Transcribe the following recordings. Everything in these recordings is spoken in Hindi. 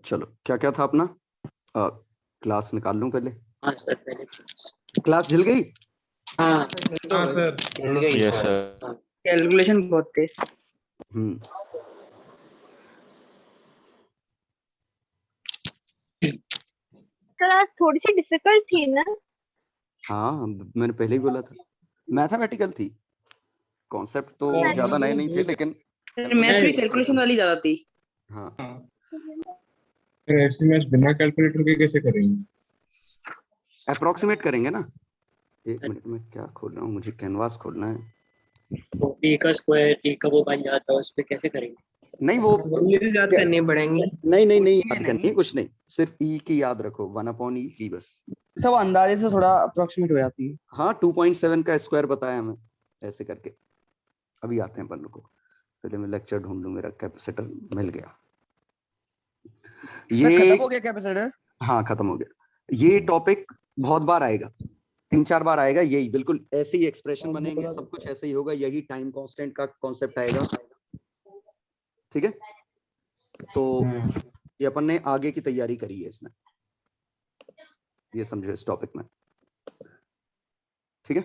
चलो क्या क्या था अपना? क्लास निकाल लूं पहले। हाँ सर पहले क्लास जल गई। हाँ हाँ सर। मिल गई यस सर। सर। कैलकुलेशन बहुत थे। क्लास थोड़ी सी डिफिकल्ट थी ना? हाँ मैंने पहले ही बोला था मैथमेटिकल थी। कॉन्सेप्ट तो हाँ, ज्यादा नए नहीं थे लेकिन मैथ्स में कैलकुलेशन वाली ज्यादा थी। हाँ फिर ऐसे मैच बिना कैलकुलेटर के कैसे करेंगे? अप्रोक्सीमेट करेंगे ना। एक मिनट में क्या खोल रहा हूँ, मुझे कैनवास खोलना है। तो टी का स्क्वायर टी का वो बन जाता है, उस पे कैसे करेंगे? नहीं वो याद करने पड़ेंगे। नहीं याद करनी कुछ नहीं, सिर्फ ई की याद रखो, 1/e की बस। सब अंदाजे से थोड़ा अप्रोक्सीमेट हो जाती है। हाँ 2.7 का स्क्वायर बताया हमें ऐसे करके। अभी आते हैं अपन को, पहले मैं लेक्चर ढूंढ लूं। मेरा कैपेसिटर मिल गया सर ये। खत्म हो गया कैपेसिटर? हाँ खत्म हो गया। ये टॉपिक बहुत बार आएगा, 3-4 बार आएगा। यही बिल्कुल ऐसे ही एक्सप्रेशन बनेंगे, सब कुछ ऐसे ही होगा। यही टाइम कांस्टेंट का कॉन्सेप्ट आएगा। ठीक है, तो ये अपन ने आगे की तैयारी करी है इसमें, ये समझो इस टॉपिक में। ठीक है,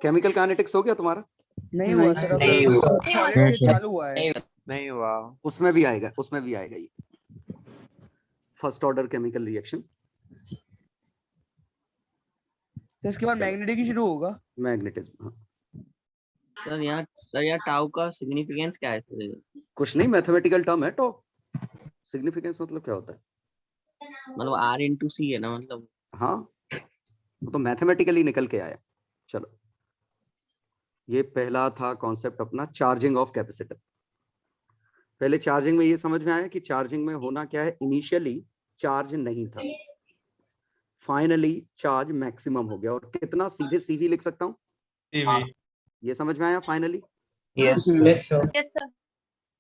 केमिकल काइनेटिक्स हो गया तुम्हारा? नहीं हुआ सर, अभी नहीं हुआ। कॉलेज नहीं से सर। चालू हुआ है। नहीं हुआ। उसमें भी आएगा, उसमें भी आएगा ये फर्स्ट ऑर्डर केमिकल रिएक्शन। तो इसके बाद मैग्नेटिक ही शुरू होगा। मैग्नेटिज्म। सर यहाँ टाउ का सिग्निफिकेंस क्या है सर? कुछ नहीं, मैथमेटिकल टर्म है टॉ। सिग्निफिकेंस मतलब क्या होता है? मतलब आर इंटू सी है ना, मतलब। हाँ वो तो मैथमेटिकली निकल के आया। चलो, ये पहला था कॉन्सेप्ट अपना, चार्जिंग ऑफ कैपेसिटर। पहले चार्जिंग में ये समझ में आया कि चार्जिंग में होना क्या है। इनिशियली चार्ज नहीं था, फाइनली चार्ज मैक्सिमम हो गया। और कितना, सीधे सीवी लिख सकता हूं। ये समझ में आया फाइनली? Yes yes sir.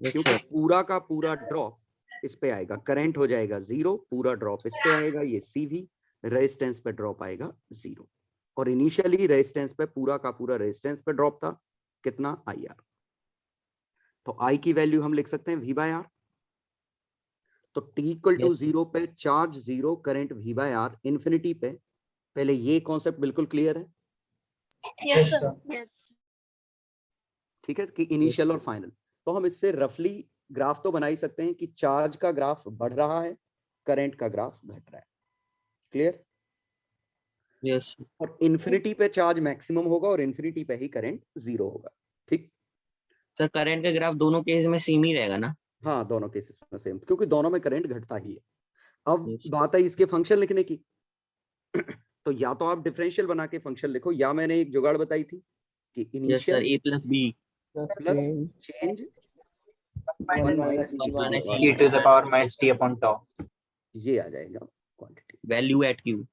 क्योंकि पूरा का पूरा ड्रॉप इस पे आएगा, करंट हो जाएगा 0, पूरा ड्रॉप इस पे आएगा, ये सीवी रेजिस्टेंस पे ड्रॉप आएगा 0। और इनिशियली रेजिस्टेंस पे पूरा का पूरा रेजिस्टेंस पे ड्रॉप था कितना, आई आर। तो आई की वैल्यू हम लिख सकते हैं V बाय आर। तो T इक्वल टू 0 पे charge 0, current V by R. Infinity पे, पहले ये कॉन्सेप्ट बिल्कुल क्लियर है? Yes sir. ठीक है, कि इनिशियल और फाइनल। तो हम इससे रफली ग्राफ तो बना ही सकते हैं कि चार्ज का ग्राफ बढ़ रहा है, करंट का ग्राफ घट रहा है। क्लियर? यस। और इन्फिनिटी पे चार्ज मैक्सिमम होगा और इन्फिनिटी पे ही करंट 0 होगा। ठीक? सर करंट का ग्राफ दोनों केस में सेम ही रहेगा ना? हाँ दोनों केसेस में सेम, क्योंकि दोनों में करंट घटता ही है। अब Yes. बात है इसके फंक्शन लिखने की। तो या तो आप डिफरेंशियल बना के फंक्शन लिखो, या मैंने एक जुगाड़ बताई थी कि yes sir, initial A plus B plus change 1 minus e to the power minus t upon tau. ये आ जाएगा quantity, value at Q,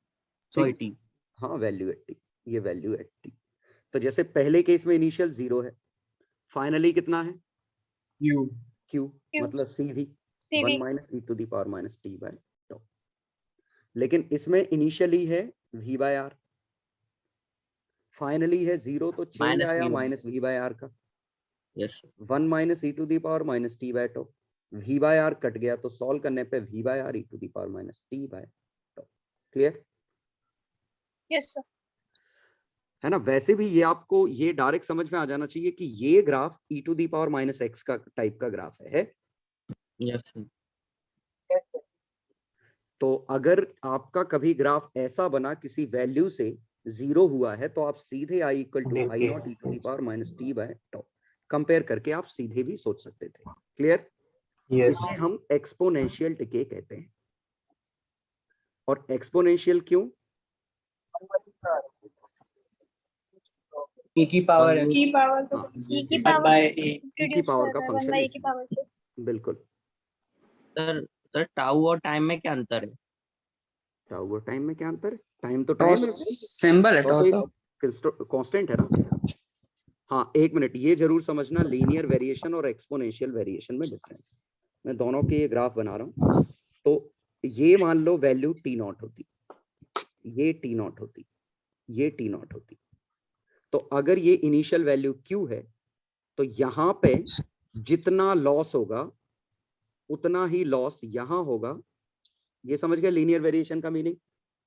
sorry T. हाँ वैल्यू एट टी, ये वैल्यू एट टी। तो जैसे पहले केस में इनिशियल 0 है, फाइनली कितना है, Q मतलब CV 1 minus e to the power minus t by tau। लेकिन इसमें इनिशियली है V बाय आर, फाइनली है 0, तो चेंज आया माइनस V बाय आर का। Yes 1 minus e to the power minus t by tau। V by R cut गया तो सॉल्व करने पे V by R e to the power minus t by tau। Clear? Yes sir. है ना? वैसे भी ये आपको ये डायरेक्ट समझ में आ जाना चाहिए कि ये graph e to the power minus X का टाइप का ग्राफ है। यस। तो अगर आपका कभी ग्राफ ऐसा बना किसी वैल्यू से 0 हुआ है, तो आप सीधे i equal to I naught e to the power minus t by tau compare करके आप सीधे भी सोच सकते थे। क्लियर? इसे हम एक्सपोनेंशियल डिके कहते हैं। और एक्सपोनेंशियल क्यों? e की पावर हाँ, की पावर का फंक्शन है। बिल्कुल। सर टाउ और टाइम में क्या अंतर है? टाउ और टाइम में क्या अंतर है? टाइम तो टाइम है, सिंबल है तो कांस्टेंट है ना। हाँ एक मिनट, ये जरूर समझना, लीनियर वेरिएशन और एक्सपोनेंशियल वेरिएशन में डिफरेंस। मैं दोनों के ये ग्राफ बना रहा हूँ। तो ये मान लो वैल्यू T0 होती, ये T0 होती, ये T0 होती। तो अगर ये इनिशियल वैल्यू Q है, तो यहाँ पे जितना लॉस होगा उतना ही लॉस यहाँ होगा। ये समझ गए लीनियर वेरिएशन का मीनिंग?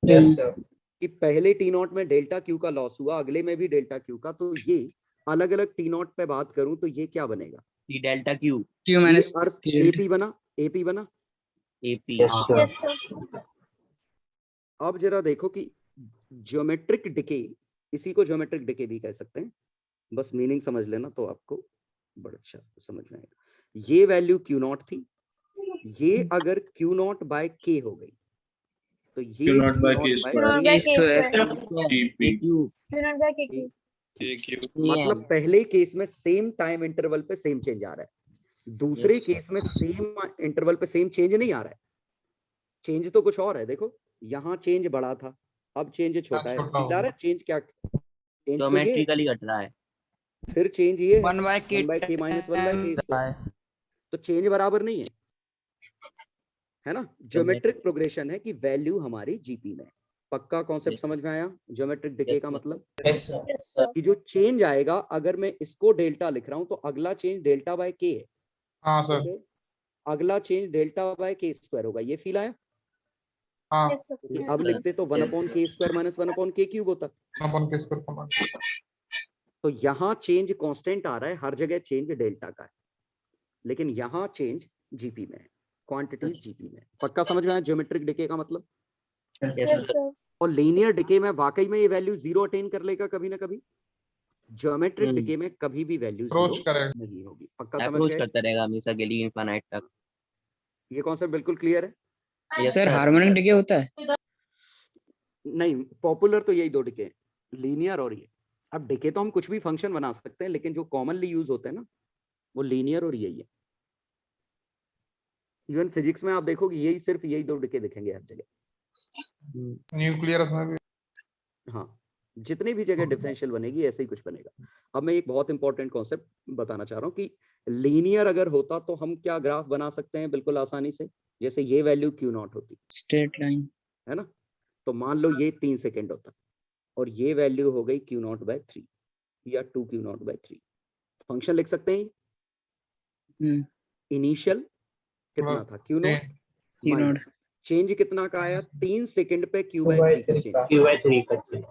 Yes, sir. कि पहले टी नॉट में डेल्टा क्यू का लॉस हुआ, अगले में भी डेल्टा क्यू का, तो ये अलग अलग टी नॉट पे बात करूं तो ये क्या बनेगा? टी डेल्टा क्यू Q ये minus अर्थ T delta. एपी बना, एपी बना। AP Yes, sir. Yes, sir. अब जरा देखो कि ज्योमेट्रिक डिके, इसी को ज्योमेट्रिक डिके भी कह सकते हैं, बस मीनिंग समझ लेना तो आपको बड़ा अच्छा समझ में आएगा। ये वैल्यू क्यू नॉट थी, ये अगर क्यू नॉट बाय के हो गई तो ये Q naught by Q K naught square. Q naught by K square. square. GP. Q Q naught by K cube. मतलब पहले केस में सेम टाइम इंटरवल पे सेम चेंज आ रहा है, दूसरे Yes. केस में सेम इंटरवल पे सेम चेंज नहीं आ रहा है। चेंज तो कुछ और है, देखो यहाँ चेंज बड़ा था, अब चेंज छोटा है। छोटा फील आ रहा है चेंज क्या? चेंज तो ये है, ज्योमेट्रिकली घट रहा है। फिर चेंज ये है 1 by K 1 by K minus 1 by K square, तो चेंज बराबर नहीं है ना। ज्योमेट्रिक प्रोग्रेशन है कि वैल्यू हमारी जीपी में है। पक्का कॉन्सेप्ट Yes. समझ में आया? ज्योमेट्रिक डिके Yes, का sir. मतलब Yes, sir. Yes, sir. कि जो चेंज आएगा, अगर मैं इसको डेल्टा लिख रहा हूं तो अगला चेंज डेल्टा बाय के है, हाँ सर, तो अगला चेंज डेल्टा बाय के स्क्वायर होगा। ये फील आया? हाँ Yes, sir. कि Yes, अब sir. लिखते तो 1 अपॉन के स्क्वायर माइनस 1 अपॉन के क्यूब होता। अपन के स्क्वायर कमान। तो यहाँ चेंज कांस्टेंट आ रहा है, हर जगह चेंज डेल्टा का है, लेकिन यहाँ चेंज जीपी में है, क्वांटिटीज जीपी में है। पक्का समझ में आया ज्योमेट्रिक डिके का मतलब? Yes, Yes, sir. sir. और लीनियर डिके में वाकई में ये वैल्यू जीरो अटेन कर लेगा कभी ना कभी। ज्योमेट्रिक डिके में कभी भी वैल्यू अप्रोच जीरो करेगा। नहीं होगी। पक्का समझ अप्रोच गए? करता रहेगा हमेशा के लिए इनफाइनाइट तक। ये कॉन्सेप्ट बिल्कुल क्लियर है? Yes, sir sir. Harmonic decay होता है? नहीं, पॉपुलर तो यही दो डिके हैं, लीनियर और ये। अब डिके तो हम कुछ भी फंक्शन बना सकते हैं, लेकिन जो कॉमनली यूज होते हैं ना वो लीनियर और यही है। इवन फिजिक्स में आप देखोगे यही, सिर्फ यही दो डिके दिखेंगे हर जगह। न्यूक्लियर में भी। हाँ, जितनी भी जगह डिफरेंशियल बनेगी ऐसे ही कुछ बनेगा। अब मैं एक बहुत इंपॉर्टेंट कॉन्सेप्ट बताना चाह रहा हूँ कि लीनियर अगर होता तो हम क्या ग्राफ बना सकते हैं बिल्कुल आसानी से। जैसे ये वैल्यू क्यू नॉट होती स्ट्रेट लाइन। है ना, तो मान लो ये 3 सेकेंड होता और ये वैल्यू हो गई क्यू नॉट बाय 3 या 2 क्यू नॉट बाय 3। फंक्शन लिख सकते हैं। इनिशियल कितना था क्यू नॉट माइनस चेंज कितना का आया 3 सेकंड पे क्यू बाय 3 का चेंज। Q by 3 का change.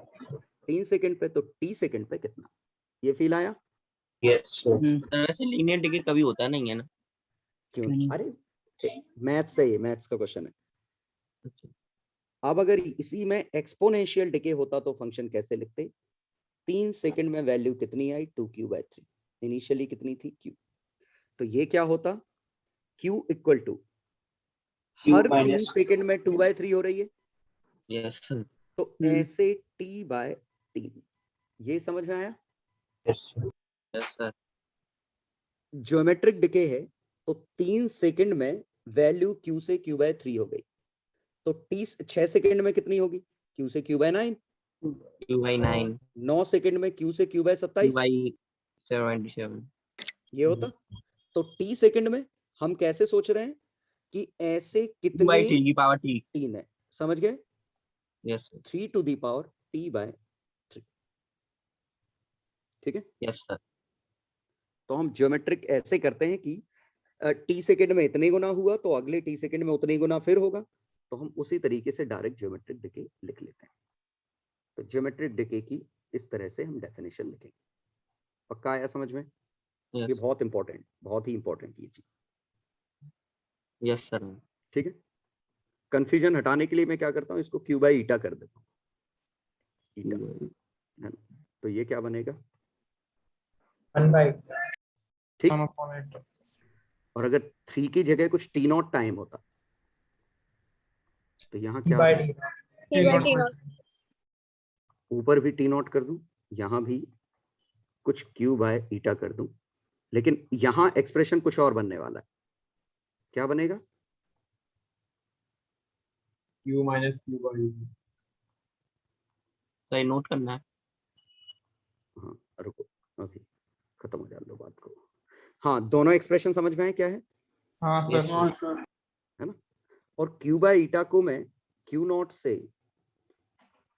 3 सेकंड पे तो टी सेकंड पे कितना? ये फील आया? Yes, sir. वैसे लीनियर डिके कभी होता नहीं है ना? क्यों? नहीं। अरे मैथ्स है, ये मैथ्स का क्वेश्चन है। अब अगर इसी में एक्सपोनेंशियल डिके होता तो फंक्शन कैसे लिखते? 3 सेकंड में वैल्यू कितनी आई 2 क्यू बाय 3, इनिशियली कितनी थी Q, तो ये क्या होता Q इक्वल टू Q हर 3 minus सेकंड में 2 बाय 3 हो रही है, Yes, sir. तो ऐसे T बाय 3। ये समझ में आया? yes, sir. Yes, sir. Geometric decay है तो 3 सेकंड में वैल्यू Q से Q बाय 3 हो गई, तो T 6 सेकंड में कितनी होगी? Q से Q by 9। Q by 9. 9 second में Q से Q बाय Q 27 by 77. ये होता। तो T सेकंड में हम कैसे सोच रहे हैं कि ऐसे Q by कितने 3 की पावर T. 3 है, समझ गए? Yes, sir. 3 to the power T by 3। ठीक है, Yes, sir. तो हम ज्योमेट्रिक ऐसे करते हैं कि T सेकंड में इतने गुना हुआ तो अगले T सेकंड में उतने गुना फिर होगा, तो हम उसी तरीके से डायरेक्ट ज्योमेट्रिक डिके लिख लेते हैं। तो ज्योमेट्रिक डिके की इस तरह से हम डेफिनेशन लिखेंगे। पक्का आया समझ में? Yes. ये बहुत इंपॉर्टेंट, बहुत ही इंपॉर्टेंट ये चीज। Yes, sir. ठीक है, कंफ्यूजन हटाने के लिए मैं क्या करता हूँ, इसको क्यू बाई ईटा कर देता हूँ, ईटा है ना, तो ये क्या बनेगा 1 by ठीक। 1/8. और अगर 3 की जगह कुछ टी नॉट टाइम होता तो यहाँ T क्या by होता? D. T by T naught. ऊपर भी टी नॉट कर दूं, यहाँ भी कुछ क्यू बाय ईटा कर दूं, लेकिन यहाँ एक्सप्रेशन कुछ और बनने वाला है। क्या बनेगा? Q minus Q by D. तो ये नोट करना है. हाँ रुको, अभी खत्म हो जाने दो बात को। हाँ, दोनों एक्सप्रेशन समझ में आए क्या है? हाँ सर। है ना, और क्यू बाय ईटा को मैं क्यू नॉट से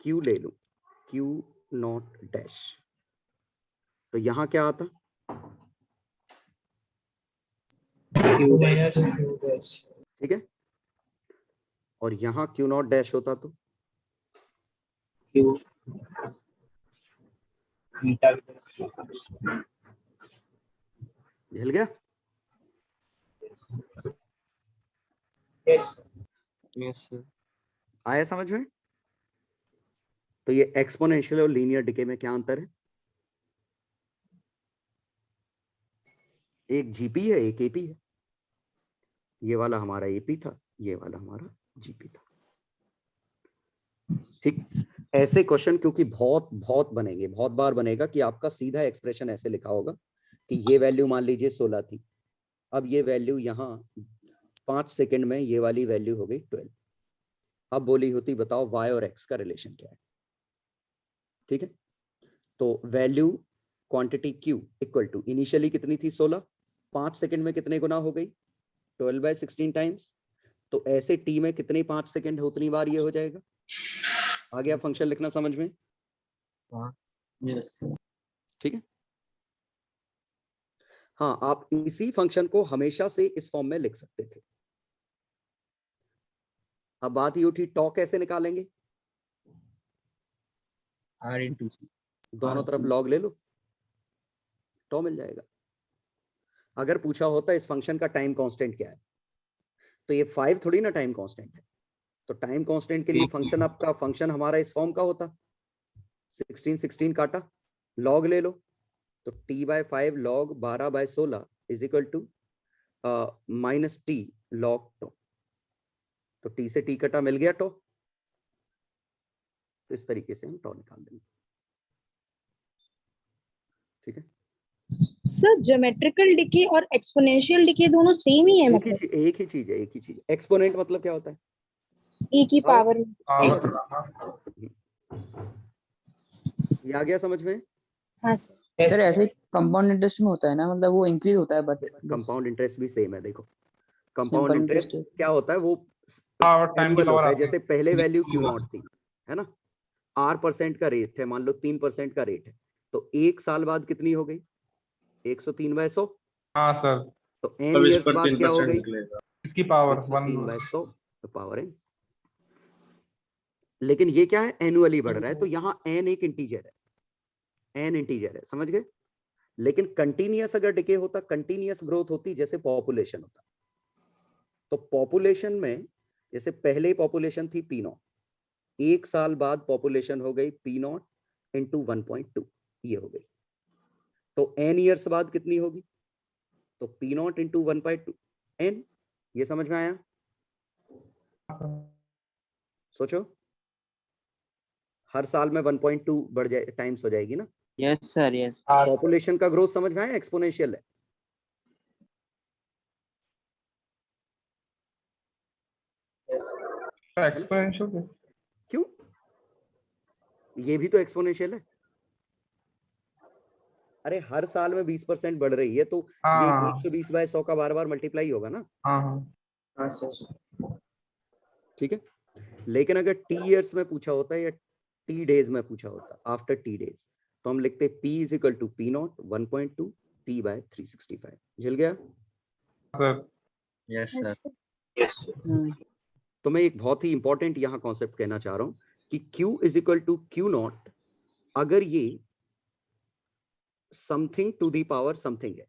क्यू ले लूं, क्यू नॉट डैश, तो यहाँ क्या आता Q minus Q dash. ठीक है, और यहाँ Q नॉट डैश होता तो Q beta. झल गया। Yes. Yes, sir. आया समझ में? तो ये एक्सपोनेंशियल और लीनियर डिके में क्या अंतर है? एक जीपी है, एक एपी है। ये वाला हमारा एपी था, ये वाला हमारा जीपी था। ठीक, ऐसे क्वेश्चन क्योंकि बहुत बहुत बनेंगे, बहुत बार बनेगा कि आपका सीधा एक्सप्रेशन ऐसे लिखा होगा कि ये वैल्यू मान लीजिए 16 थी, अब ये वैल्यू यहाँ 5 सेकंड में ये वाली वैल्यू हो गई 12। अब बोली होती बताओ y और x का रिलेशन क्या है। ठीक है, तो value quantity q equal to initially कितनी थी 16, 5 सेकंड में कितने गुना हो गई 12/16 टाइम्स। तो ऐसे t में कितने 5 सेकंड है उतनी बार ये हो जाएगा। आ गया फंक्शन लिखना समझ में? Yes, sir. ठीक है, हाँ आप इसी फंक्शन को हमेशा से इस फॉर्म में लिख सकते थे। अब बात ये उठी टॉ कैसे निकालेंगे? R into C. दोनों तरफ लॉग ले लो, टॉ मिल जाएगा। अगर पूछा होता इस फंक्शन का टाइम कांस्टेंट क्या है, तो ये 5 थोड़ी ना टाइम कांस्टेंट है। तो टाइम कांस्टेंट के लिए फंक्शन आपका फंक्शन हमारा इस फॉर्म का होता 16 काटा, लॉग ले लो, तो t/5 log 12/16 is equal to minus t log tau. तो t से t कटा, मिल गया टॉ। तो इस तरीके से हम टॉ निकाल देंगे। ठीक है, सर ज्योमेट्रिकल डिके और एक्सपोनेंशियल डिके दोनों सेम ही है, एक ही मतलब चीज है, एक ही चीज। एक्सपोनेंट मतलब क्या होता है? ए की पावर। ये आ गया समझ में? हाँ सर। Yes. सर ऐसे कंपाउंड इंटरेस्ट में होता है ना, मतलब वो इंक्रीज होता है बट कंपाउंड इंटरेस्ट भी सेम है। देखो कंपाउंड Simple इंटरेस्ट interest क्या होता है, वो और टाइम एनुअल की होता है। आती जैसे पहले वैल्यू क्यू नॉट थी, है ना, R% का रेट है, मान लो 3% का रेट है, तो 1 साल बाद कितनी हो गई 103/100। हाँ सर, तो n ईयर्स बाद क्या हो गई इसकी पावर 103/100 पावर n। लेकिन ये क्या है, एनुअली बढ़ रहा है, तो यहाँ n एक इंटीजर है, n इंटीजर है, समझ गए? लेकिन कंटिन्यूअस अगर डिके होता, कंटिन्यूअस ग्रोथ होती, जैसे पॉपुलेशन होता, तो पॉपुलेशन में जैसे पहले पॉपुलेशन थी p0, 1 साल बाद पॉपुलेशन हो गई p0 इंटू 1.2, ये हो गई। तो n ईयर्स बाद कितनी होगी, तो p0 इंटू 1.2 n। ये समझ में आया? सोचो, हर साल में 1.2 बढ़ जाए, टाइम्स हो जाएगी ना। Yes, sir. Yes. पॉपुलेशन का ग्रोथ समझ में आया? एक्सपोनेंशियल है। एक्सपोनेंशियल। क्यों? ये भी तो एक्सपोनेंशियल है। अरे हर साल में 20% बढ़ रही है, तो ये 120/100 का बार बार मल्टीप्लाई होगा ना। हाँ सर। ठीक है, लेकिन अगर टी ईयर्स में पूछा होता है या टी डेज में पूछा होता, आफ्टर टी डेज, तो हम लिखते p is equal to p0 1.2 t/365। झल गया? Yes, sir. Yes. तो मैं एक बहुत ही इंपॉर्टेंट यहाँ कॉन्सेप्ट कहना चाह रहा हूं कि q is equal to Q0 अगर ये something to the power something है,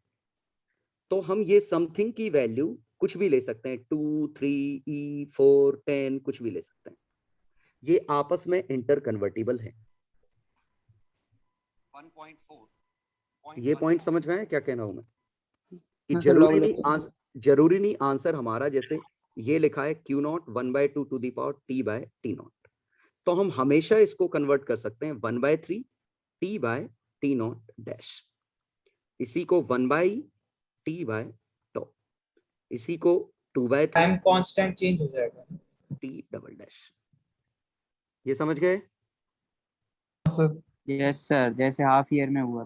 तो हम ये समथिंग की वैल्यू कुछ भी ले सकते हैं, 2, 3, e 4, 10, कुछ भी ले सकते हैं। ये आपस में इंटर कन्वर्टिबल है। 1.4 ये पॉइंट समझ में आया क्या कहना हूं मैं? कि हाँ, जरूरी नहीं आंसर हमारा, जैसे ये लिखा है Q0 1/2 to the power t/t0, तो हम हमेशा इसको कन्वर्ट कर सकते हैं 1/3 t/t0 डैश, इसी को 1/t/τ, इसी को 2/3 टाइम कांस्टेंट चेंज हो जाएगा। t double dash. ये समझ गए? Yes, sir. जैसे हाफ ईयर में हुआ।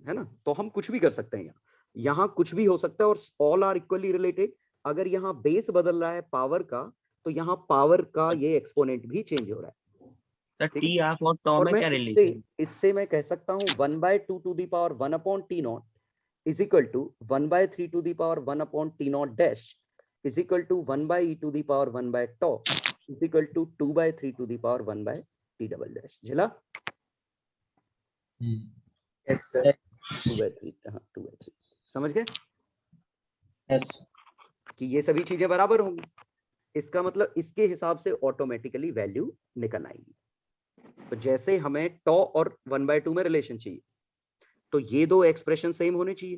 है ना, तो हम कुछ भी कर सकते हैं। यहाँ कुछ भी हो सकता है और ऑल आर इक्वली रिलेटेड। अगर यहाँ बेस बदल रहा है पावर का, तो यहाँ पावर का ये एक्सपोनेंट भी चेंज हो रहा है। सर ठीक टी हाफ और टॉ और में मैं क्या रिलेशन? इससे मैं कह सकता हूँ 1/2 to the power 1/t0 is equal to 1/3 to the power 1 upon T naught dash is equal to 1/e to the power 1 tau is equal to 2/3 to the power 1/t double dash. झेला? Yes, sir. 2/3, हाँ 2/3। समझ गए Yes. कि ये सभी चीजें बराबर होंगी। इसका मतलब इसके हिसाब से ऑटोमेटिकली वैल्यू निकल आएगी। तो जैसे हमें टॉ और 1/2 में रिलेशन चाहिए, तो ये दो एक्सप्रेशन सेम होने चाहिए।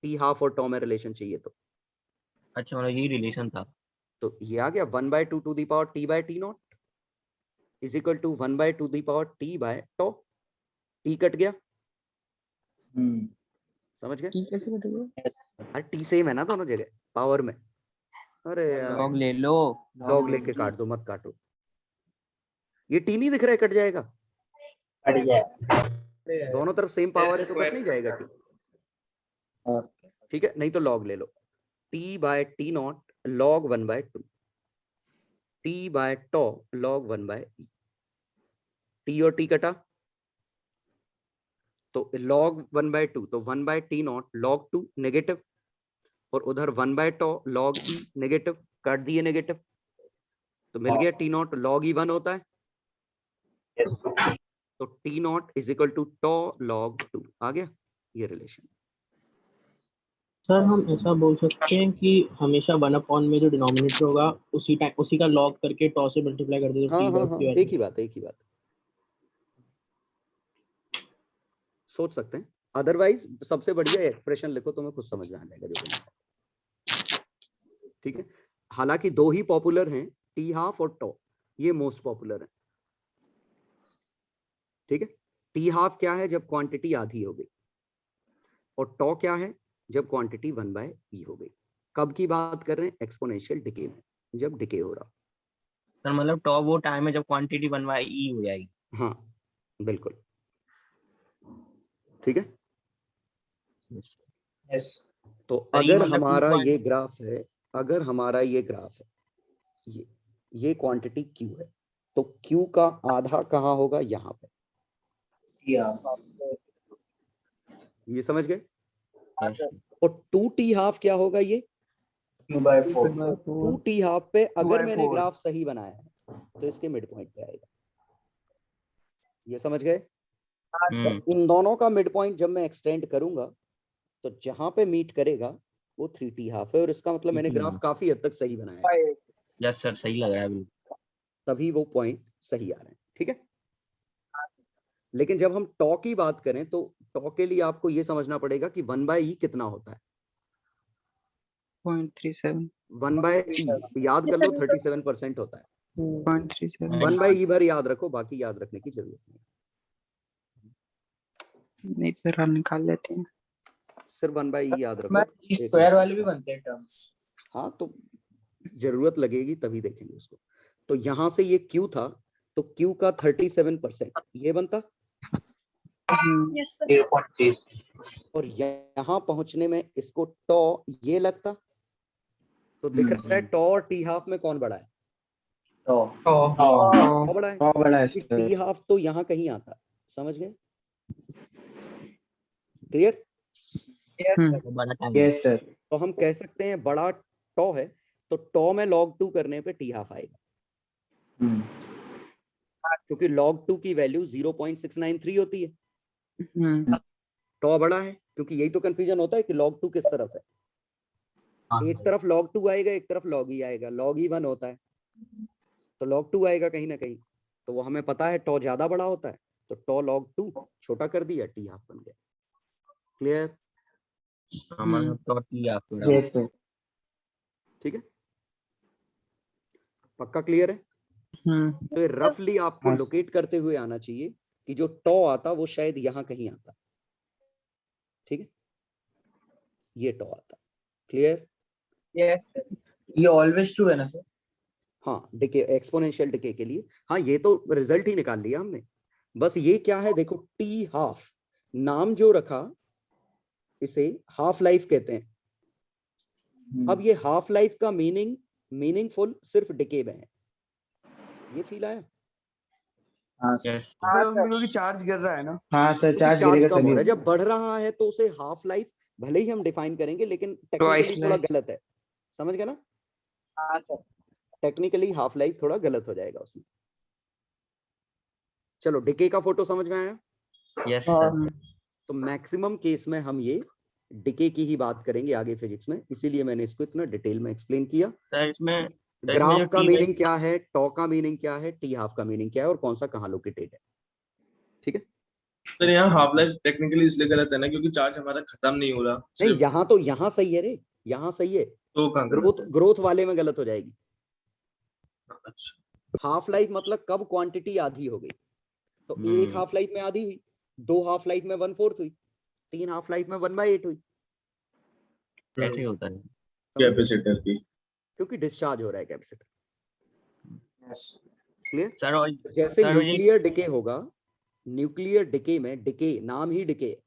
टी हाफ और टॉ में रिलेशन चाहिए अच्छा मतलब यही रिलेशन था। तो ये आ गया 1/2 to the power T by T naught is equal to 1/2 the power T by tau. T cut गया, समझ गए? ठीक कैसे कटेगा? अरे टी सेम है ना दोनों जगह पावर में। अरे यार लॉग ले लो, लॉग लेके काट दो, मत काटो। ये टी नहीं दिख रहा है, कट जाएगा। कट गया। दोनों तरफ सेम पावर है तो कट नहीं जाएगा टी। ठीक है, नहीं तो लॉग ले लो। T by T naught log 1/2 t by tau log 1/e। T और टी कटा तो लॉग 1/2 तो 1/t नॉट लॉग 2 नेगेटिव और उधर 1/टॉ लॉग e नेगेटिव, काट दिए नेगेटिव तो मिल गया टी नॉट लॉग e 1 होता है। तो T naught is equal to tau log 2 आ गया ये रिलेशन। सर हम ऐसा बोल सकते हैं कि हमेशा 1/, में जो डिनोमिनेटर होगा उसी का लॉग करके टॉ से मल्टीप्लाई कर दे तो हाँ टी हाँ बाय हाँ, टी एक ही बात है, एक ही बात सोच सकते हैं। अदरवाइज सबसे बढ़िया एक्सप्रेशन लिखो, तुम्हें खुद समझ में आ जाएगा जो बनेगा। ठीक है, हालांकि दो ही पॉपुलर हैं, टी हाफ और टॉ, ये मोस्ट पॉपुलर है। ठीक है, टी हाफ क्या है? जब क्वांटिटी आधी हो गई। और टॉ क्या है? जब क्वांटिटी 1/e हो गई। कब की बात कर रहे हैं? एक्सपोनेंशियल डिके में, जब डिके हो रहा। सर मतलब टॉ वो टाइम है जब क्वांटिटी 1/e हो जाएगी। हाँ बिल्कुल, ठीक है। Yes. तो सर, ये अगर मतलब हमारा 2 ये ग्राफ है, अगर हमारा ये ग्राफ है, ये क्वांटिटी Q है, तो Q का आधा कहाँ होगा? यहाँ पे। ये समझ गए? और 2t हाफ क्या होगा? ये Q/4. 2t हाफ पे अगर मैंने 2/4 ग्राफ सही बनाया है तो इसके मिड पॉइंट पे आएगा। ये समझ गए? इन दोनों का मिड पॉइंट जब मैं एक्सटेंड करूंगा तो जहां पे मीट करेगा वो 3t हाफ है। और इसका मतलब मैंने 3t ग्राफ हाफ। काफी हद तक सही बनाया है, यस सर सही लग रहा है बिल्कुल। तभी वो पॉइंट सही आ रहे हैं। ठीक है, लेकिन जब हम टॉ की बात करें तो टॉ के लिए आपको ये समझना पड़ेगा कि 1/e कितना होता है। 0.37 1/e याद कर लो 37% होता है। 0.37 1/e भर याद रखो, बाकी याद रखने की जरूरत नहीं। नहीं सर हम निकाल लेते हैं। सिर्फ 1/e याद मैं रखो। स्क्वायर वाले भी बनते हैं टर्म्स। हाँ तो जरूरत लगेगी तभी देखेंगे उसको। तो यहां से ये Q था, तो Q का 37% ये बनता, यस सर। 8.8. और यहाँ पहुंचने में इसको टॉ ये लगता। तो दिख रहा है टॉ और टी हाफ में कौन बड़ा है? टॉ बड़ा है, क्योंकि टी हाफ तो यहाँ कहीं आता। समझ गए? क्लियर? बड़ा टाइम। तो हम कह सकते हैं बड़ा टॉ है तो टॉ में log 2 करने पे टी हाफ आएगा, क्योंकि log 2 की वैल्यू 0.693 होती है। टॉ बड़ा है क्योंकि यही तो कंफ्यूजन होता है कि log 2 किस तरफ है। एक तरफ log 2 आएगा, एक तरफ log e आएगा। log e 1 होता है तो log 2 आएगा कहीं ना कहीं। तो वो हमें पता है टॉ ज्यादा बड़ा होता है, तो टॉ log 2 छोटा कर दिया, टी हाफ बन गया। क्लियर? हमारा टॉ टी हाफ। ठीक है, पक्का क्लियर है? तो रफली आपको लोकेट करते हुए आना चाहिए कि जो टॉ आता वो शायद यहाँ कहीं आता। ठीक है, ये टॉ आता। क्लियर? Yes. ये ऑलवेज ट्रू है ना सर? हाँ, डिके, एक्सपोनेंशियल डिके के लिए। हाँ, ये तो रिजल्ट ही निकाल लिया हमने। बस ये क्या है देखो, टी हाफ नाम जो रखा इसे हाफ लाइफ कहते हैं। अब ये हाफ लाइफ का मीनिंगफुल सिर्फ डिके में है। ये फील आया? हाँ यस सर क्योंकि चार्ज गिर रहा है ना। हाँ सर क्योंकि चार्ज चार्ज गिरेगा कम हो तभी रहा है। जब बढ़ रहा है तो उसे हाफ लाइफ भले ही हम डिफाइन करेंगे, लेकिन टेक्निकली थोड़ा life. गलत है। समझ गए ना? हाँ सर। टेक्निकली हाफ लाइफ थोड़ा गलत हो जाएगा उसमें। चलो डिके का फोटो समझ में आया? यस सर तो मैक्सिमम केस में हम ये डिके की ही बात करेंगे आगे फिजिक्स में, इसीलिए मैंने इसको इतना डिटेल में एक्सप्लेन किया। सर इसमें जो ग्राफ का T मीनिंग क्या है, टॉ का मीनिंग क्या है, टी हाफ का मीनिंग क्या है, और कौन सा कहाँ लोकेटेड है। ठीक है सर यहाँ हाफ लाइफ टेक्निकली इसलिए गलत है ना क्योंकि चार्ज हमारा खत्म नहीं हो रहा। नहीं, सिर्फ यहाँ तो यहाँ सही है रे, यहाँ सही है। तो कहाँ गलत ग्रोथ है? ग्रोथ वाले में गलत हो जाएगी। अच्छा हाफ लाइफ मतलब कब क्वांटिटी आधी हो गई। तो एक हाफ लाइफ में आधी हुई, 2 हाफ लाइफ में 1/4 हुई, 3 हाफ लाइफ में 1/8 हुई। ऐसे ही होता है। समझ गए? कैपेसिटर की क्योंकि डिस्चार्ज हो रहा है कैपेसिटर। Yes clear? सर और जैसे सर ये न्यूक्लियर डिके होगा, न्यूक्लियर डिके में, डिके नाम ही डिके है,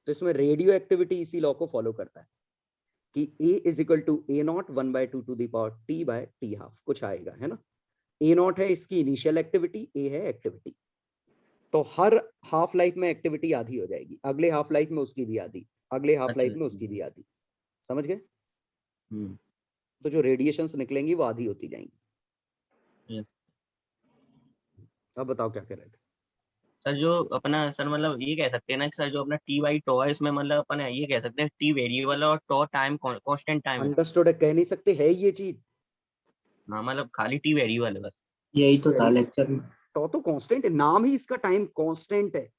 तो इसमें रेडियो एक्टिविटी इसी लॉ को फॉलो करता है कि A is equal to A0 1/2 to the power T by T half कुछ आएगा, है ना। A0 है इसकी इनिशियल एक्टिविटी, A है एक्टिविटी। तो हर हाफ लाइफ में एक्टिविटी आधी हो जाएगी, अगले हाफ लाइफ में उसकी भी आधी, अगले हाफ लाइफ में उसकी भी आधी। समझ गए? तो जो रेडिएशंस निकलेंगी वो आधी होती जाएंगी। Yes. अब बताओ क्या कह रहे थे? सर जो अपना सर मतलब ये कह सकते हैं ना कि सर जो अपना टी बाई टॉ है इसमें मतलब अपन ये कह सकते हैं टी वेरिएबल और टॉ टाइम कांस्टेंट टाइम है। अंडरस्टूड है, कह नहीं सकते है ये चीज। हाँ मतलब खाली टी वेरिएबल है बस। यही तो था लेक्चर में। टॉ तो कांस्टेंट है, नाम ही इसका टाइम कांस्टेंट है।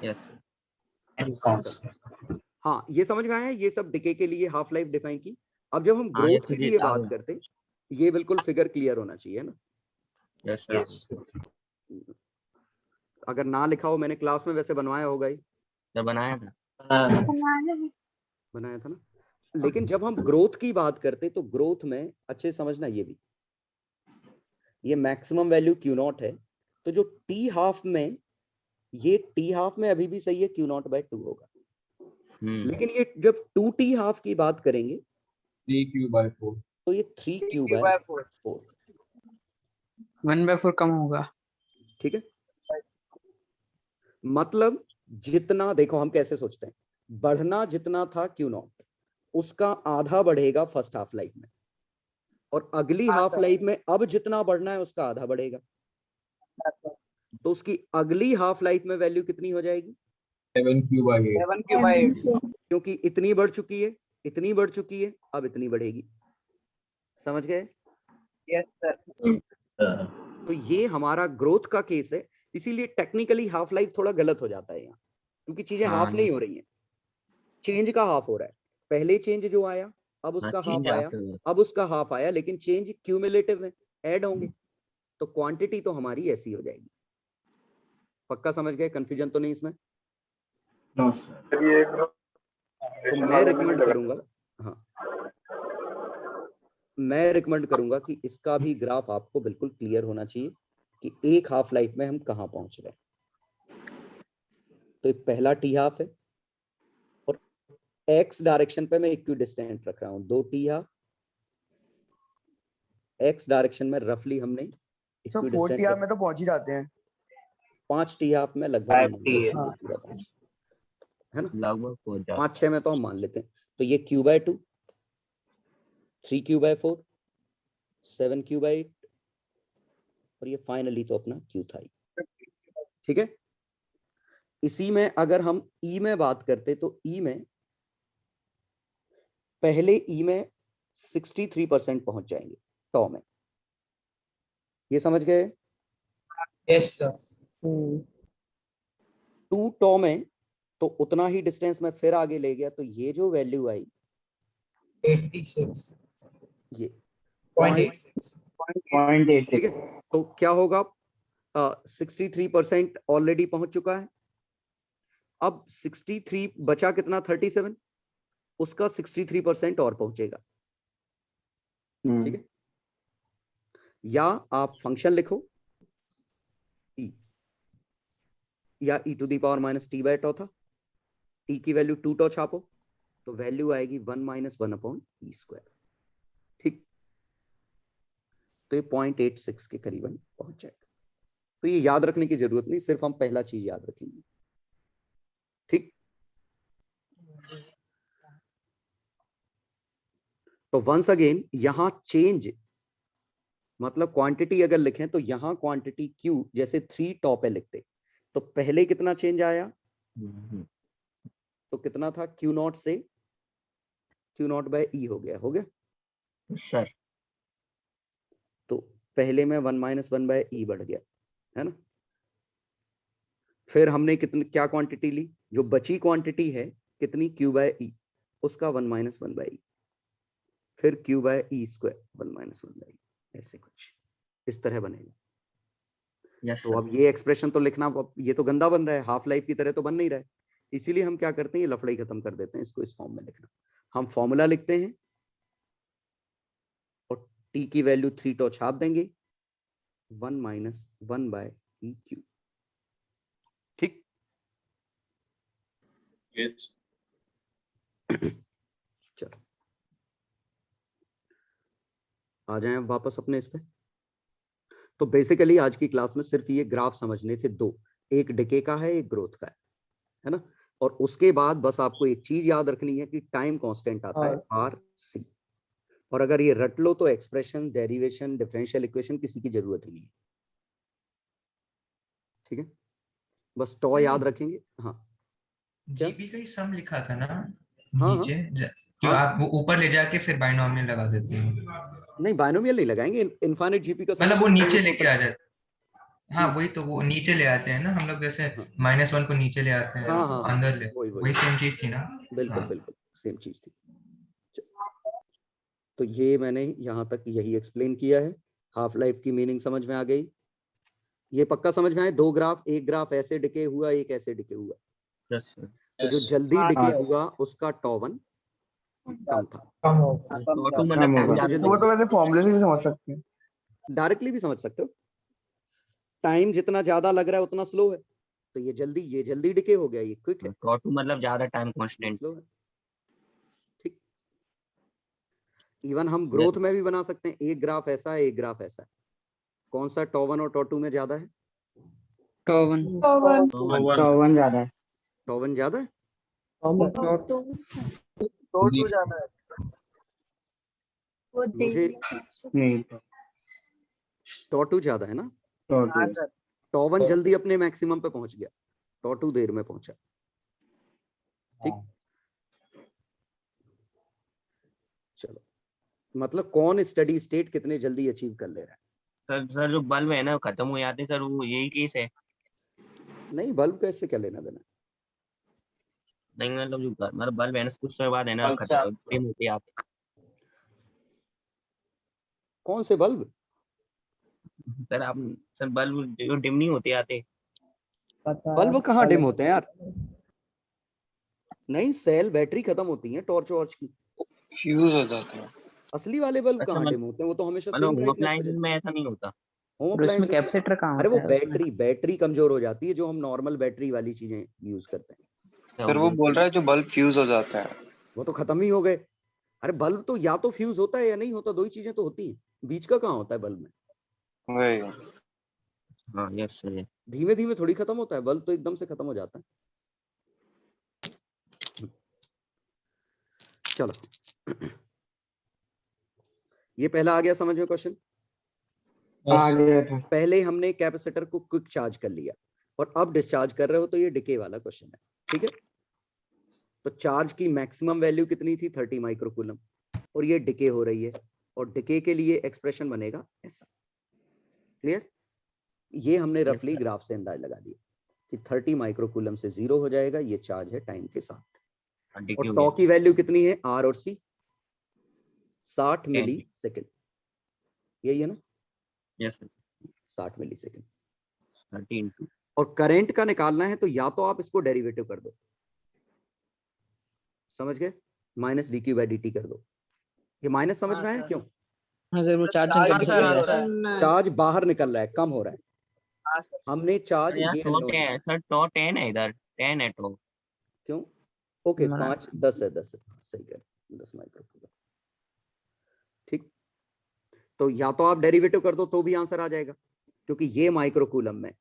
यस हाँ ये समझ में आया। ये सब डिके के लिए हाफ लाइफ डिफाइन की। अब जब हम हाँ, ये ग्रोथ के फिजिक्स लिए आ बात गया। करते, ये बिल्कुल फिगर क्लियर होना चाहिए ना। यस सर अगर ना लिखा हो, मैंने क्लास में वैसे बनवाया होगा ही, सर बनाया था। बनाया था ना। लेकिन जब हम ग्रोथ की बात करते तो ग्रोथ में अच्छे समझना ये भी, ये मैक्सिमम वैल्यू Q0 है। तो जो T हाफ में, ये T हाफ में अभी भी सही है, Q0/2 होगा। लेकिन ये जब 2T हाफ की बात करेंगे 3Q/4 तो ये 3Q/4। 1/4 कम होगा। ठीक है, मतलब जितना, देखो हम कैसे सोचते हैं, बढ़ना जितना था Q0 उसका आधा बढ़ेगा फर्स्ट हाफ लाइफ में, और अगली हाफ लाइफ में अब जितना बढ़ना है उसका आधा बढ़ेगा। तो उसकी अगली हाफ लाइफ में वैल्यू कितनी हो जाएगी? 7Q/8 क्योंकि इतनी बढ़ चुकी है, इतनी बढ़ चुकी है, अब इतनी बढ़ेगी। समझ गए? Yes sir. तो ये हमारा ग्रोथ का केस है। इसीलिए टेक्निकली हाफ लाइफ थोड़ा गलत हो जाता है यहाँ, क्योंकि चीजें हाफ नहीं हो रही हैं, चेंज का हाफ हो रहा है। पहले चेंज जो आया अब उसका हाफ आया, अब उसका हाफ आया, लेकिन चेंज क्यूमुलेटिव है, ऐड होंगे, तो क्वांटिटी तो हमारी ऐसी हो जाएगी। पक्का समझ गए? कंफ्यूजन तो नहीं इसमें? No sir. तो मैं रिकमेंड करूंगा, हाँ मैं रिकमेंड करूंगा कि इसका भी ग्राफ आपको बिल्कुल क्लियर होना चाहिए कि एक हाफ लाइफ में हम कहाँ पहुंच रहे हैं। तो ये पहला टी हाफ है, और एक्स डायरेक्शन पे मैं इक्विडिस्टेंट रख रहा हूं, 2T हाफ। एक्स डायरेक्शन में रफली हमने सर 40 हाफ में तो पहुंच ही जाते हैं। 5T हाफ में लगभग 5T हाँ, है ना, लगभग पहुंच जाता 5-6 में तो हम मान लेते हैं। तो ये Q/2, 3Q/4, 7Q/8, और ये फाइनली तो अपना Q था ही। ठीक है, इसी में अगर हम E में बात करते तो E में पहले E में 63% पहुंच जाएंगे टॉ में। ये समझ गए? Yes sir. 2 टॉ में तो उतना ही डिस्टेंस में फिर आगे ले गया, तो ये जो वैल्यू आई 86 ये 0.86 ठीक है, तो क्या होगा? 63% ऑलरेडी पहुंच चुका है। अब 63 बचा कितना? 37, उसका 63% और पहुंचेगा। ठीक है, या आप फंक्शन लिखो e, या e⁻t/τ था, t की वैल्यू 2τ छापो, तो वैल्यू आएगी 1 - 1/e²। ठीक, तो ये 0.86 के करीबन पहुंच जाएगा। तो ये याद रखने की जरूरत नहीं, सिर्फ हम पहला चीज याद रखेंगे। ठीक, तो वंस अगेन यहां चेंज मतलब क्वांटिटी अगर लिखें तो यहां क्वांटिटी Q जैसे 3 टॉप है लिखते, तो पहले कितना चेंज आया, तो कितना था Q नॉट से Q नॉट बाय E हो गया सर। तो पहले में 1 - 1 बाय E बढ़ गया, है ना। फिर हमने कितनी क्या क्वांटिटी ली, जो बची क्वांटिटी है कितनी Q बाय E, उसका 1 - 1 बाय E, फिर Q by E square 1 - 1 by E, ऐसे कुछ इस तरह बनेगा। यस तो अब ये एक्सप्रेशन तो लिखना, ये तो गंदा बन रहा है, हाफ लाइफ की तरह तो बन नहीं रहा है, इसीलिए हम क्या करते हैं, ये लफड़ाई खत्म कर देते हैं, इसको इस फॉर्म में लिखना। हम फॉर्मूला लिखते हैं और t की वैल्यू 3 टो छाप देंगे, 1 - 1 बाय EQ। ठीक, Yes. चलो आ जाएं अब वापस अपने इस पे। तो बेसिकली आज की क्लास में सिर्फ ये ग्राफ समझने थे दो, एक डिके का है, एक ग्रोथ का है ना। और उसके बाद बस आपको एक चीज याद रखनी है कि टाइम कांस्टेंट आता है RC, और अगर ये रट लो तो एक्सप्रेशन, डेरिवेशन, डिफरेंशियल इक्वेशन किसी की जरूरत ही नहीं है। ठीक है, बस टॉ याद रखेंगे। हाँ क्या? जीपी का ही सम लिखा था ना हाँ नीचे, जो हाँ, आप वो ऊपर ले जाके फिर बाइनोमियल लगा देते हैं, नहीं बाइनोमियल नहीं लगाएंगे, इनफाइनाइट जीपी का मतलब वो समेशन नीचे लेके आ जाते। हाँ हम्म, वही तो, वो नीचे ले आते हैं ना हम लोग, जैसे हाँ -1 को नीचे ले आते हैं, हाँ, अंदर ले, वही वही सेम चीज थी ना। बिल्कुल हाँ। बिल्कुल सेम चीज थी। तो ये मैंने यहाँ तक यही एक्सप्लेन किया है, हाफ लाइफ की मीनिंग समझ में आ गई। ये पक्का समझ में आए, दो ग्राफ, एक ग्राफ ऐसे डिके हुआ, एक ऐसे डिके हुआ, यस सर। तो जो जल्दी डिके हुआ उसका टॉ1 कम था। तो मतलब कम टाइम होगा। तो ज्यादा वो तो वैसे फॉर्मूले से भी समझ सकते हैं। डायरेक्टली भी समझ सकते हो, टाइम जितना ज्यादा लग रहा है उतना स्लो है, तो ये जल्दी डिके हो गया, ये क्विक है, टू मतलब ज्यादा टाइम कांस्टेंट। स्लो है। ठीक, इवन हम ग्रोथ में भी बना सकते हैं, एक ग्राफ ऐसा है, एक ग्राफ ऐसा है, कौन सा टॉ1 और टॉ2 में ज्यादा है? टॉवन टॉवन ज्यादा है। टॉ1 ज्यादा है, तो जाना है मुझे नहीं टॉ2 ज्यादा है ना। टॉटू टॉ1 जल्दी अपने मैक्सिमम पे पहुंच गया, टॉ2 देर में पहुंचा। ठीक, चलो मतलब कौन स्टडी स्टेट कितने जल्दी अचीव कर ले रहा है। सर जो बल्ब है ना खत्म हो जाते सर, वो यही केस है। नहीं बल्ब का इससे क्या लेना देना, नहीं मतलब जो मतलब बल्ब है ना कुछ समय बाद है ना खत्म डिम होते आते। कौन से बल्ब? सर आप सर बल्ब जो डिम नहीं होते आते। बल्ब कहाँ डिम होते हैं यार, नहीं सेल बैटरी खत्म होती है टॉर्च वॉर्च की, फ्यूज हो जाते हैं। असली वाले बल्ब अच्छा कहाँ डिम होते हैं, वो तो हमेशा सेम मतलब होम ब्राइटनेस पे अप्लायंस जलते में ऐसा नहीं होता। हैं। होम और उसमें अप्लायंसेस, कैपेसिटर कहाँ अरे वो होता है उसमें? बैटरी कमजोर हो जाती है, जो हम नॉर्मल बैटरी वाली चीजें यूज करते हैं, सर वो बोल रहा है जो बल्ब फ्यूज हो जाता है। वो तो खत्म ही हो गए। अरे बल्ब तो या तो फ्यूज होता है या नहीं होता, दो ही चीजें तो होती हैं, बीच का कहाँ होता है बल्ब में। वही। हाँ यस सर। धीमे धीमे थोड़ी खत्म होता है, बल्ब तो एकदम से खत्म हो जाता है। चलो ये पहला आ गया समझ में क्वेश्चन। पहले हमने कैपेसिटर को क्विक चार्ज कर लिया और अब डिस्चार्ज कर रहे हो, तो ये डिके वाला क्वेश्चन है। ठीक है, तो चार्ज की मैक्सिमम वैल्यू कितनी थी 30 माइक्रोकूलम, और ये डिके हो रही है, और डिके के लिए एक्सप्रेशन बनेगा ऐसा। क्लियर, ये हमने रफली ग्राफ से अंदाज लगा दिया कि 30 माइक्रोकूलम से 0 हो जाएगा, ये चार्ज है टाइम के साथ। और टॉ की वैल्यू कितनी है, आर और सी 60 मिली सेकेंड, यही है ना। यस 60 मिली सेकेंड। 30 और करंट का निकालना है तो या तो आप इसको डेरिवेटिव कर दो, समझ गए, -dq/dt कर दो। ये माइनस समझ में आया क्यों? हाँ सर वो चार्ज बाहर निकल रहा है, कम हो रहा है, हमने चार्ज यार ये टॉ 10 सर, टॉ 10 है इधर, 10 है टॉ। क्यों? ओके मना- 5 10 है, 10 है, सही कह रहे, 10 माइक्रोकूलम। ठीक, तो या तो आप डेरिवेटिव कर दो तो भी आंसर आ जाएगा, क्योंकि ये माइक्रोकूलम में,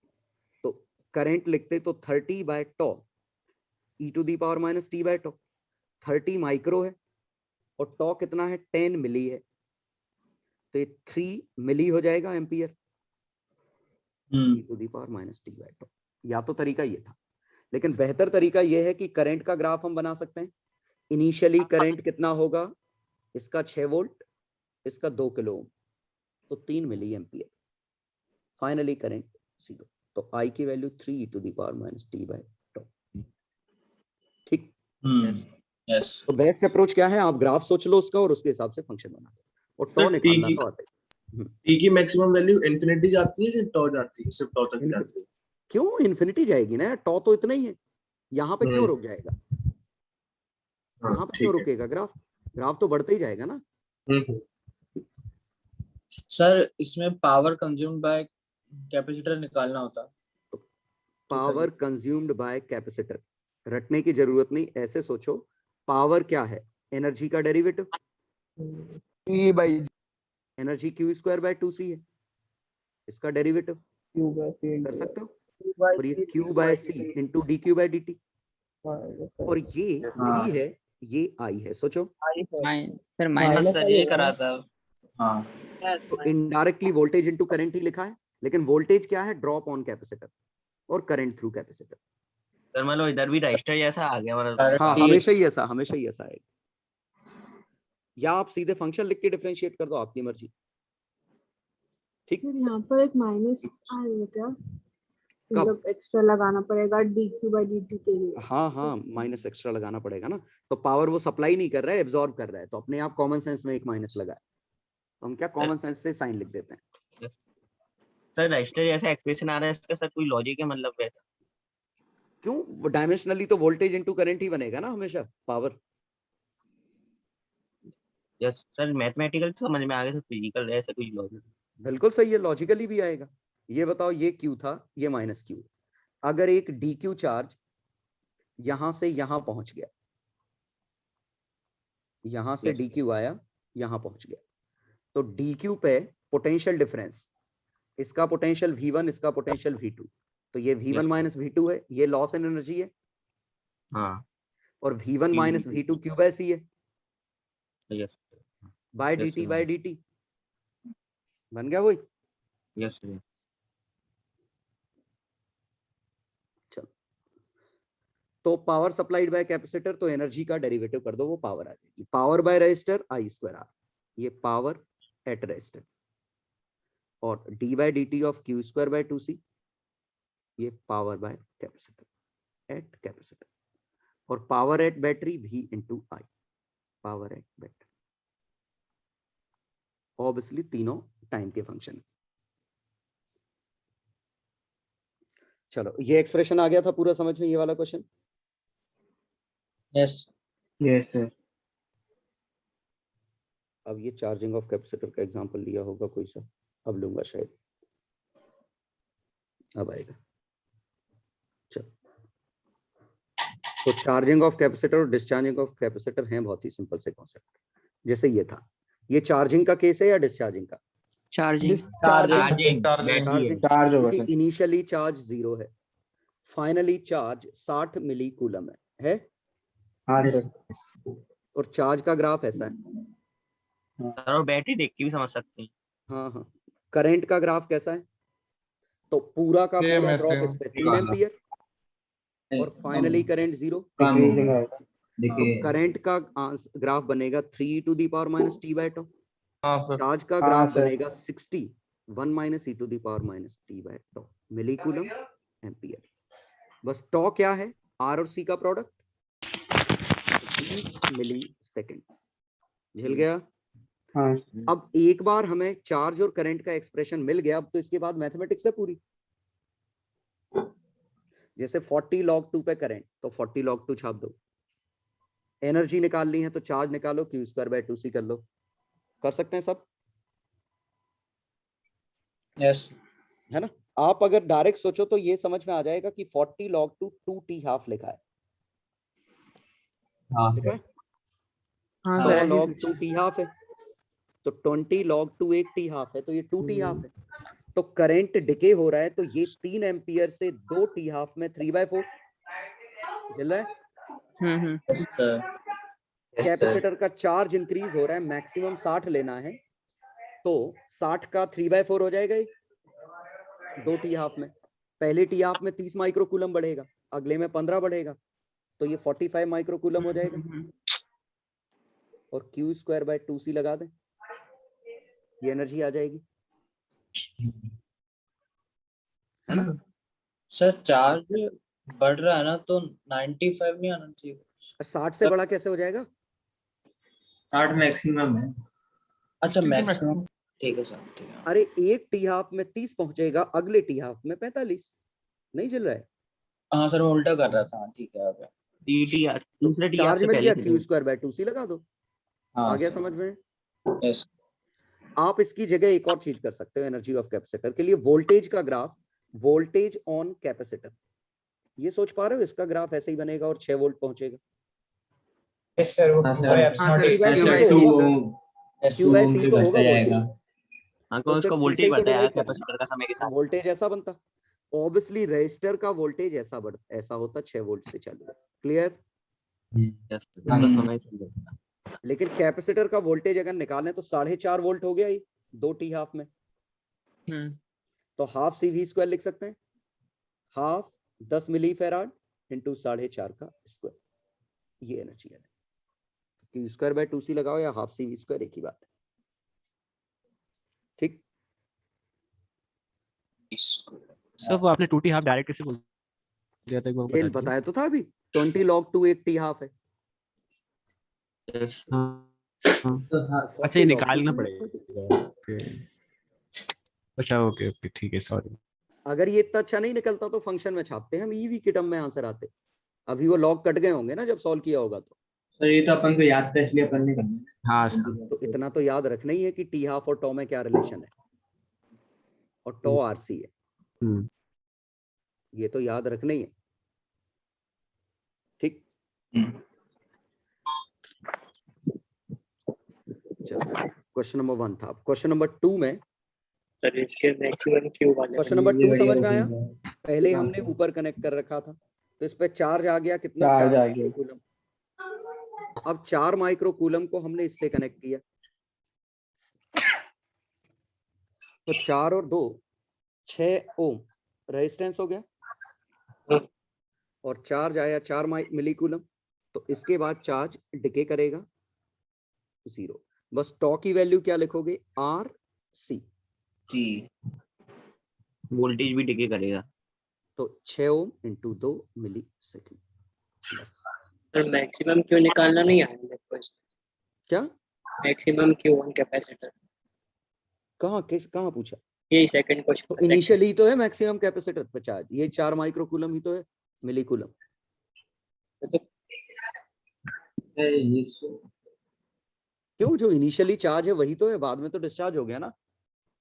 तो करंट लिखते तो 30 by tau E to the power minus T by tau. 30 micro है और टॉ कितना है, 10 मिली है, तो ये 3 मिली हो जाएगा ampere e to the power minus T by tau. या तो तरीका ये था, लेकिन बेहतर तरीका ये है कि करंट का ग्राफ हम बना सकते हैं। इनिशियली करंट कितना होगा, इसका 6 वोल्ट, इसका 2 किलो ओम, तो 3 मिली एम्पियर। फाइनली करंट 0, तो आई की value 3 to the power minus T by tau. ठीक। यस तो बेस्ट अप्रोच क्या है, आप ग्राफ सोच लो उसका और उसके हिसाब से फंक्शन बना लो, और टॉ तो निकालना तो आता है। टी की मैक्सिमम वैल्यू इन्फिनिटी जाती है कि टॉ जाती है, सिर्फ टॉ तक ही जाती है? क्यों इन्फिनिटी जाएगी ना, टॉ तो इतना ही है, यहाँ पे क्यों रुक जाएगा, यहाँ पे क्यों रुकेगा, ग्राफ तो बढ़ता ही जाएगा ना। सर इसमें पावर कंज्यूम्ड बाय कैपेसिटर निकालना होता। पावर कंज्यूम्ड बाय कैपेसिटर रटने की जरूरत नहीं, ऐसे सोचो, पावर क्या है, एनर्जी का derivative, E by energy Q square by 2c है, इसका डेरिवेटिव Q by C कर सकते हो, by और ये q by c into D Q by D T, और ये v है, ये i है। सोचो सर माइनस सर ये करा था। हाँ तो इनडायरेक्टली वोल्टेज इनटू करंट ही लिखा है, लेकिन वोल्टेज क्या है, ड्रॉप ऑन कैपेसिटर और करंट थ्रू कैपेसिटर। सर मतलब इधर भी रजिस्टर जैसा आ गया मतलब। हाँ, हमेशा ही ऐसा आएगा, या आप सीधे फंक्शन लिख के डिफरेंशिएट कर दो, आपकी मर्जी। ठीक, यहाँ पर एक माइनस आएगा क्या, मतलब एक्स्ट्रा लगाना पड़ेगा dq by dt के लिए? हाँ, माइनस एक्स्ट्रा लगाना पड़ेगा ना, तो पावर वो सप्लाई नहीं कर रहा है, एब्जॉर्ब कर रहा है, तो अपने आप कॉमन सेंस में एक माइनस लगा है, तो हम क्या कॉमन सेंस से साइन लिख देते हैं। सर रजिस्टर जैसा एक्सप्रेशन आ रहा है, इसका सर कोई लॉजिक है मतलब वैसा? क्यों, डायमेंशनली तो वोल्टेज इनटू करंट ही बनेगा ना हमेशा, पावर। यस सर, मैथमेटिकल समझ में आ गया, सर फिजिकल ऐसा कोई लॉजिक? बिल्कुल सही है, लॉजिकली भी आएगा। ये बताओ, ये क्यू था, ये माइनस क्यू, अगर एक डी क्यू चार्ज यहां से यहां पहुंच गया, यहां से डी क्यू आया, यहां पहुंच गया, तो डी क्यू पे पोटेंशियल डिफरेंस, इसका पोटेंशियल V1, इसका पोटेंशियल V2, तो ये V1 माइनस V2 है, ये लॉस इन एनर्जी है, हाँ, और V1 minus V2 Q by C है, yes by dt by dt, बन गया वही। यस। चलो, तो पावर सप्लाइड बाय कैपेसिटर, तो एनर्जी का डेरिवेटिव कर दो, वो पावर आ जाएगी, power by resistor I square R, ये पावर एट रेजिस्टर, और d by D t of Q square by 2c, ये power by capacitor at capacitor, और power at battery v into I, power at battery, obviously तीनों टाइम के फंक्शन। चलो, ये एक्सप्रेशन आ गया था पूरा समझ में, ये वाला क्वेश्चन। Yes sir. अब ये चार्जिंग ऑफ कैपेसिटर का एग्जांपल लिया होगा कोई सा, अब लूंगा शायद, अब आएगा। चलो, तो चार्जिंग ऑफ कैपेसिटर और डिस्चार्जिंग ऑफ कैपेसिटर हैं बहुत ही सिंपल से कॉन्सेप्ट। जैसे ये था, ये चार्जिंग का केस है या डिस्चार्जिंग का? चार्जिंग चार्जिंग क्योंकि इनिशियली चार्ज 0 है, फाइनली चार्ज 60 मिली कूलम है? और चार्ज का ग्राफ ऐसा है, सर और बैटरी देख के भी समझ सकते हैं। हाँ, करंट का ग्राफ कैसा है, तो पूरा का पूरा ड्रॉप इस पे 3 एम्पियर, और फाइनली करंट 0, तो करंट का ग्राफ बनेगा 3 to the power minus T by tau, charge का ग्राफ बनेगा 60 1 minus E to the power minus T by tau milli coulomb ampere. बस टॉ क्या है, आर और सी का प्रोडक्ट, 20 मिली सेकेंड, झेल गया। अब एक बार हमें चार्ज और करंट का एक्सप्रेशन मिल गया, अब तो इसके बाद मैथमेटिक्स है पूरी। जैसे 40 log 2 पे करंट, तो 40 log 2 छाप दो, एनर्जी निकालनी है तो चार्ज निकालो, क्यू स्क्वायर बाय 2c कर लो, कर सकते हैं सब, यस है ना। आप अगर डायरेक्ट सोचो तो ये समझ में आ जाएगा कि 40 log 2 2t हाफ लिखा है, लिखा है, 100 log 2 t हाफ है, तो 20 log 2 एक t हाफ है, तो ये 2t हाफ है, तो करंट डिके हो रहा है, तो ये 3 एम्पियर से 2 टी हाफ में 3/4 चल रहा है। Yes sir, yes sir. Capacitor का चार्ज इंक्रीज हो रहा है, मैक्सिमम 60 लेना है, तो 60 का 3/4 हो जाएगा ये 2 टी हाफ में। पहले टी हाफ में 30 माइक्रोकूलम बढ़ेगा, अगले में 15 बढ़ेगा, तो ये 45 माइक्रोकूलम हो जाएगा। और Q²/2C लगा दें, ये एनर्जी आ जाएगी, है ना। सर चार्ज बढ़ रहा है ना, तो 95 नहीं आना चाहिए। 60 से बड़ा कैसे हो जाएगा? 60 मैक्सिमम है। अच्छा मैक्सिमम, ठीक है सर, ठीक है। अरे एक टी हाफ में 30 पहुंचेगा, अगले टी हाफ में 45, नहीं चल रहा है। हाँ सर, मैं उल्टा कर रहा था, ठीक है। अब दूसरे टी चार्ज से मिल गया, पहले Q²/2C लगा दो। हाँ आ गया सर। समझ में? यस। आप इसकी जगह एक और चीज कर सकते हो एनर्जी ऑफ कैपेसिटर के लिए, वोल्टेज का ग्राफ, वोल्टेज ऑन कैपेसिटर। ये सोच पा रहे हो, इसका ग्राफ ऐसे ही बनेगा और 6 वोल्ट पहुंचेगा। यस सर, वो हाँ Q by Q/C Q Q/C तो होगा जाएगा। वोल्टेज। हाँ, तो उसका सिर्फ C वोल्टेज से ही तो बताया डिवाइड करना कैपेसिटर का समय के है, साथ। वोल्टेज ऐसा बनता। ऑब्वियसली रेजिस्टर का वोल्टेज ऐसा होता 6 वोल्ट से चालू है। क्लियर? Yes, बस होना ही चाहिए। लेकिन कैपेसिटर का वोल्टेज अगर निकालें तो 4.5 वोल्ट हो गया ही 2 टी हाफ में। तो हाफ CV² लिख सकते हैं, हाफ 10 मिली फैराड इंटू 4.5 का स्क्वायर, ये एनर्जी है। Q²/2C लगाओ या हाफ CV², एक ही बात है। ठीक, सर वो आपने 2T हाफ डायरेक्ट कैसे बोल दिया था, एक बार ये बता दीजिए। बताया तो था अभी, 20 log 2 एक टी हाफ है। Yes. अच्छा, ये 40 log निकालना 2 पड़ेगा। अच्छा ओके ओके, ठीक है, सॉरी। अगर ये इतना अच्छा नहीं निकलता तो फंक्शन में छापते हैं हम, ईवी की टर्म में आंसर आते। अभी वो लॉग कट गए होंगे ना जब सॉल्व किया होगा तो। सर ये तो अपन को याद था, इसलिए अपन ने करना। हाँ सर। तो इतना तो याद रखना ही है कि टी हाफ और टॉ में क्या रिलेशन है, और टॉ RC है, ये तो याद रखना ही है। ठीक, चलो क्वेश्चन नंबर 1 था। क्वेश्चन नंबर 2 में, सर इसके मैक्सिमम क्यू वाले क्वेश्चन नंबर 2 समझ में आया? पहले हमने ऊपर कनेक्ट कर रखा था, तो इस पे चार्ज आ गया कितना, 4 माइक्रोकूलम। अब 4 माइक्रोकूलम को हमने इससे कनेक्ट किया, तो 4 और 2 6 ओम रेजिस्टेंस हो गया, और चार्ज आया 4 मिलीकूलम। तो इसके बाद चार्ज डिके करेगा 0। बस टॉ की वैल्यू क्या लिखोगे, RC, वोल्टेज भी डिके करेगा। तो 6 ओम इंटू 2 मिली सेकेंड। बस सर मैक्सिमम क्यू निकालना नहीं आया मेरे को इसमें। क्या, मैक्सिमम क्यू ऑन कैपेसिटर, कहाँ पूछा? यही सेकंड तो क्वेश्चन। इनिशियली तो है मैक्सिमम कैपेसिटर पर चार्ज, ये 4 माइक्रोकूलम ही तो है, मिलीकूलम। क्यों, जो इनिशियली चार्ज है वही तो है, बाद में तो डिस्चार्ज हो गया ना।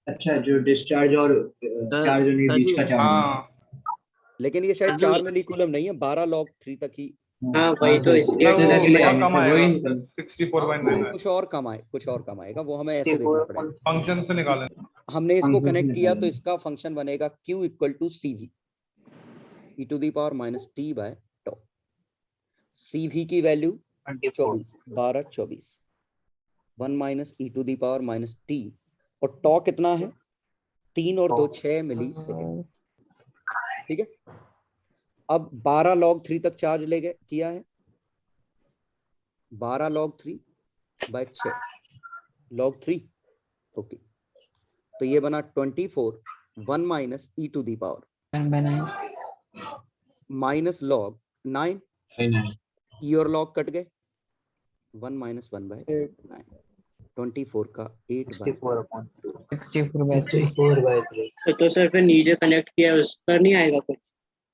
अच्छा, जो डिस्चार्ज और चार्ज होने के बीच का चार्ज। लेकिन ये शायद 4 मिलीकूलम नहीं है, 12 log 3 तक ही। हाँ वही तो, इसलिए कुछ और कम आएगा, वो हमें ऐसे देखना पड़ेगा। फंक्शन से निकालें। हमने इसको कनेक्ट किया तो इसका फंक्शन बनेगा Q = CV e⁻t/τ। CV की वैल्यू 24, 12 24, 1 - e⁻t, और टॉ कितना है, 3 और 2 6 मिली सेकेंड। ठीक है, अब 12 log 3 तक चार्ज ले गए किया है, 12 log 3/6 log 3। ओके, तो ये बना 24, 1 - e⁻, माइनस log 9, ई और log कट गए, 1 - 1/9, 24 का 8/2। तो सर फिर नीचे कनेक्ट किया उस पर नहीं आएगा कुछ?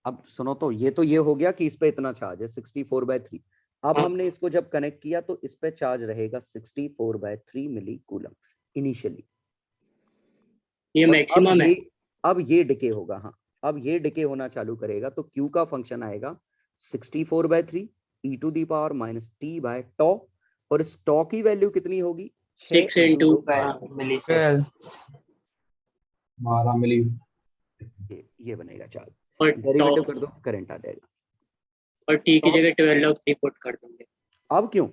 अब सुनो, तो ये हो गया कि इस पे इतना चार्ज है 64/3। अब हमने इसको जब कनेक्ट किया तो इस पे चार्ज रहेगा 64/3 मिलीकूलम इनिशियली। ये मैक्सिमम है। अब ये डिके होगा, हाँ अब ये डिके होना चालू करेगा, तो Q का फंक्शन आएगा 64/3 e⁻t/τ, और इस टॉ की वैल्यू कितनी होगी, 6 × 12 मिली। ये बनेगा चार्ज, और डेरिवेटिव टॉ कर दो, करंट आ जाएगा। और टी की टॉ- जगह 12 log 3 पुट कर देंगे। अब क्यों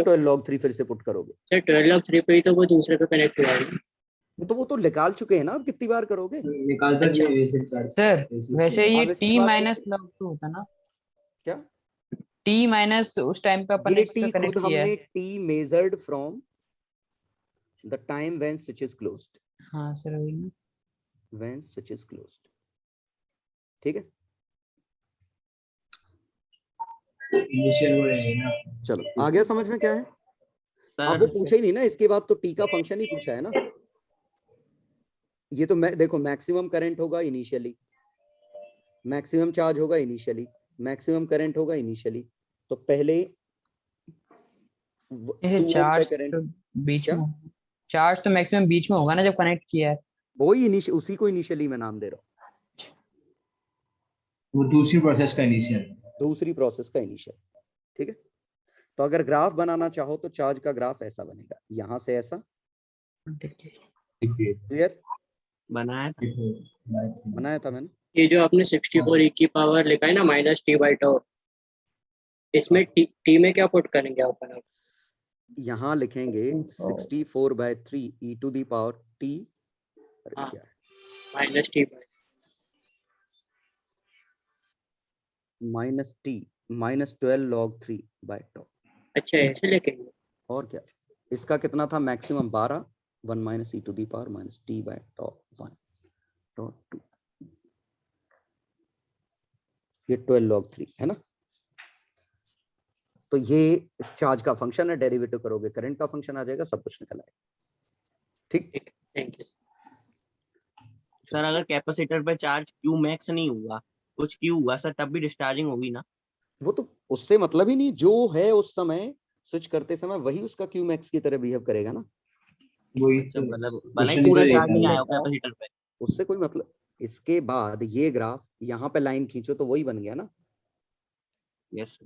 12 log 3 फिर से पुट करोगे? सर 12 log 3 पे ही तो वो दूसरे पे कनेक्ट हुआ है। वो तो निकाल चुके हैं ना, अब कितनी बार करोगे? निकालता अच्छा। नहीं वैसे चार्ज। सर वैसे ये अब इसके टी बाद माइनस log 2 होता ना, क्या टी माइनस उस टाइम पे अपन ने ये इसका टी कनेक्ट खुद किया है। हमने T measured from the time when switch is closed, हाँ सर वही ना। व्हेन स्विच इज क्लोज्ड, ठीक है। इनिशियल वो है ना। चलो आ गया समझ में क्या है? अब वो पूछा ही नहीं ना, इसके बाद तो टी का फंक्शन ही पूछा है ना। ये तो देखो मैक्सिमम करंट होगा इनिशियली, मैक्सिमम चार्ज होगा इनिशियली, मैक्सिमम करंट होगा इनिशियली। तो पहले ये 2 ओम पे चार्ज करंट, तो बीच क्या में, चार्ज तो मैक्सिमम बीच में होगा ना जब कनेक्ट किया है। वही उसी को इनिशियली मैं नाम दे रहा हूँ, वो दूसरी प्रोसेस का इनिशियल। दूसरी प्रोसेस का इनिशियल, ठीक है। तो अगर ग्राफ बनाना चाहो तो चार्ज का ग्राफ ऐसा बनेगा, यहां से ऐसा, क्लियर? बनाया था मैंने। ये जो आपने 64 e की पावर लिखा है ना -t/τ, इसमें टी में क्या पुट करेंगे अपन? यहाँ लिखेंगे 64/3 e to the power t, हाँ, क्या है -t -12 log 3/τ। अच्छा ऐसे लिखेंगे। और क्या, इसका कितना था maximum 12, 1 - e to the power -t/τ 1/2, ये 12 log 3 है ना। तो ये चार्ज का फंक्शन है, डेरिवेटिव करोगे करंट का फंक्शन आ जाएगा, सब कुछ निकल आएगा, ठीक। थैंक यू सर अगर कैपेसिटर पे चार्ज क्यू मैक्स नहीं हुआ, कुछ क्यू हुआ सर, तब भी डिस्चार्जिंग होगी ना? वो तो उससे मतलब ही नहीं, जो है उस समय स्विच करते समय वही उसका क्यू मैक्स की तरह बिहेव करेगा ना। वही अच्छा, तो मतलब भले ही क्वेश्चन पूरा तो चार्ज नहीं देखना आया है। कैपेसिटर पे। उससे कोई मतलब। इसके बाद ये ग्राफ यहाँ पे लाइन खींचो तो वही बन गया ना। यस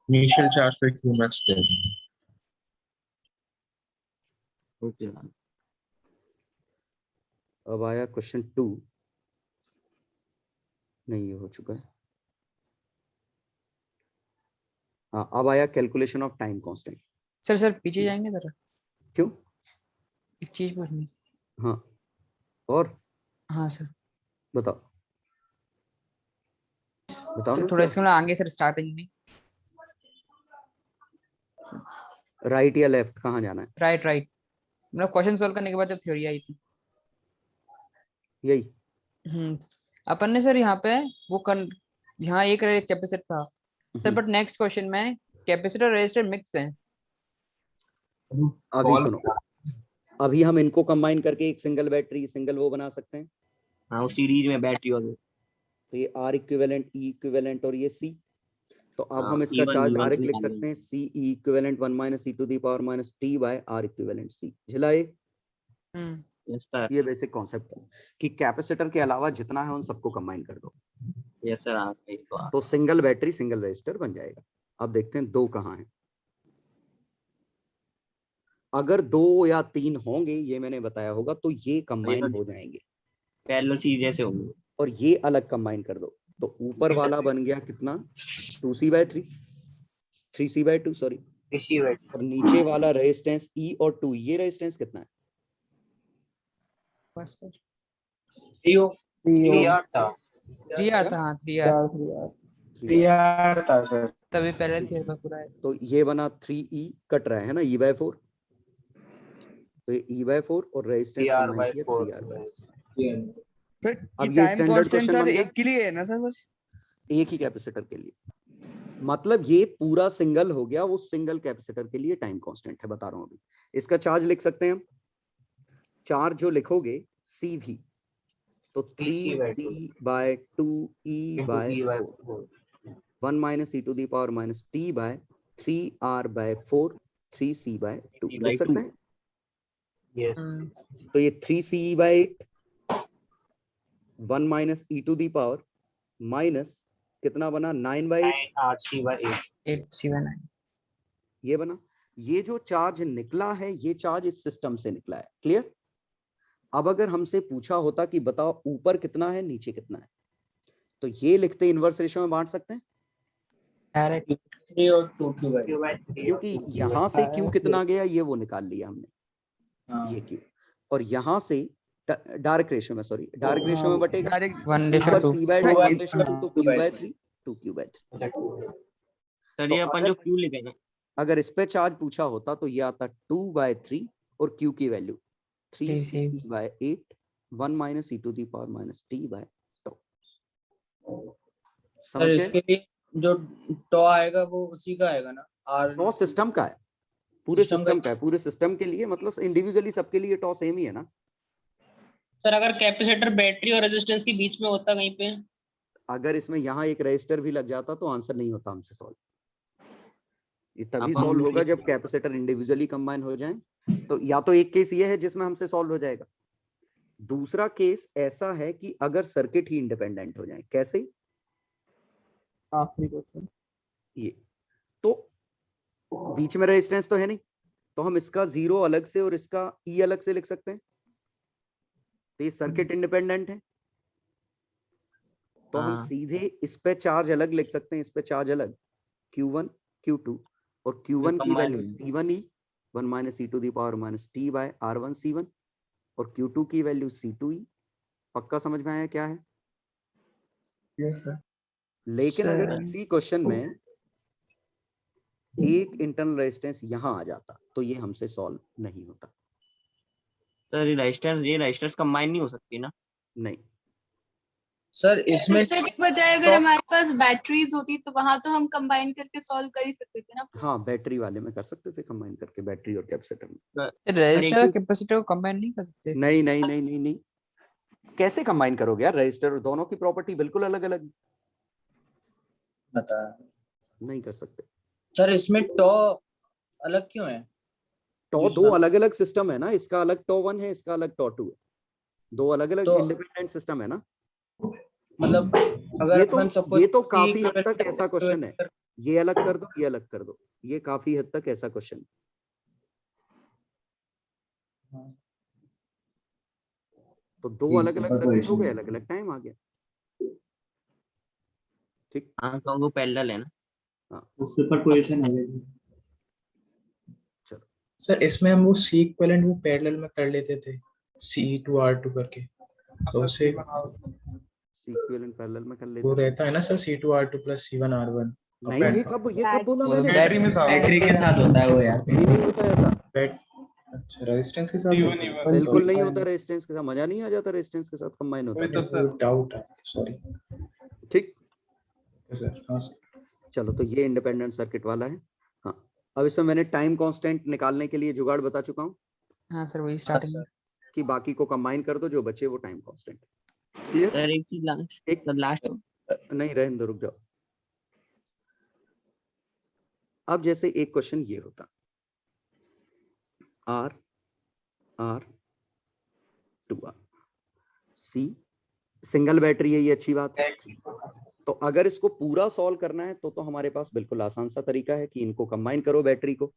इनिशियल चार्ज पे क्यू मैक्स दे। ओके। अब आया क्वेश्चन 2, नहीं ये हो चुका है। हाँ, अब आया calculation of time constant. Sir पीछे जाएंगे जरा, क्यों? एक चीज पूछनी। हाँ, और हाँ सर, बताओ सर ना थोड़ा क्या? इसके ना आगे सर, स्टार्टिंग में राइट या लेफ्ट, कहाँ जाना है? राइट मतलब क्वेश्चन सॉल्व करने के बाद जब थ्योरी आई थी। यही अपन ने सर यहाँ पे वो यहाँ एक कैपेसिटर था सर, बट नेक्स्ट क्वेश्चन में कैपेसिटर रेजिस्टर मिक्स है। अभी सुनो, अभी हम इनको कंबाइन करके एक सिंगल बैटरी, सिंगल वो बना सकते हैं। हाँ, उस सीरीज में बैटरी और तो ये R इक्विवेलेंट, E इक्विवेलेंट और ये C। तो अब हम इसका E1 चार्ज E1 डायरेक्ट लिख निकाल सकते हैं, C E equivalent 1 - e to the power -t/R equivalent C। झिलाए? Yes sir. ये बेसिक कॉन्सेप्ट है कि कैपेसिटर के अलावा जितना है उन सबको कंबाइन कर दो, यस सर। तो सिंगल बैटरी सिंगल रजिस्टर बन जाएगा। अब देखते हैं 2 कहाँ है। अगर 2 या 3 होंगे, ये मैंने बताया होगा, तो ये कंबाइन हो जाएंगे, पैरेलल सीरीज जैसे होंगे, और ये अलग कंबाइन कर दो। तो ऊपर वाला बन गया कितना, 2c/3, 3c/2 सॉरी, और नीचे वाला रेजिस्टेंस E और 2, ये रेजिस्टेंस कितना है? 3R था। हाँ 3R था सर, तभी पहले थ्योरी में पूरा है। तो ये बना 3E, कट रहा है ना E/4, तो ये E/4 और रेजिस्टेंस कंबाइन किया 3R/4। अब ये स्टैंडर्ड क्वेश्चन बन गया, एक के लिए है ना सर, बस एक ही कैपेसिटर के लिए। मतलब ये पूरा सिंगल हो गया, वो सिंगल कैपेसिटर के लिए टाइम कांस्टेंट है, बता रहा हूं अभी। इसका चार्ज लिख सकते हैं हम, चार्ज जो लिखोगे CV, तो 3c/2e/4, 1 - e to the power -t/3R/4, 3c/2 लिख सकते हैं। तो ये 3c/8, 1 - e to the power minus कितना बना, 9/8, ये बना। ये जो चार्ज निकला है, ये चार्ज इस सिस्टम से निकला है, क्लियर? अब अगर हमसे पूछा होता कि बताओ ऊपर कितना है नीचे कितना है, तो ये लिखते इनवर्स रेशियो में बांट सकते हैं, डायरेक्ट 3 और 2q/3 क्योंकि यहाँ से Q कितना गया ये वो निकाल लिया हमने, हाँ ये Q, और यहाँ से डायरेक्ट रेशियो में, सॉरी डायरेक्ट रेशियो में बटेगा डायरेक्ट 1:2 ऊपर C/2 2/3 1:2 तो Q/3 2q/3। सर तो ये अपन अगर जो क्यू लिखेंगे, अगर इस पे चार्ज पूछा होता तो ये आता 2/3 और Q की वैल्यू 3c/8 1 - e⁻t/2। सर समझ गए? इसके लिए जो टॉ आएगा वो उसी का आएगा ना, आर टॉ सिस्टम का है, पूरे सिस्टम सिस्टम का का है, पूरे सिस्टम के लिए, मतलब इंडिविजुअली सबके लिए टॉ सेम ही है ना। सर अगर कैपेसिटर बैटरी और रेजिस्टेंस के बीच में होता कहीं पे, अगर इसमें यहाँ एक रजिस्टर भी लग जाता तो आंसर नहीं होता हमसे सॉल्व। ये तभी अब हम सॉल्व होगा लिख- जब कैपेसिटर इंडिविजुअली कंबाइन हो जाएं। तो या तो एक केस ये है जिसमें हमसे सॉल्व हो जाएगा, दूसरा केस ऐसा है कि अगर सर्किट ही इंडिपेंडेंट हो जाए। कैसे? आखिरी क्वेश्चन। ये तो बीच में रेजिस्टेंस तो है नहीं, तो हम इसका 0 अलग से और इसका E अलग से लिख सकते हैं, तो ये सर्किट इंडिपेंडेंट है। तो हम हाँ। सीधे इस पे चार्ज अलग लिख सकते हैं, इस पे चार्ज अलग, Q1 Q2, और Q1 की combine value C1E 1 - e⁻t/R1 C1, और Q2 की वैल्यू C2E। पक्का समझ में आया क्या है? Yes sir. लेकिन अगर सर। इसी क्वेश्चन में एक इंटरनल रेजिस्टेंस यहाँ आ जाता तो ये हमसे सॉल्व नहीं होता। सर ये रजिस्टर्स कंबाइन नहीं हो सकती ना। नहीं, सर इसमें इसके बजाय अगर हमारे पास बैटरीज होती तो वहां तो हम कंबाइन करके सॉल्व कर ही सकते थे ना। हाँ बैटरी वाले में कर सकते थे कंबाइन करके, बैटरी और कैपेसिटर में। रजिस्टर और कैपेसिटर को कंबाइन नहीं कर सकते? नहीं नहीं नहीं नहीं नहीं, कैसे कंबाइन करोगे यार? रजिस्टर और दोनों की प्रॉपर्टी बिल्कुल अलग अलग, बता नहीं कर सकते। सर इसमें टॉ अलग क्यों है? टॉ दो अलग अलग सिस्टम है ना, इसका अलग टॉ 1 है, इसका अलग टॉ 2 है, दो अलग अलग तो इंडिपेंडेंट सिस्टम है ना। मतलब अगर ये अपन सपोज ये तो काफी हद तक ऐसा क्वेश्चन है, ये अलग कर दो ये अलग कर दो, ये काफी हद तक ऐसा क्वेश्चन है। तो दो अलग अलग सर्किट हो गए, अलग अलग टाइम आ गया। ठीक, हाँ तो वो पैरेलल है ना। हाँ सुपरपोजिशन हो गई। चलो, सर इसमें हम वो C इक्विवेलेंट वो पैरेलल में कर लेते थे C2R2 करके, तो उससे इक्विवेलेंट पैरेलल में कर लेते वो हैं। रहता है ना सर C2R2 + C1R1। नहीं, ये कब बोला मैंने? बैटरी में था। बैटरी के साथ होता है वो यार। ये नहीं होता ऐसा, अच्छा रेजिस्टेंस के साथ होता है? बिल्कुल नहीं होता रेजिस्टेंस के साथ, मजा नहीं आ जाता रेजिस्टेंस के साथ कंबाइन होता है। तो डाउट है, सॉरी ठीक, सर। हाँ सर, चलो तो ये इंडिपेंडेंट सर्किट वाला है। हाँ, अब इसमें मैंने टाइम कांस्टेंट निकालने के लिए जुगाड़ बता चुका हूँ हाँ सर वही स्टार्टिंग में। कि बाकी को कंबाइन कर दो, जो बचे वो टाइम कांस्टेंट। सर एक चीज लास्ट नहीं रहने दो, रुक जाओ। अब जैसे एक क्वेश्चन ये होता, R 2R C single battery है, ये अच्छी बात है। तो अगर इसको पूरा सॉल्व करना है तो हमारे पास बिल्कुल आसान सा तरीका है कि इनको कंबाइन करो बैटरी को।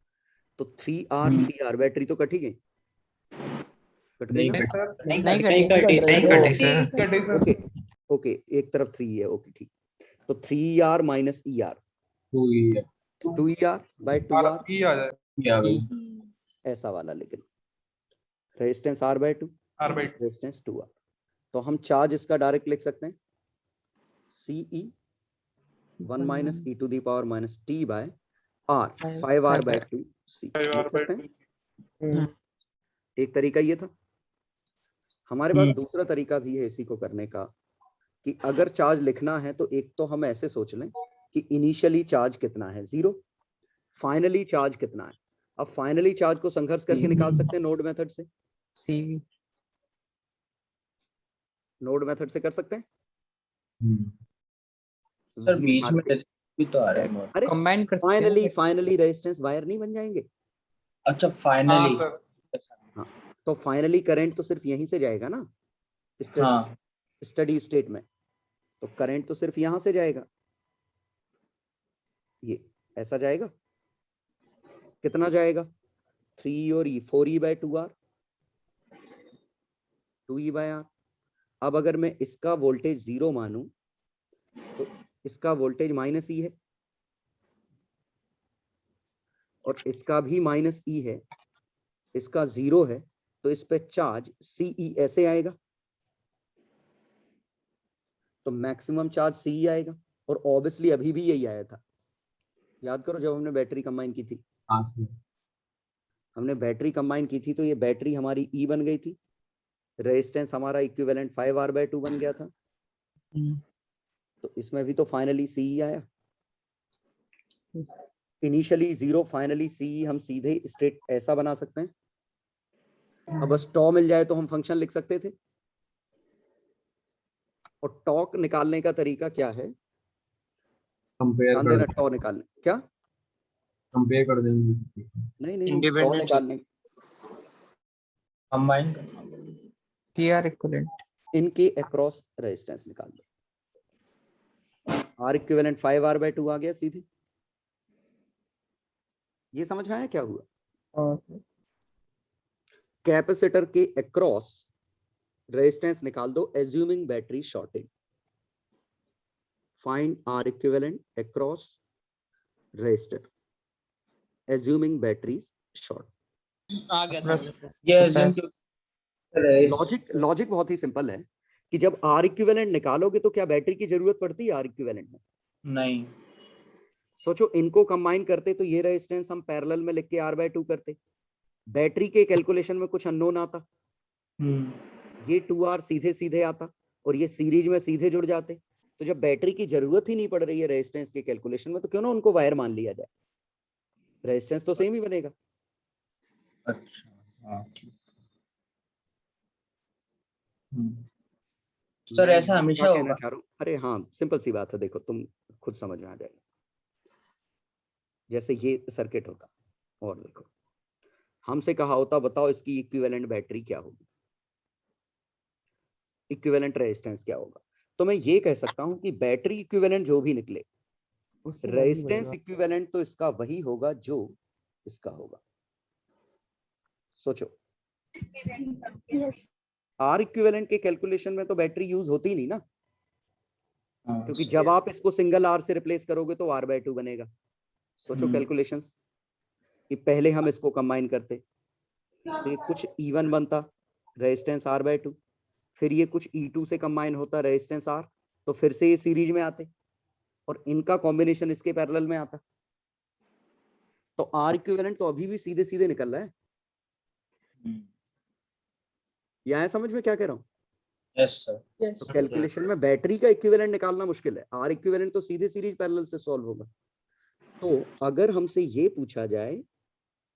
तो 3R बैटरी तो कट ही गई, कट गई ना? ओके ओके, एक तरफ 3 है, ओके ठीक। तो 3R - ER 2ER/2R ऐसा वाला, लेकिन रेजिस्टेंस R/2 रेजिस्टेंस 2R। तो हम चार्ज इसका डायरेक्ट लिख सकते हैं CE 1 - e⁻t/R 5R/2 C लिख सकते हैं। एक तरीका ये था। हमारे पास दूसरा तरीका भी है इसी को करने का, कि अगर चार्ज लिखना है तो एक तो हम ऐसे सोच लें कि इनिशियली चार्ज कितना है 0, फाइनली चार्ज कितना है। अब फाइनली चार्ज को संघर्ष करके निकाल सकते हैं नोड मेथड से, CV नोड मेथड से कर सकते हैं। सर बीच में भी तो आ रहा है। अरे कंबाइन कर सकते हैं। फाइनली रेजिस्टेंस वायर नहीं बन जाएंगे? अच्छा फाइनली। हाँ, तो फाइनली करंट तो सिर्फ यहीं से जाएगा ना, हाँ स्टडी स्टेट में, तो करंट तो सिर्फ यहां से जाएगा, ये ऐसा जाएगा। कितना जाएगा? 3 और 4E/2R 2E/R। अब अगर मैं इसका वोल्टेज 0 मानूं तो इसका वोल्टेज -E है और इसका भी -E है, इसका 0 है, तो इस पे चार्ज CE ऐसे आएगा, तो मैक्सिमम चार्ज CE आएगा। और ऑब्वियसली अभी भी यही आया था, याद करो जब हमने बैटरी कंबाइन की थी, हमने बैटरी कंबाइन की थी तो ये बैटरी हमारी E बन गई थी, रेजिस्टेंस हमारा इक्विवेलेंट 5R/2 बन गया था, तो इसमें भी तो फाइनली CE आया। इनिशियली 0, फाइनली CE हम सीधे स्ट्रेट ऐसा बना सकते हैं। अब बस टॉ मिल जाए तो हम फंक्शन लिख सकते थे। और टॉ निकालने का तरीका क्या है? ध्यान देना, टॉ निकालने क्या, कंपेयर कर देंगे। नहीं, टॉ निकालने कंबाइन CR इक्विवेलेंट इनके अक्रॉस रेजिस्टेंस निकाल दो। R इक्विवेलेंट 5R/2 आ गया सीधे। ये समझ में आया क्या हुआ? कैपेसिटर के अक्रॉस रेजिस्टेंस निकाल दो, assuming battery shorted. Find R equivalent across resistor assuming battery short. आ गया था। ये लॉजिक बहुत ही सिंपल है कि जब R इक्विवेलेंट निकालोगे तो क्या बैटरी की जरूरत पड़ती है R इक्विवेलेंट में? नहीं। सोचो, इनको कंबाइन करते तो ये रेजिस्टेंस हम पैरेलल में लिख के R/2 करते, बैटरी के कैलकुलेशन में कुछ अननोन आता, ये 2R सीधे सीधे आता और ये सीरीज में सीधे जुड़ जाते। तो जब बैटरी की जरूरत ही नहीं पड़ रही है रेजिस्टेंस के कैलकुलेशन में, तो क्यों ना उनको वायर मान लिया जाए, रेजिस्टेंस तो सेम ही बनेगा। अच्छा, हाँ ठीक। सर ऐसा हमेशा क्या कहना होगा? चाह रहा हूँ? अरे हाँ, सिंपल सी बात है, देखो तुम खुद समझ में आ जाएगा। जैसे ये सर्किट होता और देखो हमसे कहा होता बताओ इसकी इक्विवेलेंट बैटरी क्या होगी, इक्विवेलेंट रेजिस्टेंस क्या होगा, तो मैं ये कह सकता हूं कि बैटरी इक्विवेलेंट जो भी निकले, रेजिस्टेंस इक्विवेलेंट तो इसका वही होगा जो इसका होगा। सोचो, R इक्विवेलेंट के कैलकुलेशन में तो बैटरी यूज होती नहीं ना, क्योंकि जब आप इसको सिंगल R से रिप्लेस करोगे तो R/2 बनेगा। सोचो कैलकुलेशंस कि पहले हम इसको कंबाइन करते तो ये कुछ E1 बनता, रेजिस्टेंस R/2, फिर ये कुछ E2 से कंबाइन होता, रेजिस्टेंस R, तो फिर से ये सीरीज में आते और इनका कॉम्बिनेशन इसके पैरेलल में आता, तो R इक्विवेलेंट तो अभी भी सीधे सीधे निकल रहा है। यहाँ समझ में क्या कह रहा हूँ? Yes sir. तो कैलकुलेशन में बैटरी का इक्विवेलेंट निकालना मुश्किल है, R इक्विवेलेंट तो सीधे सीरीज पैरेलल से सॉल्व होगा। तो अगर हमसे ये पूछा जाए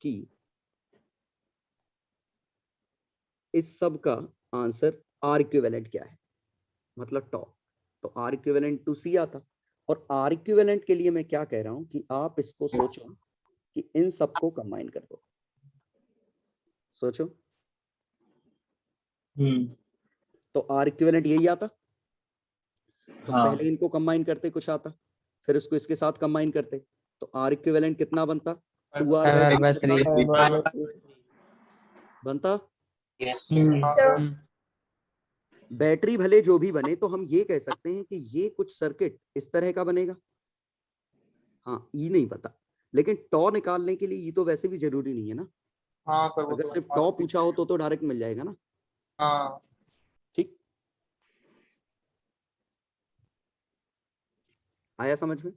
कि इस सब का आंसर R इक्विवेलेंट क्या है, मतलब टॉ, तो R इक्विवेलेंट टू C आता। और R इक्विवेलेंट के लिए मैं क्या कह रहा हूं कि आप इसको सोचो कि इन सबको कंबाइन कर दो, सोचो। तो R इक्विवेलेंट यही आता, तो पहले इनको कंबाइन करते कुछ आता, फिर इसको इसके साथ कंबाइन करते, तो R इक्विवेलेंट कितना बनता? 2R/3 बनता। बैटरी भले जो भी बने, तो हम ये कह सकते हैं कि ये कुछ सर्किट इस तरह का बनेगा। हाँ, E नहीं पता, लेकिन टॉ निकालने के लिए ये तो वैसे भी जरूरी नहीं है ना। हाँ सर, अगर सिर्फ टॉ पूछा हो तो डायरेक्ट मिल जाएगा ना। हाँ ठीक, आया समझ में?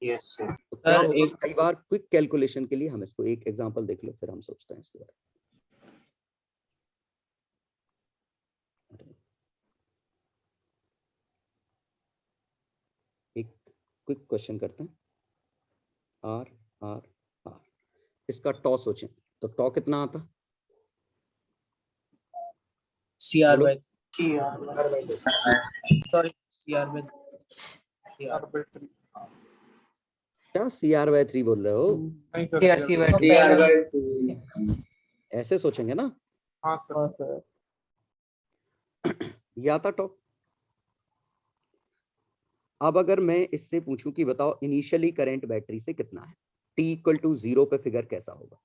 Yes sir. तो क्या होगा, कई बार क्विक कैलकुलेशन के लिए हम इसको एक एग्जांपल देख लो, फिर हम सोचते हैं इसके बारे में। एक क्विक क्वेश्चन करते हैं, R R R, इसका टॉ सोचें तो टॉ कितना आता? CR/3 क्या CR/3 बोल रहे हो? ऐसे सोचेंगे ना। हाँ सर। ये आता टॉ। अब अगर मैं इससे पूछूं कि बताओ इनिशियली करंट बैटरी से कितना है, t=0 पे फिगर कैसा होगा?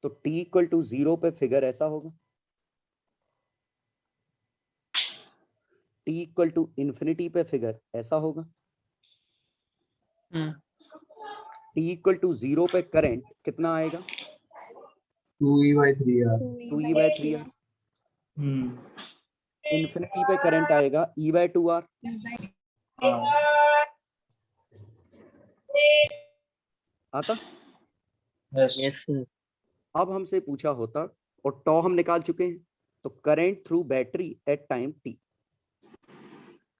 तो t=0 पे फिगर ऐसा होगा, t इक्वल टू इन्फिनिटी पे फिगर ऐसा होगा, t इक्वल टू 0 पे करंट कितना आएगा 2E/3R। 2E/3R। इन्फिनिटी पे करंट आएगा E/2R। आता? Yes yes sir. अब हमसे पूछा होता, और टॉ हम निकाल चुके हैं, तो current through battery at time t।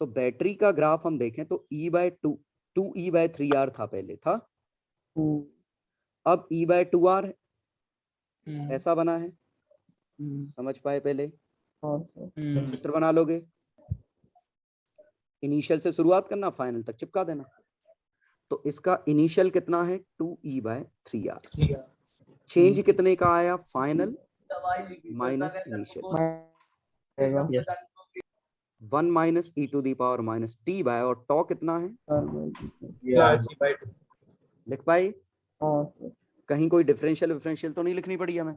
तो बैटरी का ग्राफ हम देखें तो E/2 2E/3R था, पहले था, अब E/2R ऐसा बना है। समझ पाए? पहले चित्र बना लोगे, इनिशियल से शुरुआत करना, फाइनल तक चिपका देना। तो इसका इनिशियल कितना है 2E/3R। चेंज कितने का आया final minus initial, 1 minus e to the power minus t by, और टॉ कितना है, लिख पाए? कहीं कोई डिफरेंशियल तो नहीं लिखनी पड़ी हमें।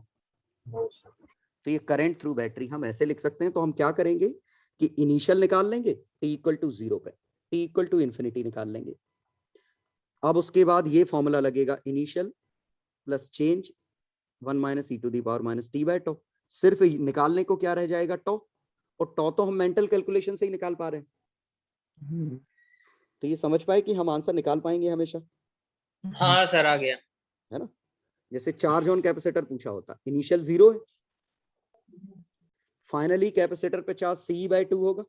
तो ये करंट थ्रू बैटरी हम ऐसे लिख सकते हैं। तो हम क्या करेंगे कि इनिशियल निकाल लेंगे t इक्वल टू 0 पे, t इक्वल टू इन्फिनिटी निकाल लेंगे। अब उसके बाद ये फॉर्मूला लगेगा, initial plus change 1 minus e to the power minus t by tau. सिर्फ निकालने को क्या रह जाएगा, टॉ, और टॉ तो हम मेंटल कैलकुलेशन से ही निकाल पा रहे हैं। तो ये समझ पाए कि हम आंसर निकाल पाएंगे हमेशा, हाँ सर आ गया। है ना? जैसे चार्ज ऑन कैपेसिटर पूछा होता, इनिशियल 0 है, फाइनली कैपेसिटर पे चार्ज CE/2 होगा।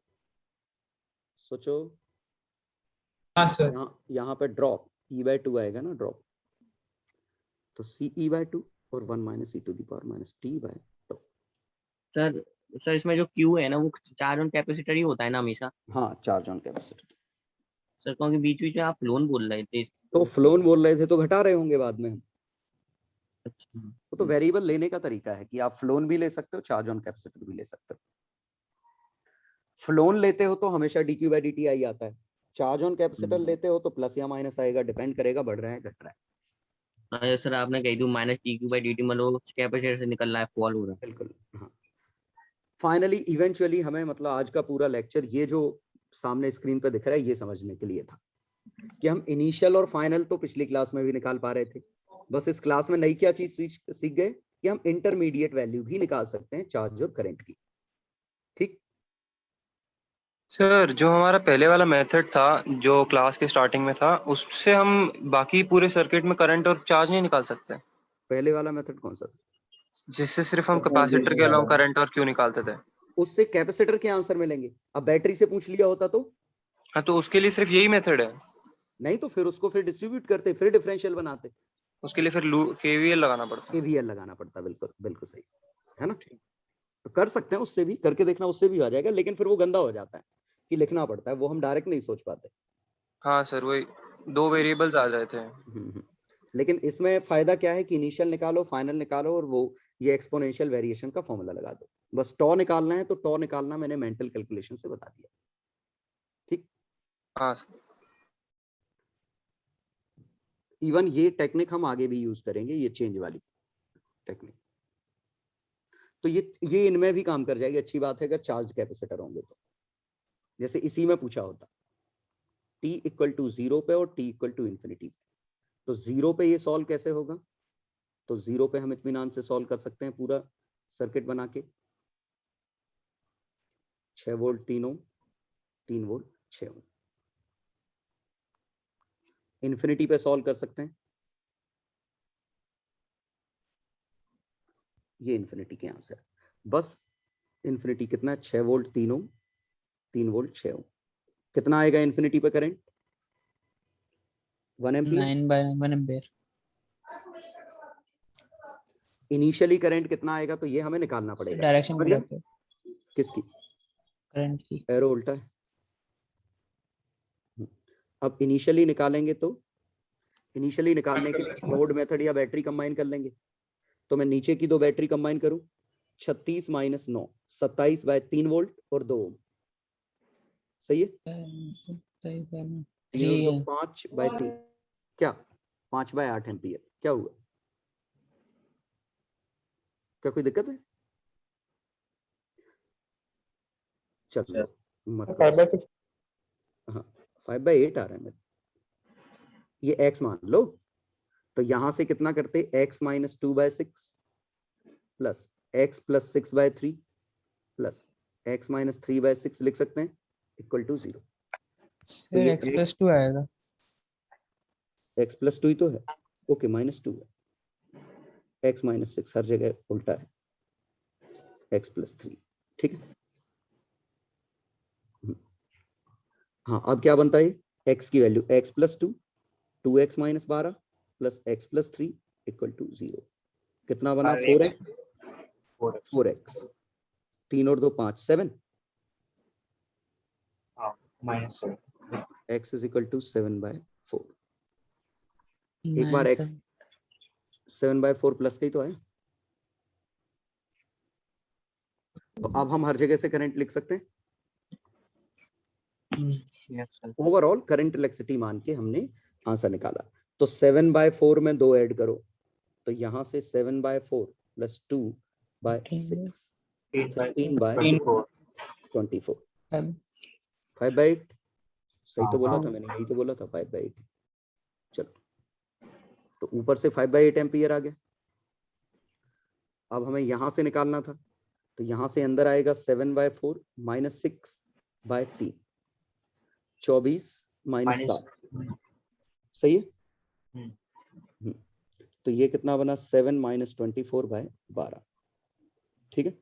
सोचो, हाँ सर। यहाँ पे ड्रॉप E/2 आएगा ना, ड्रॉप, तो CE/2 और 1 minus e to the power minus t by tau. Sir इसमें जो Q है ना वो चार्ज ऑन कैपेसिटर ही होता है ना हमेशा? हाँ, चार्ज ऑन कैपेसिटर। सर क्योंकि बीच बीच में आप फ्लोन बोल रहे थे। तो फ्लोन बोल रहे थे तो घटा रहे होंगे बाद में हम। अच्छा, वो तो वेरिएबल लेने का तरीका है कि आप फ्लोन भी ले सकते हो, चार्ज ऑन कैपेसिटर भी ले सकते हो। फ्लोन लेते हो तो हमेशा dq/dt आई आता है, चार्ज ऑन कैपेसिटर लेते हो तो प्लस या माइनस आएगा, डिपेंड करेगा बढ़ रहा है घट रहा है। सर आपने कही थी माइनस dq/dt मतलब कैपेसिटर से निकल रहा है, फॉल हो रहा है। बिल्कुल, हाँ। फाइनली इवेंचुअली हमें मतलब आज का पूरा लेक्चर ये जो सामने स्क्रीन पर दिख रहा है ये समझने के लिए था कि हम इनिशियल और फाइनल तो पिछली क्लास में भी निकाल पा रहे थे, बस इस क्लास में नई क्या चीज सीख गए कि हम इंटरमीडिएट वैल्यू भी निकाल सकते हैं चार्ज और करंट की। ठीक सर, जो हमारा पहले वाला मेथड था जो क्लास के स्टार्टिंग में था, उससे हम बाकी पूरे सर्किट में करंट और चार्ज नहीं निकाल सकते? पहले वाला मेथड कौन सा था? जिससे सिर्फ हम कैपेसिटर के अलावा करंट और क्यों निकालते थे? उससे कैपेसिटर के आंसर मिलेंगे। अब बैटरी से पूछ लिया होता तो? हाँ, तो उसके लिए सिर्फ यही मेथड है? नहीं तो फिर उसको फिर डिस्ट्रीब्यूट करते, फिर डिफरेंशियल बनाते। उसके लिए फिर KVL लगाना पड़ता? KVL लगाना पड़ता, बिल्कुल बिल्कुल सही है ना। तो कर सकते हैं, उससे भी करके देखना, उससे भी आ जाएगा, लेकिन फिर वो गंदा हो जाता है कि लिखना पड़ता है, वो हम डायरेक्ट नहीं सोच पाते। हाँ सर, वही 2 वेरिएबल्स आ जाते हैं। लेकिन इसमें फायदा क्या है कि इनिशियल निकालो, फाइनल निकालो, और वो ये एक्सपोनेंशियल वेरिएशन का फॉर्मूला लगा दो। बस टॉ निकालना है तो टॉ निकालना मैंने मेंटल कैलकुलेशन से बता दिया। ठीक, हाँ सर। इवन ये टेक्निक हम आगे भी यूज करेंगे, ये चेंज वाली टेक्निक, तो ये इनमें भी काम कर जाएगी। अच्छी बात है अगर चार्ज कैपेसिटर होंगे तो। जैसे इसी में पूछा होता t इक्वल टू 0 पे और t इक्वल टू इन्फिनिटी पे, तो 0 पे ये सॉल्व कैसे होगा? तो 0 पे हम इत्मीनान से सॉल्व कर सकते हैं पूरा सर्किट बना के, 6 वोल्ट 3 ओम, 3 वोल्ट 6 ओम। इन्फिनिटी पे सॉल्व कर सकते हैं, ये इन्फिनिटी के आंसर। बस इन्फिनिटी कितना है? 6 वोल्ट 3 ओम, 3 वोल्ट 6 ओम। कितना आएगा इन्फिनिटी पे current? 1 ampere. 9/1 ampere. Initially current कितना आएगा? तो ये हमें निकालना पड़ेगा। डायरेक्शन बताते हैं किसकी? करंट की। एरो उल्टा है। अब इनिशियली निकालेंगे तो इनिशियली निकालने के लिए नोड मेथड या बैटरी कंबाइन कर लेंगे। तो मैं नीचे की दो बैटरी कंबाइन करूं, 36 माइनस 9 27/3 वोल्ट और 2 ओम। सही है? 3 और 2 5/3, क्या 5/8 एम्पियर। क्या हुआ? क्या कोई दिक्कत है? चलो मत 5/6 हाँ 5/8 आ रहा है मेरे, ये x मान लो, तो यहां से कितना करते x - 2/6 plus x + 6/3 plus x - 3/6 लिख सकते हैं इक्वल टू 0। तो फिर ये x + 2 आएगा। x + 2 ही तो है, ओके -2 है, x - 6 हर जगह उल्टा है, x + 3, ठीक है। हाँ अब क्या बनता है, x की value x + 2, 2x - 12 plus x + 3 equal to 0। कितना बना 4x 4x 3 और 2 5 7 -7 x इज इक्वल टू 7/4। एक बार x 7/4 प्लस का ही तो आया, तो अब हम हर जगह से करंट लिख सकते हैं। ओवरऑल करंट इलेक्ट्रिसिटी मान के हमने आंसर निकाला। तो 7/4 में 2 ऐड करो, तो यहां से 7/4 प्लस 2/6 13/24 5/8। सही तो बोला था मैंने, यही तो बोला था 5/8। चलो तो ऊपर से 5/8 एम्पियर आ गया। अब हमें यहां से निकालना था, तो यहां से अंदर आएगा 7/4 - 6/3 24 - 7 सही है। तो ये कितना बना 7 - 24/12, ठीक है।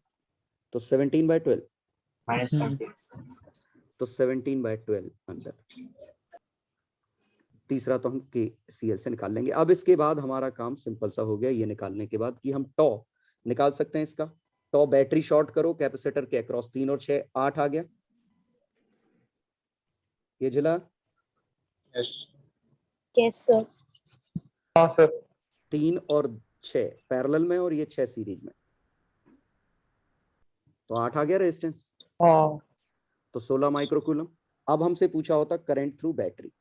तो 17/12 तो 17/12 अंदर। तीसरा तो हम KCL से निकाल लेंगे। अब इसके बाद हमारा काम सिंपल सा हो गया ये निकालने के बाद कि हम टॉ निकाल सकते हैं। इसका टॉ बैटरी शॉर्ट करो कैपेसिटर के अक्रॉस 3 और 6 8 आ गया। ये जिला यस सर। हाँ सर 3 और 6 पैरेलल में और ये 6 सीरीज में, तो 8 आ गया रेजिस्टेंस। हाँ तो 16 माइक्रोकूलम। अब हमसे पूछा होता करंट थ्रू बैटरी,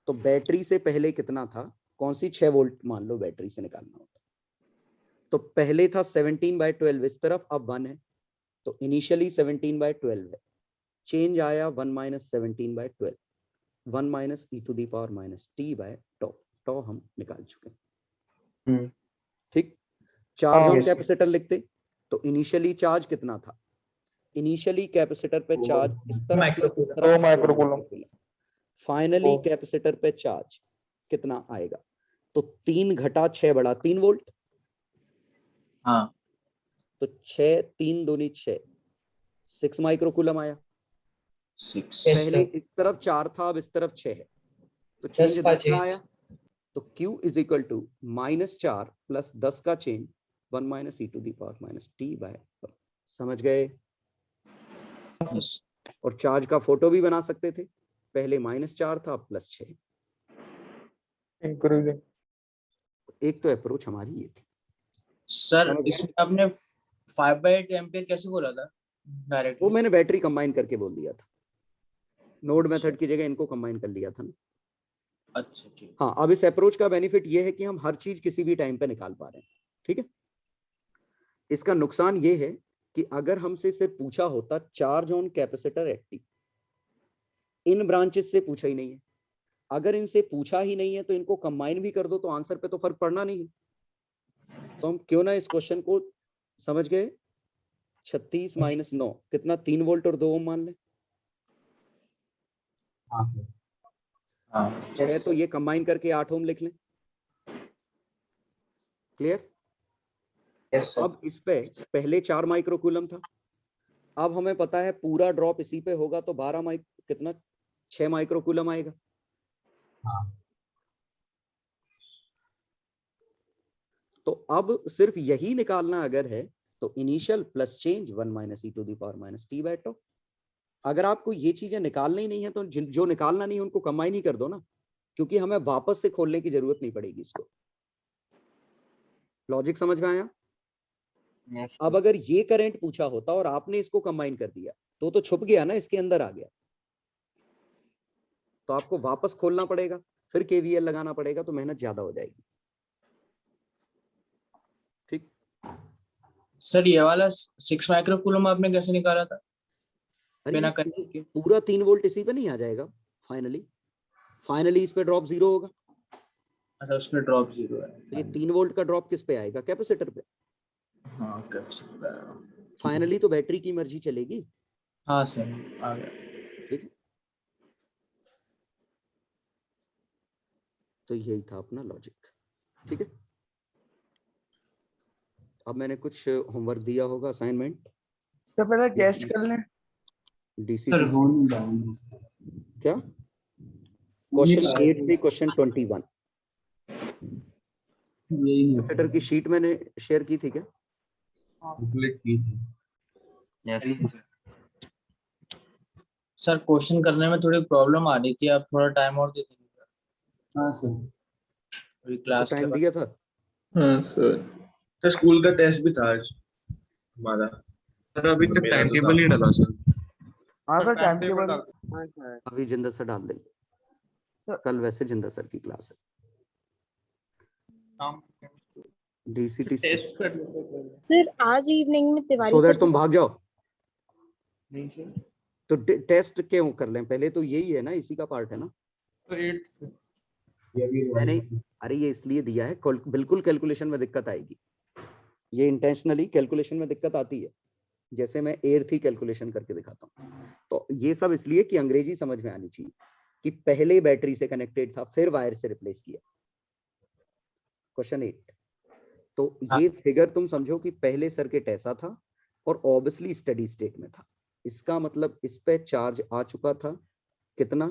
तो बैटरी से पहले कितना था, कौन सी 6 वोल्ट मान लो बैटरी से निकालना होता, तो पहले था 17/12 इस तरफ, अब 1 है, तो इनिशियली 17/12 है, चेंज आया 1 - 17/12 1 - e⁻ t/τ। टॉ हम निकाल चुके हैं, ठीक। चार्ज ऑन कैपेसिटर लिखते, तो इनिशियली चार्ज कितना था, इनिशियली कैपेसिटर पे चार्ज इस तरफ प्लस इस तरफ 2 माइक्रोकूलम। फाइनली कैपेसिटर पे चार्ज कितना आएगा, तो 3 - 6 बड़ा 3 वोल्ट। हाँ तो 6 3 दूनी 6 6 माइक्रोकूलम आया। 6 पहले इस तरफ 4 था, अब इस तरफ 6 है, तो चेंज 10 का आया। तो Q is equal to -4 plus 10 का चेंज 1 - e⁻ t/τ। समझ गए। और चार्ज का फोटो भी बना सकते थे, पहले -4 था अब +6। एक तो अप्रोच हमारी ये थी। सर इसमें आपने 5/8 एम्पियर कैसे बोला था डायरेक्ट? वो मैंने बैटरी कंबाइन करके बोल दिया था, नोड मेथड की जगह इनको कंबाइन कर लिया था ना। अच्छा ठीक। हाँ अब इस अप्रोच का बेनिफिट ये है कि हम हर चीज किसी भी टाइम पे निकाल पा रहे हैं, ठीक है। इसका नुकसान ये है कि अगर हमसे सिर्फ पूछा होता charge on capacitor at T, in branches से पूछा ही नहीं है, अगर इनसे पूछा ही नहीं है तो इनको कंबाइन भी कर दो तो आंसर पे तो फर्क पड़ना नहीं है। तो हम क्यों ना इस क्वेश्चन को समझ गए, 36 - 9 कितना 3 वोल्ट और 2 ओम मान ले। है तो ये कंबाइन करके 8 ओम लिख लें। क्लियर। अब इस पे पहले 4 माइक्रोकूलम था, अब हमें पता है पूरा ड्रॉप इसी पे होगा, तो 12 कितना 6 माइक्रोकूलम आएगा। तो अब सिर्फ यही निकालना अगर है तो initial plus change 1 - e⁻ t/τ। अगर आपको ये चीजें निकालनी नहीं है तो जो निकालना नहीं है उनको कंबाइन ही कर दो ना, क्योंकि हमें वापस से खोलने की जरूरत नहीं पड़ेगी इसको। लॉजिक समझ में आया। अब अगर ये करंट पूछा होता और आपने इसको कंबाइन कर दिया तो छुप गया ना, इसके अंदर आ गया, तो आपको वापस खोलना पड़ेगा, फिर KVL लगाना पड़ेगा, तो मेहनत ज्यादा हो जाएगी। ठीक। सर ये वाला 6 माइक्रोकूलम आपने कैसे निकाला था? अरे बिना ये कनेक्ट के। पूरा 3 वोल्ट इसी पे नहीं आ जाएगा फाइनली इस पे ड्रॉप 0 होगा। अच्छा उसमें ड्रॉप 0 है। तो ये 3 वोल्ट का ड्रॉप किस पे आएगा? कैपेसिटर पे। हाँ कैपेसिटर। फाइनली तो बैटरी की मर्जी चलेगी। हाँ सर आ गया। ठीक है, तो यही था अपना लॉजिक। ठीक है, अब मैंने कुछ होमवर्क दिया होगा, असाइनमेंट। तो पहले टेस्ट कर लें। डीसी सर हो नहीं रहा है। क्या क्वेश्चन 8 से क्वेश्चन 21 यही नहीं कैपेसिटर की शीट मैंने शेयर की थी क्या? बुकलेट की थी। सर क्वेश्चन करने में थोड़ी प्रॉब्लम आ रही थी, आप थोड़ा टाइम और दे दीजिए। हाँ सर। अभी क्लास टाइम के दिया था। हाँ सर स्कूल का टेस्ट भी था आज हमारा। सर अभी तक मेरा टाइम तो टेबल था। नहीं डाला सर। हाँ सर टाइम टेबल। अभी जिंदर सर डाल देंगे, कल वैसे जिंदर सर की क्लास है। डीसीटी सर आज इवनिंग में तिवारी सो दैट सर तुम भाग जाओ। तो टेस्ट क्यों कर लें? पहले तो यही है ना, इसी का पार्ट है ना। मैंने अरे ये इसलिए दिया है, बिल्कुल कैलकुलेशन में दिक्कत आएगी, ये इंटेंशनली कैलकुलेशन में दिक्कत आती है। जैसे मैं एर्थ ही कैलकुलेशन करके दिखाता हूँ, तो ये सब इसलिए कि अंग्रेजी समझ में आनी चाहिए कि पहले बैटरी से कनेक्टेड था फिर वायर से रिप्लेस किया। क्वेश्चन 8। तो ये फिगर तुम समझो कि पहले सर्किट ऐसा था और ऑब्वियसली स्टेडी स्टेट में था। इसका मतलब इस पे चार्ज आ चुका था कितना?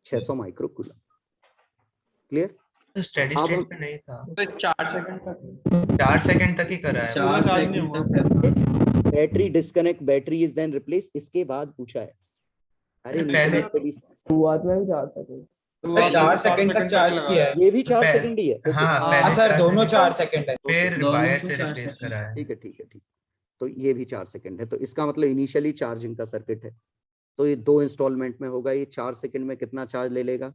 600 माइक्रोकूलम। क्लियर? स्टेडी अब स्टेट हम पे नहीं था, तो 4 सेकंड तक 4 सेकंड तक ही करा है। 4 सेकंड तक। Battery disconnect, battery is then replace, इसके बाद पूछा है। अरे पहले हुआ तो है 4 सेकंड। 4 सेकंड तक चार्ज किया है। ये भी 4 सेकंड ही है। ओके, हाँ हाँ पहले सर 4 दोनों सेकंड 4 सेकंड है। फिर दोनों वायर तो से 4 रिप्लेस सेकंड। करा है। ठीक है ठीक है ठीक। तो ये भी 4 सेकंड है, तो इसका मतलब इनिशियली चार्जिंग का सर्किट है। तो ये 2 इंस्टॉलमेंट में होगा। ये 4 सेकंड में कितना चार्ज ले लेगा?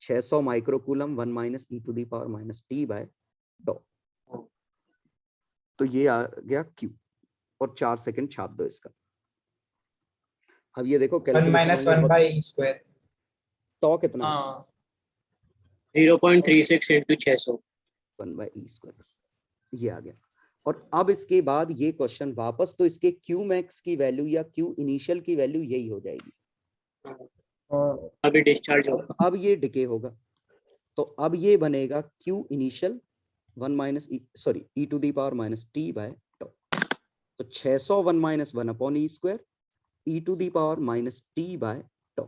600 microcoulomb 1 minus E to the power minus T by tau. तो ये आ गया Q और 4 सेकंड छाप दो इसका। अब ये देखो 1 माइनस 1 बाय ई स्क्वायर। टॉ कितना है? हाँ 0.36 into 600। 1 बाय ई स्क्वायर ये आ गया। और अब इसके बाद ये क्वेश्चन वापस, तो इसके Q मैक्स की वैल्यू या Q इनिशियल की वैल्यू यही हो जाएगी। अभी डिस्चार्ज होगा। अब ये डिके होगा, तो अब ये बनेगा Q initial 1 minus sorry e to the power minus T by tau. तो 600 1 minus 1 upon e square e to the power minus T by tau,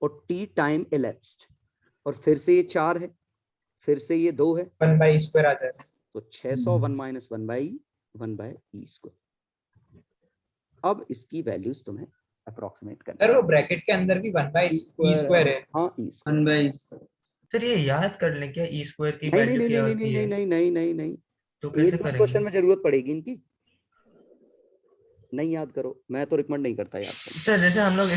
और टी टाइम इलेप्स्ड, और फिर से ये 4 है, फिर से ये 2 है, 1 बाय ई स्क्वायर आ जाएगा। तो 600 1 माइनस 1 बाय ई स्क्वायर। अब इसकी वैल्यूज तुम्हें अप्रोक्सीमेट करना सर वो ब्रैकेट के अंदर भी 1 बाय ई स्क्वायर है। हाँ E square 1 bye E square. Sir ये याद कर लें क्या ई स्क्वायर की नहीं नहीं वैल्यू नहीं क्या नहीं होती नहीं है? नहीं नहीं नहीं नहीं, तो एक कैसे दो करेंगे? क्वेश्चन में जरूरत पड़ेगी इनकी, नहीं याद करो, मैं तो रिकमेंड नहीं करता याद करना। सर जैसे हम लोग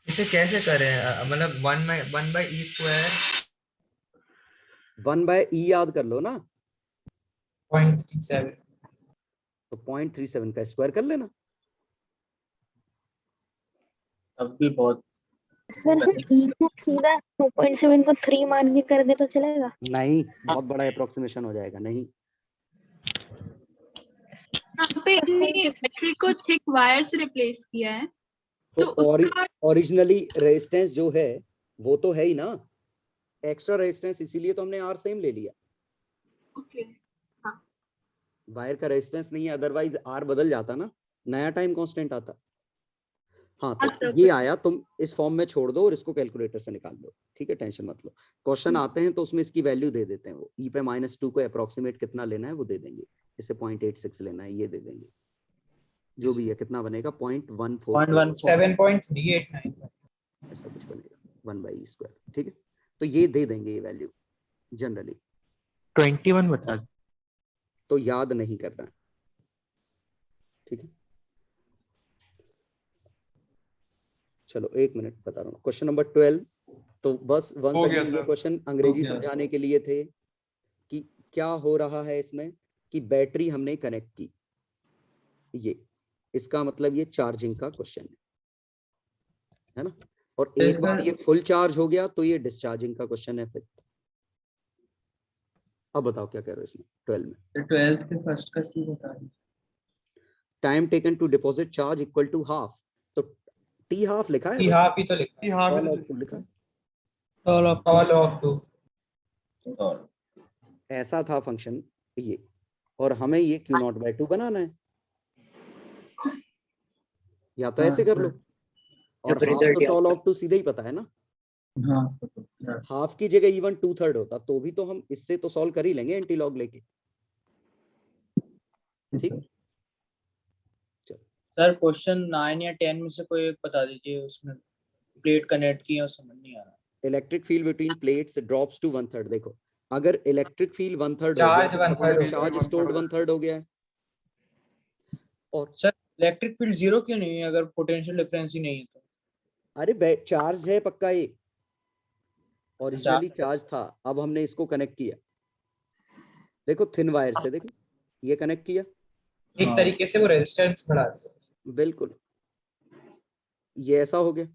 इसे कैसे करें, मतलब 1 बाई ई स्क्वायर 1 बाय ई याद कर लो ना, 0.37। तो 0.37 का स्क्वायर कर लेना। अब भी बहुत। सर हम ई को सीधा 2.7 को 3 मान के कर दे तो चलेगा? नहीं, बहुत बड़ा अप्रोक्सीमेशन हो जाएगा। नहीं, यहाँ पे इतनी बैटरी को थिक वायर से रिप्लेस किया है, तो उसका ओरिजिनली रेजिस्टेंस जो है वो तो है ही ना, एक्स्ट्रा रेजिस्टेंस, इसीलिए तो हमने आर सेम ले लिया। ओके हाँ वायर का रेजिस्टेंस नहीं है, अदरवाइज आर बदल जाता ना, नया टाइम कांस्टेंट आता। हाँ, तो ये आया, तुम इस फॉर्म में छोड़ दो और इसको कैलकुलेटर से निकाल लो। ठीक है, टेंशन मत लो। क्वेश्चन आते हैं तो उसमें इसकी वैल्यू दे देते हैं, वो ई पे -2 को अप्रोक्सीमेट कितना लेना है वो दे देंगे। इसे 0.86 लेना है ये दे देंगे, जो भी है कितना बनेगा 0.14 7.389 ऐसा कुछ बनेगा 1 बाई ई स्क्वायर। ठीक है, तो ये दे देंगे ये वैल्यू जनरली। 21 बता दो। तो याद नहीं करना है, ठीक है। चलो 1 मिनट बता रहा हूँ। क्वेश्चन नंबर 12, तो बस वंस अगेन ये क्वेश्चन अंग्रेजी समझाने के लिए थे कि क्या हो रहा है इसमें, कि बैटरी हमने कनेक्ट की, ये इसका मतलब ये चार्जिंग का क्वेश्चन है ना। और एक बार ये फुल चार्ज हो गया तो ये डिस्चार्जिंग का क्वेश्चन है फिर। अब बताओ क्या कह रहे हो इसमें 12 में। 12th के फर्स्ट का सी बता दीजिए। Time taken to deposit charge equal to half, तो टी हाफ लिखा है, टी हाफ ही तो लिखा है। all of two लिखा है। ऑल ऑफ टू ऐसा था फंक्शन ये, और हमें ये क्यू नॉट बाय 2 बनाना है, या तो ऐसे कर लो, और हाफ तो ऑल ऑफ 2 सीधे ही पता है ना। हाँ हाफ की जगह इवन 2/3 होता तो भी तो हम इससे तो सॉल्व कर ही लेंगे एंटी लॉग लेके। ठीक, सर क्वेश्चन 9 या 10 में से कोई एक बता दीजिए, उसमें प्लेट कनेक्ट की है, समझ नहीं आ रहा। Electric field between plates drops to 1/3। देखो अगर इलेक्ट्रिक फील्ड 1/3 चार्ज हो गया, 1/3 चार्ज स्टोर्ड 1/3 हो गया है। और सर इलेक्ट्रिक फील्ड 0 क्यों नहीं है अगर पोटेंशियल डिफरेंस ही नहीं है तो? अरे चार्ज है पक्का ये, ओरिजिनली चार्ज था, अब हमने इसको कनेक्ट किया। देखो थिन वायर से, देखो ये कनेक्ट किया, एक तरीके से वो रेजिस्टेंस बढ़ा दिया। बिल्कुल ये ऐसा हो गया।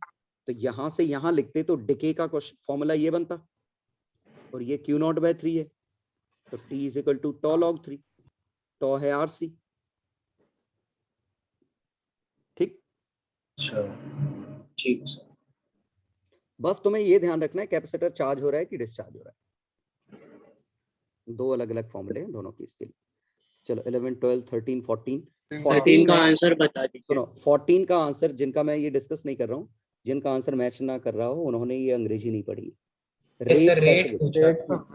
तो यहां से यहां लिखते तो डिके का फॉर्मूला ये बनता, और ये क्यू नॉट बाय 3 है, तो T is equal to tau log 3, tau है आरसी। ठीक, ठीक सर। बस तुम्हें ये ध्यान रखना है कैपेसिटर चार्ज हो रहा है कि डिस्चार्ज हो रहा है, दो अलग अलग फॉर्मूले हैं दोनों की इसके लिए। चलो 11 12 13 14 14 का आंसर बता दीजिए। सुनो 14 का आंसर, जिनका मैं ये डिस्कस नहीं कर रहा हूँ, जिनका आंसर मैच ना कर रहा हो, उन्होंने ये अंग्रेजी नहीं पढ़ी।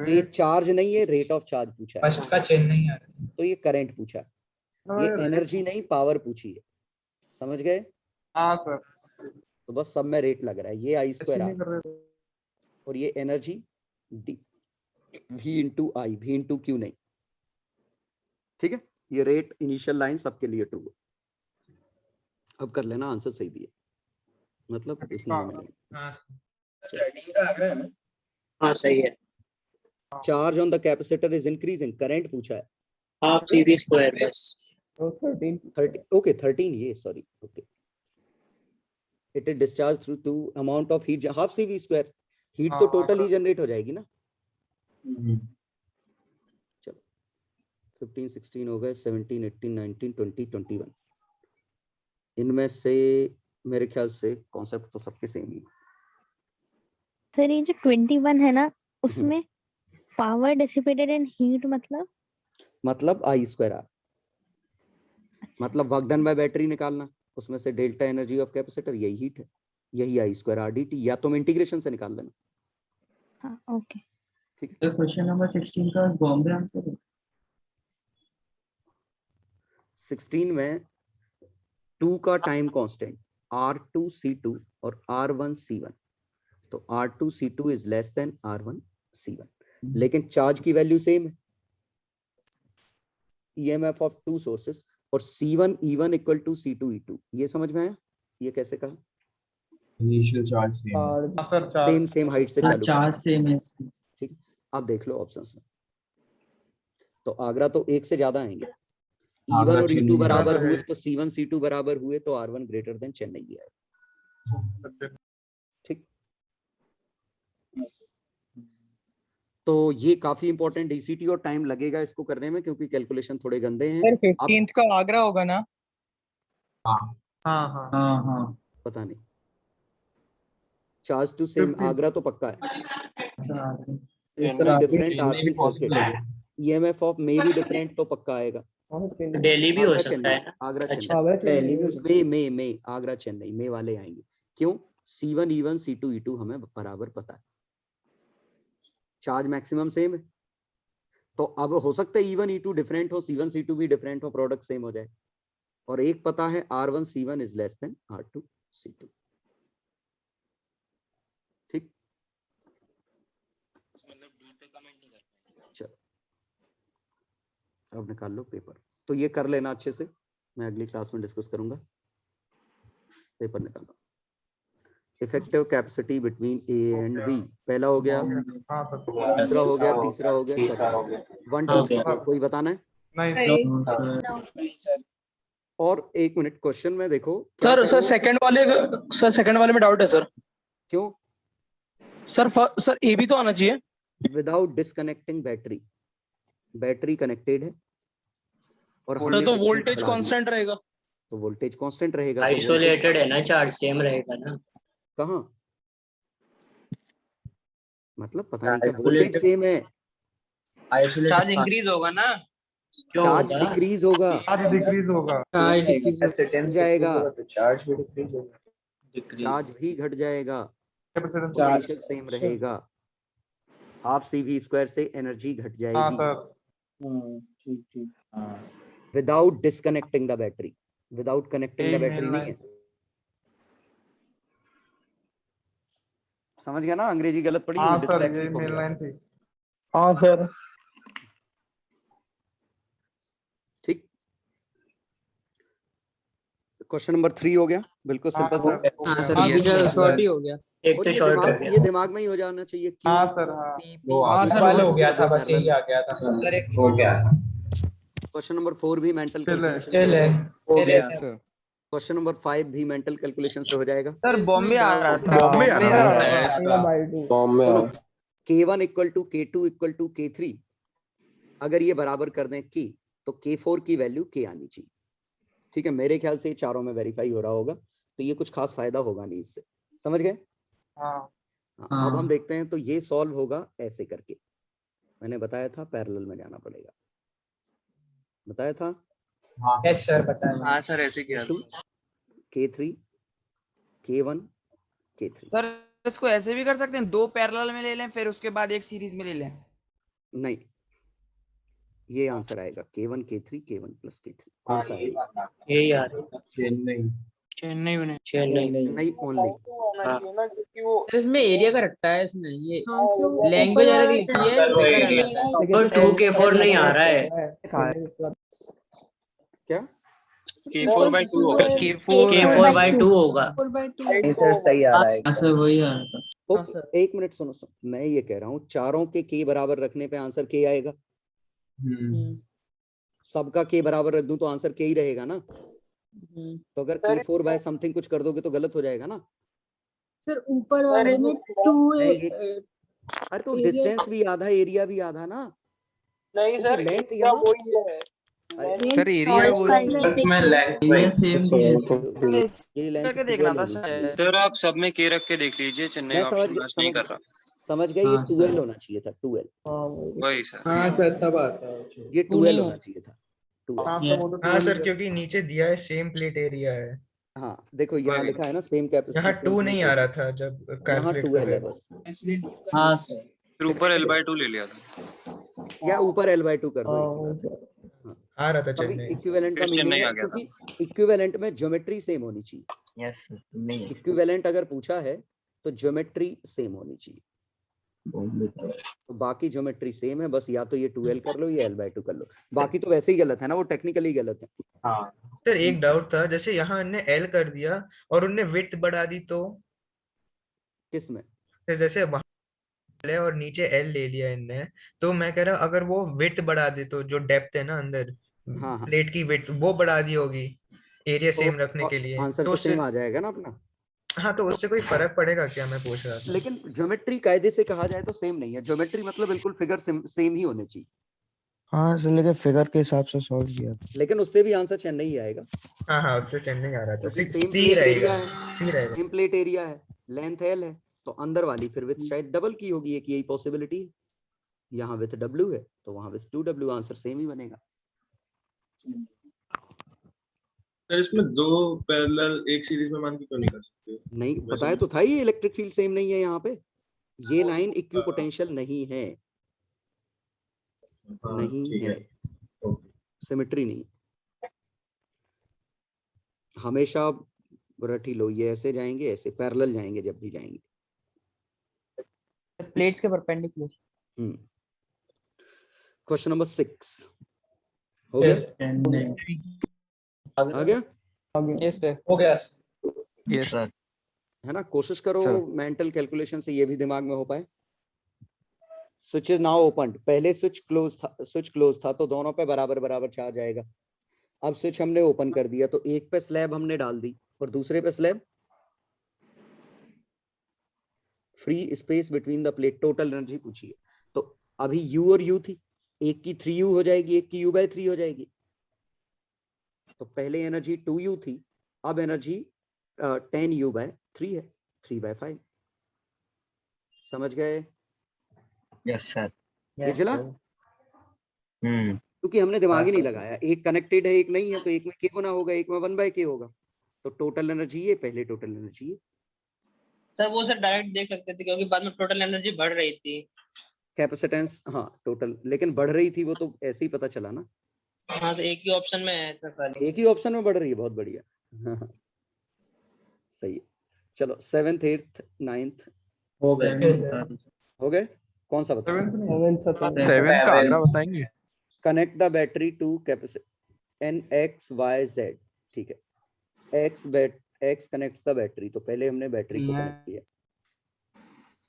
ये चार्ज नहीं है, रेट ऑफ चार्ज पूछा है, फर्स्ट का चेन नहीं आ रहा, तो ये करंट पूछा है, ये एनर्जी नहीं पावर पूछी है, समझ गए? हाँ सर। तो बस सब में रेट लग रहा है, ये I2R और ये एनर्जी डी V इंटू आई, V इंटू क्यू नहीं। ठीक है, ये रेट इनिशियल लाइन सबके लिए ट्रू है। अब कर लेना, आंसर सही दिए, मतलब इतनी मिलेगी। हाँ सही है। Charge on the capacitor is increasing, current पूछा है, हाफ CV स्क्वायर बस। 13 ओके 13 ये sorry okay. It is discharge through to amount of heat, half CV square, heat तो टोटल ही जनरेट हो जाएगी ना। चलो 15 16 हो गए, 17 18 19 20 21। इनमें से मेरे ख्याल से कॉन्सेप्ट तो सबके सेम ही। सर ये जो 21 है ना, उसमें पावर डिसिपेटेड एंड हीट मतलब I2R, मतलब वर्क डन बाय बैटरी निकालना, उसमें से डेल्टा एनर्जी ऑफ कैपेसिटर यही हीट है, यही I2R dt, या तुम इंटीग्रेशन से निकाल लेना। हाँ ओके ठीक है। तो क्वेश्चन नंबर 16 का बॉम्बे आंसर है। 16 में 2 का टाइम कांस्टेंट R2C2 और R1C1, तो R2C2 is less than R1C1, लेकिन चार्ज की वैल्यू सेम है, EMF ऑफ टू सोर्सेस, और C1 E1 equal to C2 E2। ये समझ में आया? ये कैसे कहा? इनिशियल चार्ज सेम हाइट से चालू, चार्ज सेम है। ठीक है। अब देख लो ऑप्शंस में, तो आगरा तो एक से ज्यादा आएंगे, E1 और E2 बराबर हुए तो C1 C2 बराबर हुए तो R1 ग्रेटर देन चेन्नई है। ठीक, तो ये काफी इंपॉर्टेंट DCT और टाइम लगेगा इसको करने में, क्योंकि कैलकुलेशन थोड़े गंदे हैं। सर 15th का आगरा होगा ना? हाँ पता नहीं, चार्ज टू सेम आगरा तो पक्का है, different RC circuit, EMF of May भी डिफरेंट तो पक्का आएगा। दिल्ली भी हो सकता है, आगरा अच्छा, चेन्नई, मे आगरा चेन्नई मे वाले आएंगे। क्यों? C1 E1 C2 E2 हमें बराबर पता है, चार्ज मैक्सिमम सेम है, तो अब हो सकता है E1 E2 डिफरेंट हो, C1 C2 भी डिफरेंट हो, प्रोडक्ट सेम हो जाए। और एक पता है R1 C1 is less than R2 C2। ठीक, चलो अब निकाल लो पेपर, तो ये कर लेना अच्छे से, मैं अगली क्लास में डिस्कस करूंगा। पेपर निकालो। Effective capacity between A and B, पहला हो गया, दूसरा हो गया, तीसरा हो गया, चौथा हो गया। 1 2 3 कोई बताना है? नहीं नहीं सर। और एक मिनट, क्वेश्चन में देखो सर सेकंड वाले में डाउट है सर। क्यों? सर ए भी तो आना चाहिए। Without disconnecting battery, battery connected है और सर हमने तो resistance वोल्टेज बढ़ा दिया, कांस्टेंट रहेगा। तो वोल्टेज कांस्टेंट रहेगा। तो आइसोलेटेड है ना, चार्ज सेम रहेगा ना। कहाँ? मतलब पता नहीं क्या, वोल्टेज सेम है, चार्ज इंक्रीज होगा ना। चार्ज डिक्रीज होगा, घट जाएगा, चार्ज भी डिक्रीज होगा, चार्ज भी घट जाएगा, पोटेंशियल सेम रहेगा, हाफ CV स्क्वायर से एनर्जी घट जाएगी ठीक। Without disconnecting the battery. Without connecting the battery नहीं है। समझ गया ना? अंग्रेजी गलत पड़ी, डिस्लेक्सिक हो गया। हाँ सर। ठीक, क्वेश्चन नंबर 3 हो गया, बिल्कुल सिंपल सा। हाँ सर, ये तो शॉर्ट ही हो गया। एक और तो ये शॉर्ट हो दिमाग, गया। ये दिमाग में ही हो जाना चाहिए। हाँ सर, हाँ। हो गया था, बस यही आ गया था। हो गया। क्वेश्चन नंबर 4 भी मेंटल कैलकुलेशन चले हो गया। क्वेश्चन नंबर 5 भी मेंटल कैलकुलेशन से हो जाएगा। सर बॉम्बे आ रहा था। सुनो, K1 equal to K2 equal to K3 अगर ये बराबर कर दें K, तो K4 की वैल्यू K आनी चाहिए। ठीक है, मेरे ख्याल से ये चारों में वेरीफाई हो रहा होगा, तो ये कुछ खास फायदा होगा नहीं इससे। समझ गए? हाँ। अब हम देखते हैं, तो ये सॉल्व होगा ऐसे करके। मैंने बताया था पैरेलल में जाना पड़ेगा, बताया था। यस सर, बताएं। हाँ सर, ऐसे किया था। K3 K1 K3। सर इसको ऐसे भी कर सकते हैं, 2 पैरेलल में ले लें फिर उसके बाद एक सीरीज में ले लें। नहीं, ये आंसर आएगा K1 K3 K1 plus K3। कौन सा है? ये यार चेन्नई ओनली। इसमें एरिया का रट्टा है, इसमें ये हाँ, so लैंग्वेज ऊपर अलग वाला लिखी है, फिगर अलग है। तो 2K4 नहीं आ रहा है। क्या? K4/2 होगा। K4/2 होगा। 4/2 सर सही आ रहा है। सर वही आ रहा था। ओके, एक मिनट सुनो, मैं ये कह रहा हूँ चारों के K बराबर रखने पे आंसर K आएगा। सबका K बराबर रख दूं तो आंसर K ही रहेगा ना। तो अगर K4 बाय समथिंग कुछ कर दोगे तो गलत हो जाएगा ना। सर ऊपर वाले में 2 अरे तो डिस्टेंस भी आधा, एरिया भी आधा ना। नहीं सर, लेंथ एरिया यहाँ, वही है। सर एरिया ये लेंथ करके देखना था शायद। सर आप सब में K रख के देख लीजिए, चेन्नई मैं ऑप्शन मैच नहीं कर रहा। समझ गए, ये 12 होना चाहिए था, 12। वही सर। हाँ सर, तब आता है। ये 12 होना चाहिए था, 12। हाँ सर, क्योंकि नीचे दिया है सेम प्लेट एरिया है। हाँ देखो, यहाँ लिखा है ना सेम कैपेसिटी। यहाँ 2 नहीं आ रहा था जब यहाँ कैलकुलेट 12 कर है रहे बस। हाँ सर, फिर ऊपर L/2 ले लिया था। या ऊपर L/2 कर दो। आ रहा था अभी चेन्नई। इक्विवेलेंट का फिर चेन्नई मीनिंग आ है, गया था। क्योंकि इक्विवेलेंट में ज्योमेट्री सेम होनी चाहिए। यस नहीं। इक्विवेलेंट अगर पूछा है तो ज्योमेट्री सेम होनी चाहिए। तो बाकी ज्योमेट्री सेम है, बस या तो ये 2L कर लो या L/2 कर लो। बाकी तो वैसे ही गलत है ना, वो टेक्निकली गलत है। हाँ सर एक डाउट था, जैसे यहाँ इनने L कर दिया और उनने विड्थ बढ़ा दी, तो किसमें? जैसे वहां है और नीचे L ले लिया इनने, तो मैं कह रहा हूँ अगर वो विड्थ बढ़ा दे तो जो डेप्थ है ना अंदर हाँ। प्लेट की विड्थ वो बढ़ा दी होगी एरिया सेम रखने के लिए, आंसर तो तो उससे सेम आ जाएगा ना अपना। हाँ, तो उससे कोई फर्क पड़ेगा क्या, मैं पूछ रहा था। लेकिन ज्योमेट्री कायदे से कहा जाए तो सेम नहीं है। ज्योमेट्री मतलब बिल्कुल फिगर सेम ही होने चाहिए। हाँ सर, लेकिन फिगर के हिसाब से सॉल्व किया था। लेकिन उससे भी आंसर चेन्नई ही आएगा, हाँ उससे चेन्नई आ रहा था। क्योंकि सेम सी प्लेट रहेगा, एरिया है, सी रहेगा। सेम प्लेट एरिया है, लेंथ L है, तो अंदर वाली फिर विथ शायद डबल की होगी, एक यही पॉसिबिलिटी है। यहाँ विथ W है तो वहां विथ 2W, आंसर सेम ही बनेगा। सर इसमें 2 पैरेलल एक सीरीज में मान के क्यों नहीं कर सकते? नहीं बताया तो था, ये इलेक्ट्रिक फील्ड सेम नहीं है यहाँ पे। ये लाइन इक्विपोटेंशियल नहीं है, नहीं है, सिमेट्री नहीं। हमेशा रट ही लो, ये ऐसे जाएंगे, ऐसे पैरेलल जाएंगे जब भी जाएंगे। प्लेट्स के परपेंडिकुलर। क्वेश्चन नंबर 6 हो गया? आ गया? यस सर, हो गया। Yes sir. है ना, कोशिश करो मेंटल कैलकुलेशन से ये भी दिमाग में हो पाए। Switch is now open. पहले स्विच क्लोज था तो दोनों पे बराबर बराबर चार्ज आएगा। अब स्विच हमने ओपन कर दिया, तो एक पे स्लैब हमने डाल दी और दूसरे पे slab, free space between the plate, total energy पूछिए। तो अभी U और U थी, एक की 3U हो जाएगी, एक की U/3 हो जाएगी। तो पहले एनर्जी 2U थी, अब एनर्जी 10U/3 है, 3/5। समझ गए? Yes sir. ये चला? क्योंकि हमने दिमाग ही नहीं लगाया, एक कनेक्टेड है एक नहीं है, तो एक में K गुना होगा, एक में 1/K होगा। तो टोटल एनर्जी ये, पहले टोटल एनर्जी ये। सर वो सर डायरेक्ट देख सकते थे क्योंकि बाद में टोटल एनर्जी बढ़ रही थी। कैपेसिटेंस, हाँ टोटल, लेकिन बढ़ रही थी वो तो ऐसे ही पता चला ना। हाँ तो एक ही ऑप्शन में है सर खाली। एक ही ऑप्शन में बढ़ रही है, बहुत बढ़िया। हाँ, सही है। चलो 7th 8th 9th हो गए। हो गए। कौन सा बताओ? 7 का आगरा बताएंगे। Connect the battery to capacitor and X Y Z. ठीक है, एक्स कनेक्ट्स द बैटरी, तो पहले हमने बैटरी को कनेक्ट किया।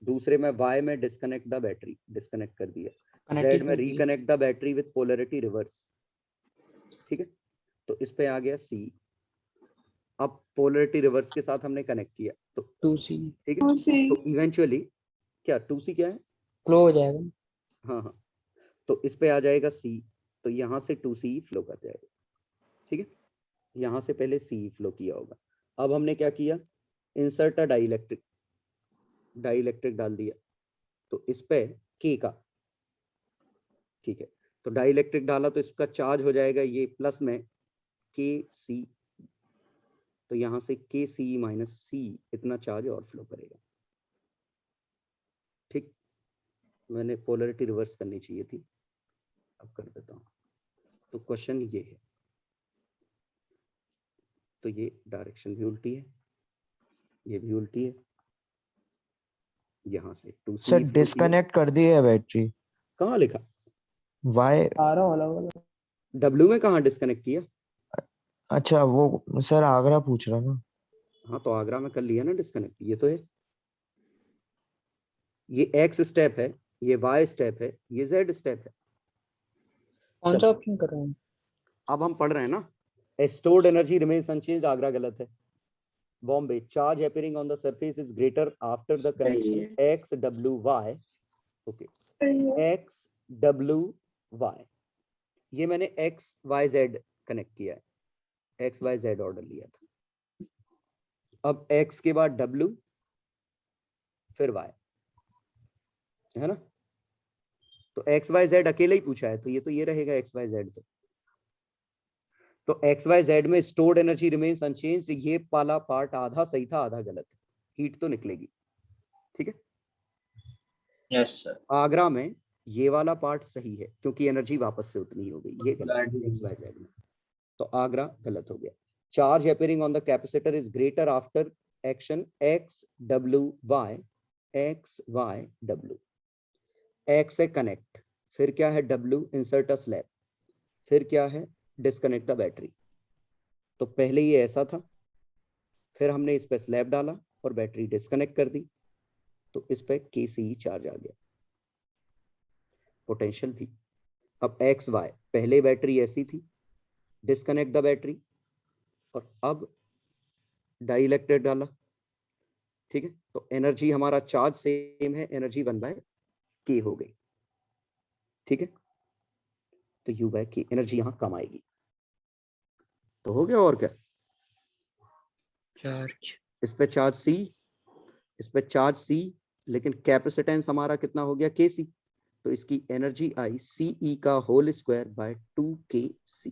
दूसरे में वाई में डिस्कनेक्ट द बैटरी, डिस्कनेक्ट कर दिया। जेड में reconnect the battery with polarity reverse. ठीक है, तो इस पे आ गया सी। अब पोलैरिटी रिवर्स के साथ हमने कनेक्ट किया, तो 2C। ठीक है, तो इवेंचुअली क्या 2C क्या है? फ्लो हो जाएगा। हाँ हाँ, तो इस पे आ जाएगा C, तो यहाँ से 2C फ्लो कर जाएगा। ठीक है, यहाँ से पहले C फ्लो किया होगा। अब हमने क्या किया, इंसर्ट अ डाइलेक्ट्रिक, डाइलेक्ट्रिक डाल दिया, तो इस पे K का, ठीक है, तो डाइलेक्ट्रिक डाला तो इसका चार्ज हो जाएगा ये प्लस में KC, तो यहाँ से KC माइनस C इतना चार्ज और फ्लो करेगा। ठीक, मैंने पोलैरिटी रिवर्स करनी चाहिए थी, अब कर देता हूँ। तो क्वेश्चन ये है, तो ये डायरेक्शन भी उल्टी है, ये भी उल्टी है। यहाँ से 2C सर डिस्कनेक्ट कर दी है बैटरी। कहाँ लिखा? वाई आ रहा वाला W में कहाँ डिस्कनेक्ट किया? अच्छा वो सर आगरा पूछ रहा ना। हाँ तो आगरा में कर लिया ना डिस्कनेक्ट, ये तो है। ये X स्टेप है, ये Y स्टेप है, ये Z स्टेप है। कौन सा ऑप्शन कर रहे हैं? अब हम पढ़ रहे हैं ना, stored energy remains unchanged, Agra गलत है। Bombay, charge appearing on the surface is greater after the connection XWY। Okay, XWY, ये मैंने XYZ कनेक्ट किया है, XYZ ऑर्डर लिया था। अब X के बाद W फिर Y, है ना? तो XYZ अकेले ही पूछा है, तो ये रहेगा XYZ। तो XYZ में स्टोर्ड एनर्जी रिमेन्स अनचेंज्ड, ये वाला पार्ट आधा सही था आधा गलत है, हीट तो निकलेगी। ठीक है, यस सर। आगरा में ये वाला पार्ट सही है क्योंकि एनर्जी वापस से उतनी हो गई, ये गलत है XYZ में, तो आगरा गलत हो गया। Charge appearing on the capacitor is greater after action XWY, XYW। X है कनेक्ट, फिर क्या है W, इंसर्ट अ स्लैब, फिर क्या है डिस्कनेक्ट द बैटरी। तो पहले ये ऐसा था, फिर हमने इस पे स्लैब डाला और बैटरी डिस्कनेक्ट कर दी, तो इस पे KC चार्ज आ गया, पोटेंशियल थी। अब XY, पहले बैटरी ऐसी थी, डिस्कनेक्ट द बैटरी, और अब डाइलेक्ट्रिक डाला। ठीक है, तो एनर्जी हमारा चार्ज सेम है, एनर्जी 1/K हो गई। ठीक है, तो U/K एनर्जी यहां कम आएगी। तो हो गया, और क्या? चार्ज, इस पे चार्ज C, इस पे चार्ज C, लेकिन कैपेसिटेंस हमारा कितना हो गया KC, तो इसकी एनर्जी आई CE का होल स्क्वायर बाय 2KC,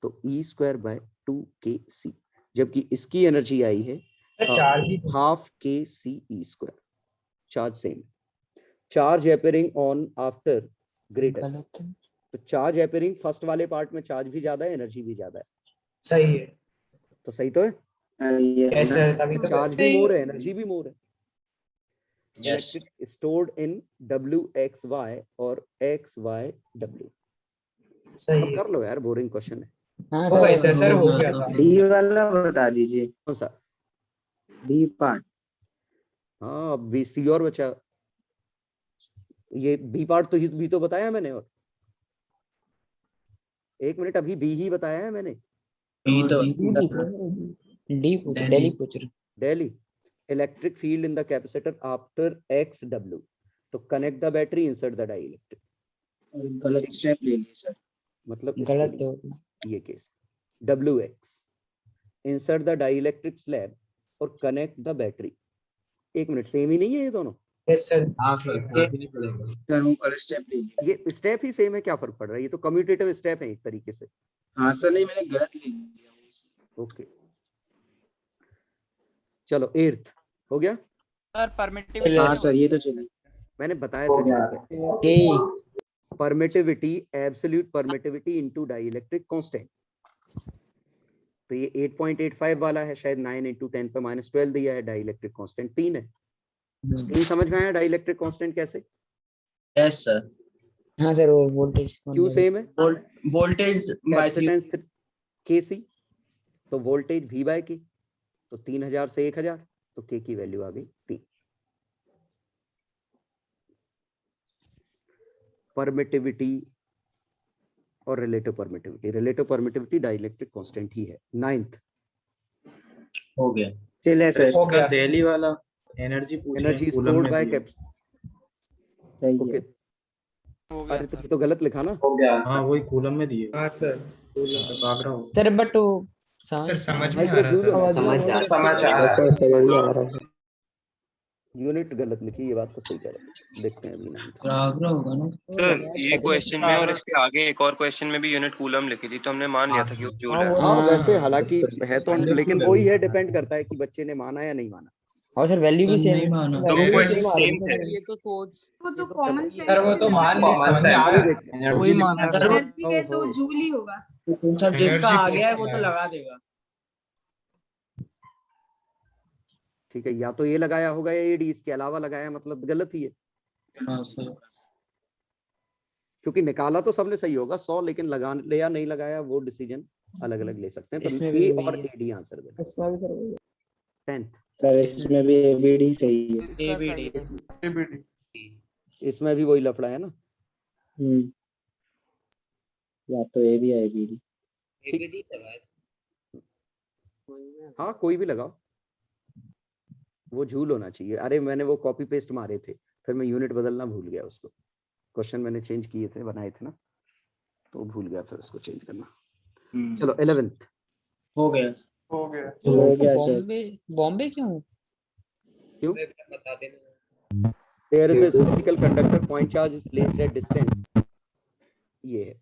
तो E²/2KC, जबकि इसकी एनर्जी आई है half KCE²। Charge same, charge appearing on after greater, गलत है। तो चार्ज अपीयरिंग फर्स्ट वाले पार्ट में चार्ज भी ज्यादा है, एनर्जी भी ज्यादा है। सही है। तो सही तो है, कैसे है तभी तो चार्ज भी मोर है, एनर्जी भी मोर है। Yes. Electric stored in WXY और XYW। सही अब है। कर लो यार, बोरिंग क्वेश्चन है। हाँ हो गए थे सर, सर, हो गया था। डी वाला बता दीजिए, कौन सा? D part. हाँ, अब BC और बचा, ये B पार्ट तो भी तो बताया मैंने। और एक मिनट, अभी बी ही बताया है मैंने। दिल्ली पूछ रहे। Delhi, electric field in the capacitor after XW. तो connect the battery, insert the dielectric. गलत स्टेप ले लिए सर। मतलब गलत इसके लिए ये case WX, insert the dielectric slab और connect the battery। एक मिनट, सेम ही नहीं है ये दोनों? Yes sir. सर वो गलत स्टेप ले लिया। ये स्टेप ही सेम है, क्या फर्क पड़ रहा है? ये तो कम्यूटेटिव स्टेप है एक तरीके से। हाँ सर, नहीं मैंने गलत ले लिया। ओके चलो, 8th हो गया सर। परमिटिविटी। हाँ सर, ये तो चलिए मैंने बताया था। Permittivity, absolute permittivity into dielectric constant. तो ये 8.85 वाला है, शायद 9 × 10 पे -12 दिया है। डाइलेक्ट्रिक कांस्टेंट 3 है। 3 समझ में आया डाइलेक्ट्रिक कांस्टेंट कैसे? Yes sir. हाँ सर, वो वोल्टेज क्यू सेम है, वोल्टेज कैपेसिटेंस Kc, तो वोल्टेज V/K, तो 3000 से 1000, तो K की वैल्यू आ गई 3। परमिटिविटी और रिलेटिव परमिटिविटी डाइलेक्ट्रिक कांस्टेंट ही है। 9th हो गया। चलिए सर। हो गया। दिल्ली वाला एनर्जी पूछ रहे हैं, एनर्जी कूलम स्टोर्ड में बाय दिए। ओके, अरे तो गलत लिखा ना। हो गया। हाँ वही कूलम में दिए। हाँ सर, भाग रहा हूँ। सर बट सर समझ में आ रहा था। समझ आ रहा है। यूनिट गलत लिखी, ये बात तो सही कह रहे हैं। देखते हैं अभी 9th। आगरा होगा ना सर ये क्वेश्चन में और इसके आगे एक और क्वेश्चन में भी यूनिट कूलम लिखी थी, तो हमने मान लिया था कि वो जूल है। हाँ वैसे हालांकि है तो, लेकिन वही है, डिपेंड करता है कि बच्चे ने माना या नहीं माना। और सर वैल्यू भी सेम नहीं माना। दो क्वेश्चन सेम थे। ये तो सोच, वो तो कॉमन सेंस सर वो तो मान ली, समझ में आ रहा है। वही माना था। एनर्जी है तो जूल ही होगा। सर जिसका आ गया है वो तो लगा देगा। ठीक है, या तो ये लगाया होगा या एडी, इसके अलावा लगाया, मतलब गलत ही है। हाँ सर। क्योंकि निकाला तो सबने सही होगा 100, लेकिन लगा या नहीं लगाया वो डिसीजन अलग अलग ले सकते हैं। तो इसमें भी ए वही और है। एडी आंसर देना। इसमें भी सर वही है। 10th सर इसमें भी एबीडी सही है। एबीडी। इसमें भी वही लफड़ा है ना। या तो ए भी है एबीडी। हाँ कोई भी लगाओ, वो झूल होना चाहिए। अरे मैंने वो कॉपी पेस्ट मारे थे, फिर मैं यूनिट बदलना भूल गया। उसको क्वेश्चन मैंने चेंज किए थे, बनाए थे ना, तो भूल गया फिर उसको चेंज करना। चलो 11th हो गया। हो गया सर। बॉम्बे क्यों? क्यों? There is a spherical conductor, point charge is placed at distance। ये है,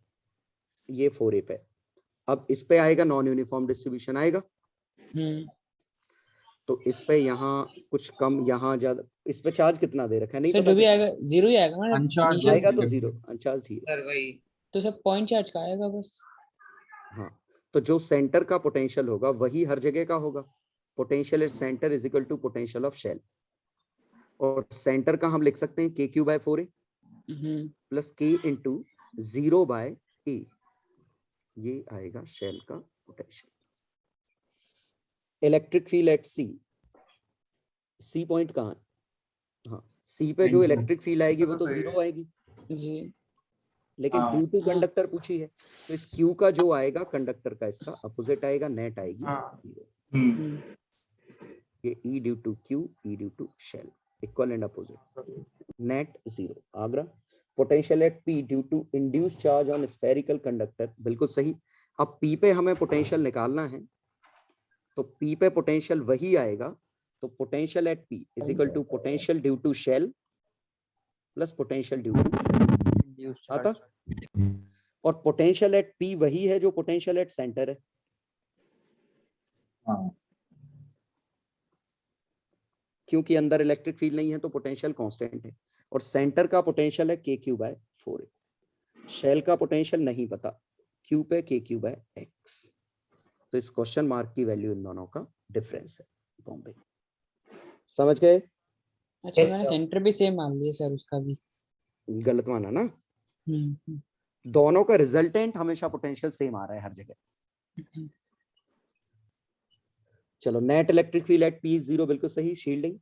ये 4a पे। अब इस पे आएगा नॉन यूनिफॉर्म डिस्ट्रीब्यूशन आएगा। तो इस पे यहाँ कुछ कम, यहाँ ज्यादा। इस पे चार्ज कितना दे रखा है नहीं सर पता? जो भी आएगा जीरो ही आएगा ना। अनचार्ज आएगा तो जीरो, अनचार्ज ही है। सर वही तो सब पॉइंट चार्ज का आएगा बस। हाँ, तो जो सेंटर का पोटेंशियल होगा वही हर जगह का होगा। Potential at centre is equal to potential of shell. और सेंटर का हम लिख सकते हैं KQ/4A plus K into 0/A। ये आएगा शेल का potential. Electric field at C point कहाँ है? हाँ, C पे जो इलेक्ट्रिक फील्ड आएगी वो तो 0 आएगी जी, लेकिन ड्यू टू कंडक्टर पूछी है, तो इस Q का जो आएगा कंडक्टर का, इसका अपोजिट आएगा, नेट आएगी 0। ये E due to Q, E due to shell, equal and opposite, net 0। आगरा potential at P due to induce charge on spherical conductor, बिल्कुल सही। अब P पे हमें पोटेंशियल निकालना है, तो P पे पोटेंशियल वही आएगा। तो potential at P is equal to potential due to shell plus potential due to आता। और पोटेंशियल एट P वही है जो पोटेंशियल एट सेंटर है। क्योंकि अंदर इलेक्ट्रिक फील्ड नहीं है तो पोटेंशियल कांस्टेंट है। और सेंटर का पोटेंशियल है KQ/4A। शेल का पोटेंशियल नहीं पता, Q पे KQ/X। तो इस क्वेश्चन मार्क की वैल्यू इन दोनों का डिफरेंस है। बॉम्बे समझ गए? अच्छा मैंने सेंटर भी सेम मान लिया सर, उसका भी गलत माना ना। दोनों का रिजल्टेंट हमेशा पोटेंशियल सेम आ रहा है हर जगह। चलो, net electric field at P 0 बिल्कुल सही। Shielding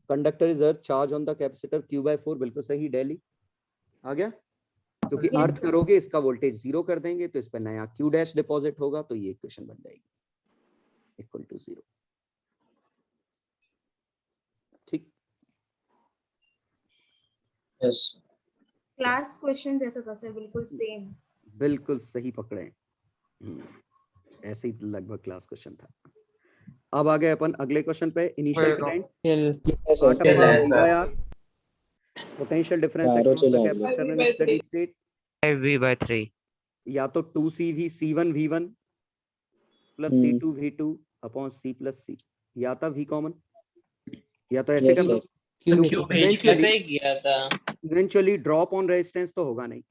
conductor is earth, charge on the capacitor Q/4 बिल्कुल सही। दिल्ली आ गया। क्योंकि Yes, अर्थ sir. करोगे इसका वोल्टेज 0 कर देंगे तो इस पर नया Q डैश डिपॉजिट होगा, तो ये इक्वेशन बन जाएगी इक्वल टू 0। ठीक, यस क्लास क्वेश्चन जैसा था सर, बिल्कुल सेम। बिल्कुल सही पकड़े हैं। ऐसे ही लगभग क्लास क्वेश्चन था। अब आ गए अपन अगले क्वेश्चन पे। इनिशियल करंट यार, potential difference across the capacitor in steady state V/3 या तो 2CV C1V1 plus C2V2 upon C plus C, या तो V कॉमन, या तो ऐसे कर लो। ऐसे ही किया था। इवेंचुअली ड्रॉप ऑन रेजिस्टेंस तो होगा नहीं,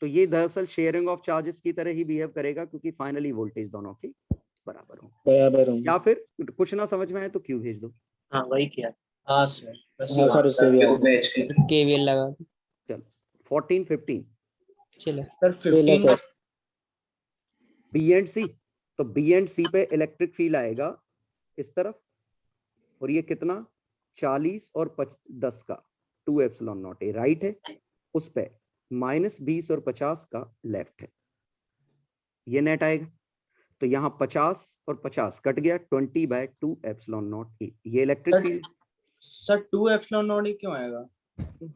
तो ये दरअसल शेयरिंग ऑफ चार्जेस की तरह ही बिहेव करेगा, क्योंकि फाइनली वोल्टेज दोनों के बराबर हो। या फिर कुछ ना समझ में आए तो क्यू भेज दो। हाँ वही किया। हाँ सर हाँ सर उससे भी केवीएल लगा दो। चलो 14 15 चलो सर 15 सर बी एंड सी, तो बी एंड सी पे इलेक्ट्रिक फील्ड आएगा इस तरफ, और ये कितना 40 और 10 का 2 एप्सिलॉन नॉट ए राइट है, उस पे माइनस 20 और 50 का लेफ्ट है, ये नेट आएगा। तो यहाँ 50 और 50 कट गया, 20/2 एप्सिलॉन नॉट ए, ये electric field. Sir 2 epsilon naught ए क्यों आएगा?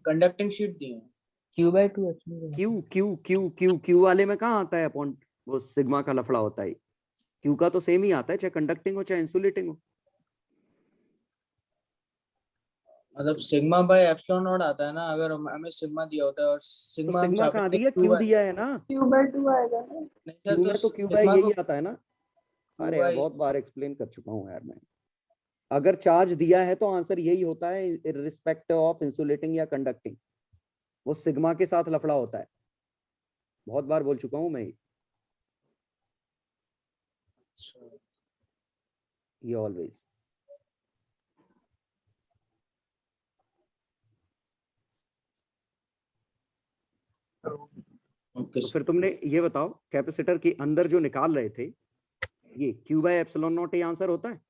कंडक्टिंग शीट दी है। Q/2 क्यू वाले में कहाँ आता है अपॉन वो सिग्मा का लफड़ा होता है। क्यू का तो सेम ही आता है, चाहे कंडक्टिंग हो चाहे इंसुलेटिंग हो। मतलब सिग्मा बाय एप्सिलॉन नॉट आता है ना, अगर हमें सिग्मा दिया होता है और सिग्मा तो सिग्मा कहाँ दिया, क्यू दिया है ना। Q/2 आएगा ना। क्यू में तो क्यू बाय यही आता है ना। अरे यार बहुत बार एक्सप्लेन कर चुका हूँ यार मैं। अगर चार्ज दिया है तो आंसर यही होता है इररिस्पेक्टिव ऑफ इंसुलेटिंग या कंडक्टिंग, वो सिग्मा के साथ लफड़ा होता है, बहुत बार बोल चुका हूँ मैं ये ऑलवेज। तो फिर तुमने ये बताओ, कैपेसिटर के अंदर जो निकाल रहे थे ये Q बाय एप्सिलॉन नॉट ये आंसर होता है।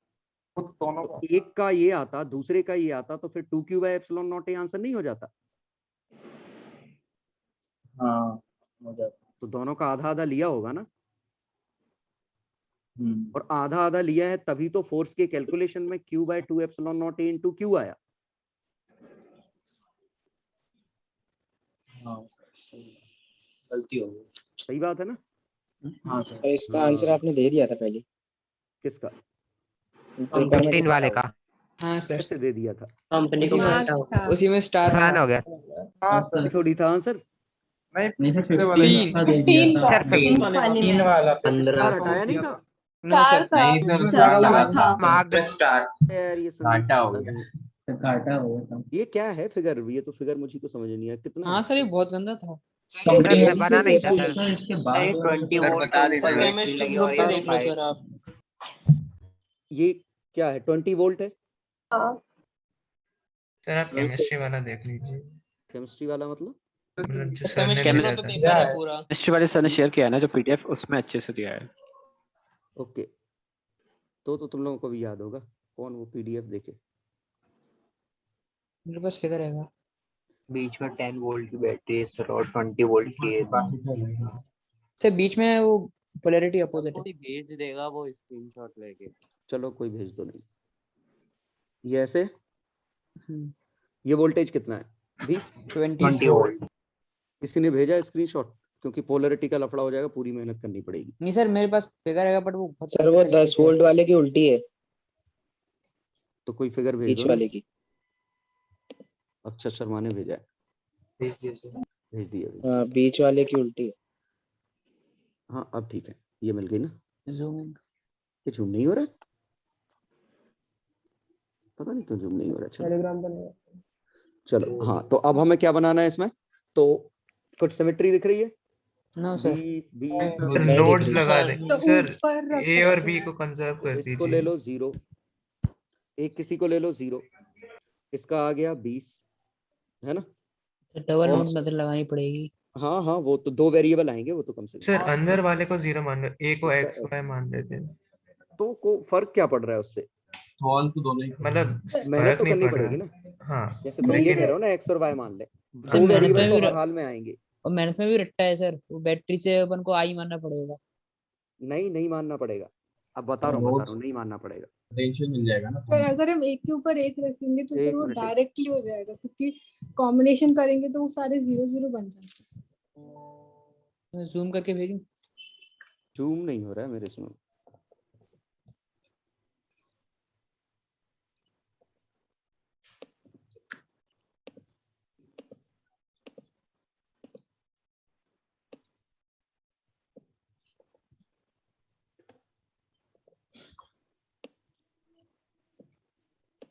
तो एक का ये आता, दूसरे का ये आता, तो फिर 2Q बाय एप्सिलॉन नॉट ये आंसर नहीं हो जाता। हाँ हो जाता। तो दोनों का आधा आधा लिया होगा ना, और आधा आधा लिया है तभी तो फोर्स के कैलकुलेशन में Q/2 एप्सिलॉन नॉट ए इंटू क्यू आया। हाँ सही, गलती हो गई। सही बात है ना। हाँ सर और इसका आंसर आपने दे दिया था पहले। किसका? पेपर में 15 वाले का। हाँ सर कैसे दे दिया था? कंपनी को उसी में स्टार आसान हो गया। थोड़ी था आंसर। नहीं सर 15 सर 3 वाला 15 हटाया नहीं था। यार ये घाटा हो गया। ये क्या है फिगर? ये तो फिगर मुझे को समझ नहीं आया कितना। हाँ सर ये बहुत गंदा था। कंपनी बना नहीं था सर इसके बाद 20 वोल्ट का ऊपर बैटरी लगी और केमिस्ट्री देख लो सर आप। ये क्या है? 20 वोल्ट है। सर आप केमिस्ट्री वाला देख लीजिए। केमिस्ट्री वाला मतलब जो सर ने केमिस्ट्री दिया का था। पेपर है पूरा। केमिस्ट्री वाले सर ने शेयर किया है ना जो पीडीएफ, उसमें अच्छे से दिया है। ओके, तो तुम लोगों को भी याद होगा। कौन वो पीडीएफ देखे? मेरे पास फिगर है। बीच में 10 वोल्ट की बैटरी सर और 20 वोल्ट की है। सर बीच में वो पोलैरिटी अपोजिट है। भेज देगा वो स्क्रीनशॉट लेके। चलो कोई भेज दो। नहीं ये ऐसे, ये वोल्टेज कितना है? 20 वोल्ट। किसी ने भेजा स्क्रीनशॉट? क्योंकि पोलैरिटी का लफड़ा हो जाएगा, पूरी मेहनत करनी पड़ेगी। नहीं सर मेरे पास फिगर है, बट वो सर वो 10 वोल्ट वाले की उल्टी है, तो कोई फिगर भेज बीच दो। वाले की। अच्छा शर्मा ने भेजा है, भेज दिया सर। भेज दिया। हाँ बीच वाले की उल्टी है। हाँ अब ठीक है, ये मिल गई ना। ज़ूमिंग ये झूम नहीं हो रहा है, पता नहीं क्यों झूम नहीं हो रहा है। टेलीग्राम पर चलो हाँ, तो अब हमें क्या बनाना है इसमें? तो कुछ सिमेट्री दिख रही है? नो सर नोड्स लगा दे तो सर। ऊपर रख ए और सकते बी हैं। को कंजर्व कर इसको दीजिए। ले लो 0, एक किसी को ले लो 0, इसका आ गया 20 है ना। डबल और- नोट नजर लगानी पड़ेगी। हाँ हाँ वो तो 2 वेरिएबल आएंगे, वो तो कम से कम। सर अंदर वाले को 0 मान लो, ए को इसका एक्स वाई मान लेते हैं। तो को फर्क क्या पड़ रहा है उससे? मतलब मेहनत फर्क तो नहीं करनी पड़ पड़ेगी रहा। ना। हाँ जैसे तुम ये नहीं कह सर। रहे हो ना एक्स और वाई मान ले, सर, 2 मेहनत वेरिएबल में तो भी हर हाल में आएंगे। और मैथ्स में भी रट्टा है सर, वो बैटरी से अपन को आई मानना पड़ेगा। नहीं मानना पड़ेगा, अब बता रहा हूँ, नहीं मानना पड़ेगा। पोटेंशियल मिल जाएगा ना। पर अगर हम एक के ऊपर एक रखेंगे तो एक सर वो मिनट, डायरेक्टली हो जाएगा, क्योंकि कॉम्बिनेशन करेंगे तो वो सारे 0 0 बन जाते हैं। मैं जूम करके भेजूं? जूम नहीं हो रहा है मेरे इसमें।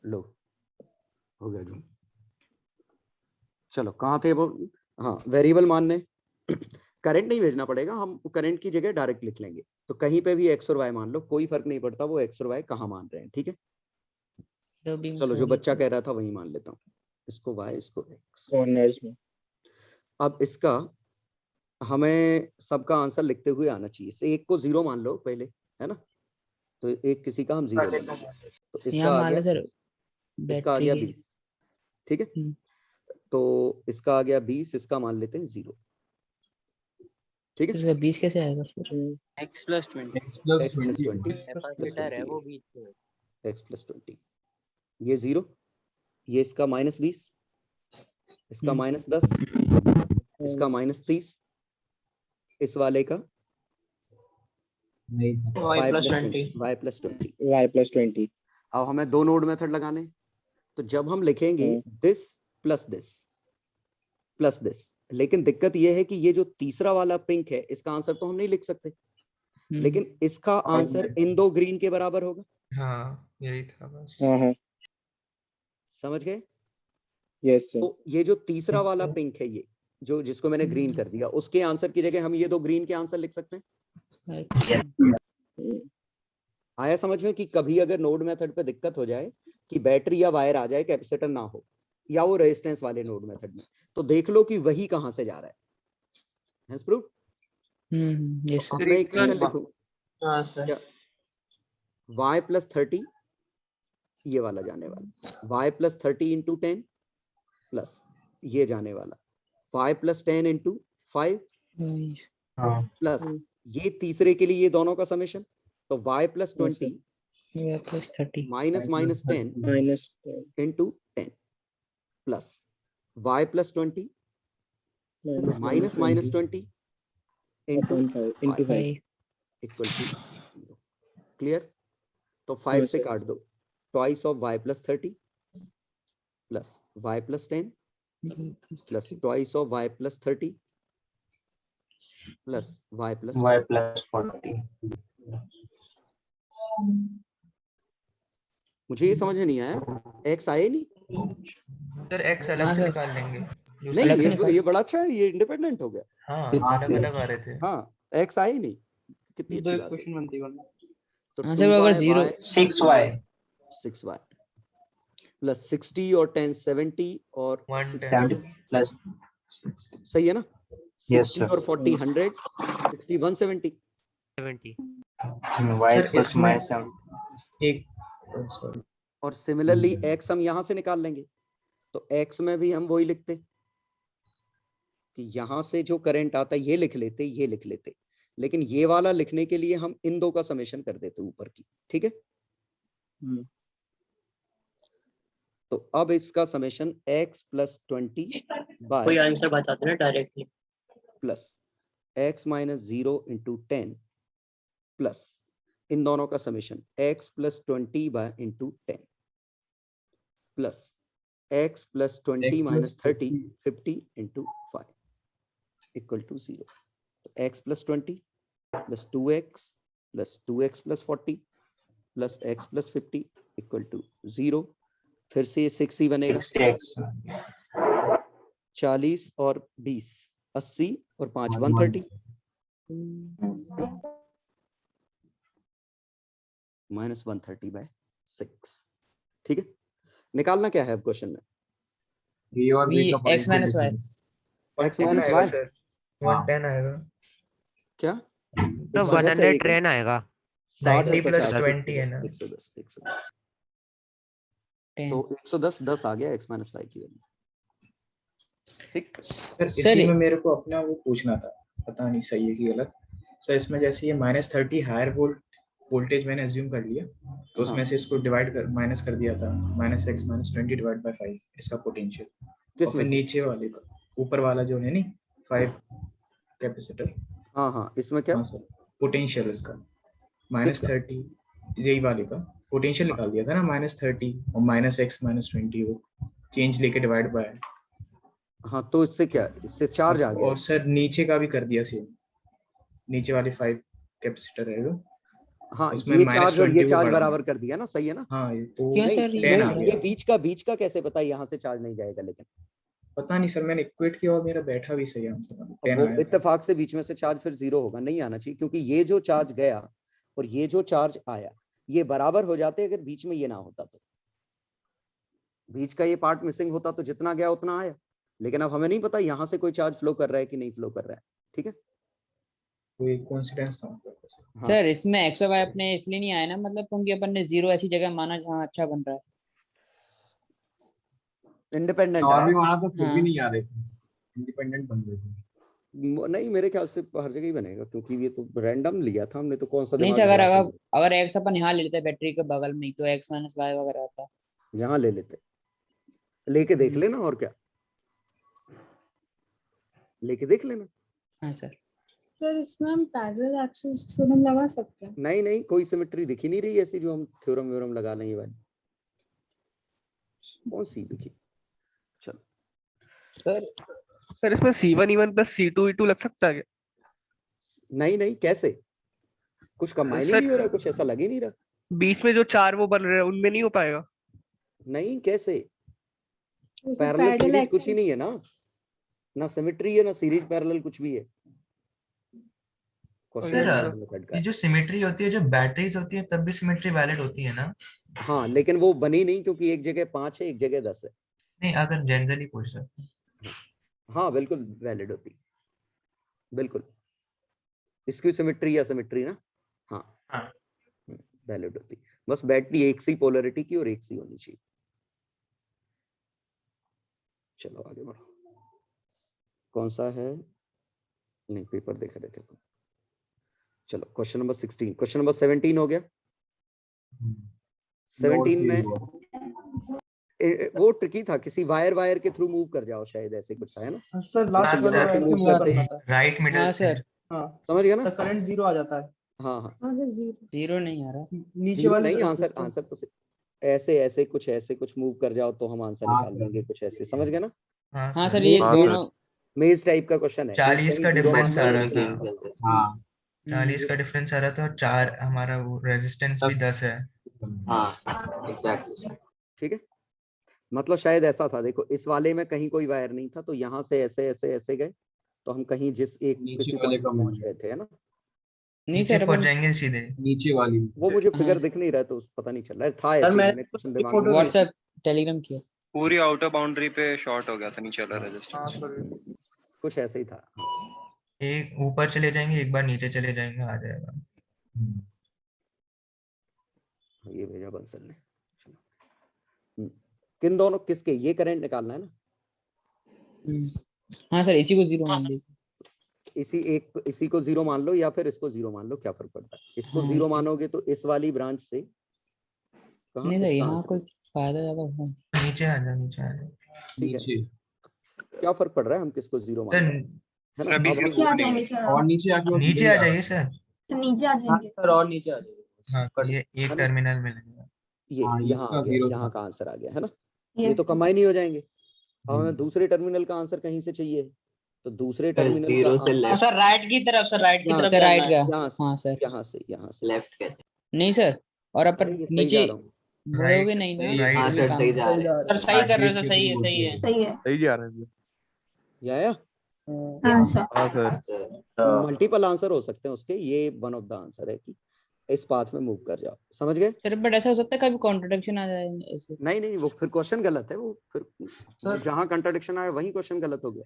लो, हो गया जूम। चलो कहाँ थे वो? हाँ, वेरिएबल मानने करंट नहीं भेजना पड़ेगा, हम करंट की जगह डायरेक्ट लिख लेंगे। तो कहीं पे भी एक्स और वाई मान लो, कोई फर्क नहीं पड़ता वो एक्स और वाई कहाँ मान रहे हैं, ठीक है। चलो जो बच्चा कह रहा था वही मान लेता हूँ, इसको वाई इसको एक्स। कॉर्नर्स में अब इसका हमें सबका आंसर लिखते हुए आना चाहिए। से एक को 0 मान लो पहले, है ना, तो एक किसी का हम 0 ले लेंगे। तो इसका यहाँ आ मान लो गया, सर इसका आ बैटरी गया के। 20, ठीक है। तो इसका आ गया 20, इसका मान लेते हैं 0, ठीक है। सर 20 कैसे आएगा फिर? x + 20 x + 20 कैपेसिटर है वो बीच में। x + 20, ये 0, ये इसका -20, इसका -10, इसका -30, इस वाले का नहीं y + 20। y + 20। अब हमें दो नोड मेथड लगाने हैं। तो जब हम लिखेंगे दिस प्लस दिस, लेकिन दिक्कत ये है कि ये जो तीसरा वाला पिंक है इसका आंसर तो हम नहीं लिख सकते, लेकिन इसका आंसर इन दो ग्रीन के बराबर होगा। हाँ यही था बस। हाँ समझ गए? Yes sir. तो ये जो तीसरा वाला पिंक है, ये जो जिसको मैंने ग्रीन कर दिया, उसके आंसर की जगह हम ये दो ग्रीन के आंसर लिख सकते हैं। आया समझ में कि कभी अगर नोड मेथड पे दिक्कत हो जाए कि बैटरी या वायर आ जाए, कैपेसिटर ना हो, या वो रेजिस्टेंस वाले नोड मेथड में, तो देख लो कि वही कहां से जा रहा है। Hence proof? यस अब सर। मैं इक्वेशन लिखूं, हाँ सर। y + 30, ये वाला जाने वाला, y + 30 × 10 प्लस ये जाने वाला, y + 10 × 5 प्लस ये तीसरे के लिए ये दोनों का समेशन, तो y + 20 -30 -10 × 10 plus y + 20 -20 × 5 equal to 0। Clear? तो 5 से काट दो, twice of y + 30 plus y + 10 plus twice of y + 30 plus y + 40। मुझे ये समझ में नहीं आया, x आए नहीं सर x अलग से निकाल लेंगे। नहीं, ये बड़ा अच्छा है, ये इंडिपेंडेंट हो गया। हाँ अलग अलग आ रहे थे। हाँ x आए नहीं, कितनी अच्छी बात है। तो हाँ सर, अगर 0 6y प्लस 60 और 10 70 और 110 प्लस, सही है ना? 60 और 40 100, 60 170 एक और सिमिलरली x हम यहां से निकाल लेंगे, तो x में भी हम वही लिखते कि यहां से जो करंट आता है ये लिख लेते, लेकिन ये वाला लिखने के लिए हम इन दो का समेशन कर देते ऊपर की, ठीक है। तो अब इसका समेशन x + 20 कोई आंसर बता दो ना डायरेक्टली, प्लस x - 0 × 10 प्लस इन दोनों का summation x + 20 × 10 plus x + 20 - 30 50 × 5 equal to 0। तो x + 20 plus 2x plus 2x + 40 plus x + 50 equal to 0। फिर से ये 6 ही बनेगा, 40 और 20 80 और 5 130 -130/6, ठीक है। निकालना क्या है अब क्वेश्चन में? x - y x - y 110 आएगा क्या? तो 110 आएगा। 90 + 20 है ना। 110 तो 110 10 आ गया x - y की वैल्यू। ठीक। सर इसी में मेरे को अपना वो पूछना था, पता नहीं सही है कि गलत। सर इसमें जैसे ये -30 हायर वोल्टेज मैंने अज्यूम कर लिया, तो उसमें से इसको डिवाइड कर माइनस कर दिया था -x -20 डिवाइड बाय 5 इसका पोटेंशियल, और फिर नीचे वाले का ऊपर वाला जो है नहीं 5 कैपेसिटर, हाँ इसमें क्या? हाँ सर पोटेंशियल इसका -30 यही वाले का पोटेंशियल निकाल दिया था ना, -30 और -x -20 वो चेंज लेके डिवाइड बाय। हाँ तो इससे क्या, इससे चार्ज आ गया। और सर नीचे का भी कर दिया सेम, नीचे वाले 5 कैपेसिटर है वो, हाँ उसमें ये चार्ज और ये -20 चार्ज बढ़ा बराबर कर दिया ना, सही है ना? हाँ तो क्यों नहीं, सर ये नहीं, आ रहा है? ये बीच का कैसे पता है यहाँ से चार्ज नहीं जाएगा? लेकिन पता नहीं सर, मैंने इक्वेट किया और मेरा बैठा भी सही आंसर, अब 10 वो आया था। इत्तेफाक से बीच में से चार्ज फिर 0 होगा, नहीं आना चाहिए, क्योंकि ये जो चार्ज गया और ये जो चार्ज आया ये बराबर हो जाते अगर बीच में ये ना होता तो। बीच का ये पार्ट मिसिंग होता तो जितना गया उतना आया, लेकिन अब हमें नहीं पता यहाँ से कोई चार्ज फ्लो कर रहा है कि नहीं फ्लो कर रहा है। ठीक है, कोई कोइंसिडेंस था हाँ। सर इसमें एक्स और वाई अपने इसलिए नहीं आया ना, मतलब क्योंकि अपन ने 0 ऐसी जगह माना जहाँ अच्छा बन रहा है। इंडिपेंडेंट और है। भी वहां तो फिर हाँ। भी नहीं आ रहे थे, इंडिपेंडेंट बन रहे थे। नहीं मेरे ख्याल से हर जगह ही बनेगा, क्योंकि ये तो रैंडम लिया था हमने, तो कौन सा नहीं दिमाग सर, अगर लगा अगर के अगर एक्स अपन यहाँ ले लेते बैटरी के बगल में ही, तो एक्स माइनस वाई वगैरह आता। यहाँ ले लेते, लेके देख लेना, और क्या, लेके देख लेना। हाँ सर। सर इसमें हम पैरेलल एक्सिस थ्योरम लगा सकते हैं? नहीं कोई सिमेट्री दिख ही नहीं रही ऐसी जो हम थ्योरम व्योरम लगा लें, ये वाली कौन सी दिखी? चलो सर इसमें C1 E1 plus C2 E2 लग सकता है क्या? नहीं कैसे, कुछ कंबाइन ही सर- नहीं हो रहा, कुछ ऐसा लग ही नहीं रहा। बीच में जो 4 वो बन रहे हैं उनमें नहीं हो पाएगा? नहीं कैसे, जैसे पैरेलल पैरेलल सीरीज कुछ ही एक्सिस नहीं है ना सिमेट्री है ना सीरीज पैरेलल कुछ भी है। सर ये जो सिमेट्री होती है, जो बैटरीज होती है तब भी सिमेट्री वैलिड होती है ना? हाँ लेकिन वो बनी नहीं, क्योंकि एक जगह 5 है एक जगह 10 है। नहीं, अगर जनरली पूछ रहा। हाँ बिल्कुल वैलिड होती, बिल्कुल इसकी सिमेट्री या सिमेट्री ना, हाँ वैलिड होती, बस बैटरी एक सी पोलरिटी की और एक सी होनी चाहिए। चलो आगे बढ़ो, कौन सा है, नहीं पेपर देख रहे थे। चलो क्वेश्चन नंबर 16, क्वेश्चन नंबर 17 हो गया। 17 में वो ट्रिकी था, किसी वायर के थ्रू मूव कर जाओ, शायद ऐसे कुछ था, है ना? सर लास्ट वाले वायर से मूव करना था। राइट मिडिल हाँ से। सर। हाँ समझ गया ना? सर करंट 0 आ जाता है। हाँ जीरो नहीं आ रहा। नीचे जीरो वाले नहीं, तरफ आंसर से आंसर तो ऐसे कुछ मूव कर जाओ तो हम आंसर निकाल देंगे, कुछ ऐसे, समझ गए ना? हाँ सर ये दोनों मेज टाइप का क्वेश्चन है। 40 का डिफरेंस आ रहा था। हाँ 40 का डिफरेंस आ रहा था, और 4 हमारा वो रेजिस्टेंस भी 10 है। हाँ एग्जैक्टली। ठीक है, मतलब शायद ऐसा था, देखो इस वाले में कहीं कोई वायर नहीं था, तो यहाँ से ऐसे गए तो हम कहीं जिस एक किसी वाले point का पे पहुंच गए थे, है ना? नहीं नीचे सर पहुंच अपन जाएंगे सीधे। नीचे वाली। वो मुझे फिगर हाँ। दिख नहीं रहा, तो पता नहीं चल रहा था सर ऐसे, मैं मैंने क्वेश्चन दिमाग में व्हाट्सएप टेलीग्राम किया। पूरी आउटर बाउंड्री पे शॉर्ट हो गया था नीचे वाला रेजिस्टेंस। कुछ ऐसे ही था। एक ऊपर चले जाएंगे, एक बार नीचे चले जाएंगे, आ जाएगा। ये भेजा बंसल ने। चलो किन दोनों किसके, ये करंट निकालना है ना? हाँ सर इसी को 0 मान लीजिए। इसी को 0 मान लो, या फिर इसको 0 मान लो, क्या फर्क पड़ता है? इसको हाँ, 0 मानोगे तो इस वाली ब्रांच से कहाँ, नहीं सर इसका यहाँ आंसर कोई फायदा ज्यादा होगा। नीचे आ जाओ, नीचे आ जाओ। ठीक है, क्या फर्क पड़ रहा है, हम किसको 0 मान रहे हैं, है ना? अभी अब हम नीचे आ जाएंगे सर। और नीचे आके नीचे आ जाइए सर। तो नीचे आ जाएंगे। सर और नीचे आ जाइए। हाँ, ये एक टर्मिनल में लगेगा। ये हाँ, यहाँ इसका आ गया, 0 यहाँ था। का आंसर आ गया, है ना? ये यस तो कंबाइन ही हो जाएंगे। अब हमें दूसरे टर्मिनल का आंसर कहीं से चाहिए, तो दूसरे टर्मिनल का जीरो से आंसर हाँ सर राइट की तरफ, सर राइट की यहाँ तरफ से, राइट जाना है। का। हाँ सर यहाँ से लेफ्ट कैसे? नहीं सर, और अपन अरे ये सही नीचे जा रहा हूँ। मुड़ोगे नहीं ना। राइट हाँ सर सही जा रहे हैं। सर सही कर रहे हो, सर सही है, सही है। सही है। सही जा रहा है। ये आया? हाँ सर। हाँ सर। मल्टीपल आंसर हो सकते हैं उसके, ये वन ऑफ द आंसर है कि इस पाथ में मूव कर जाओ, समझ गए? सर बट ऐसा हो सकता है कभी कॉन्ट्रडिक्शन आ जाए ऐसे। नहीं वो फिर क्वेश्चन गलत है, वो फिर जहां कंट्राडिक्शन आया वही क्वेश्चन गलत हो गया।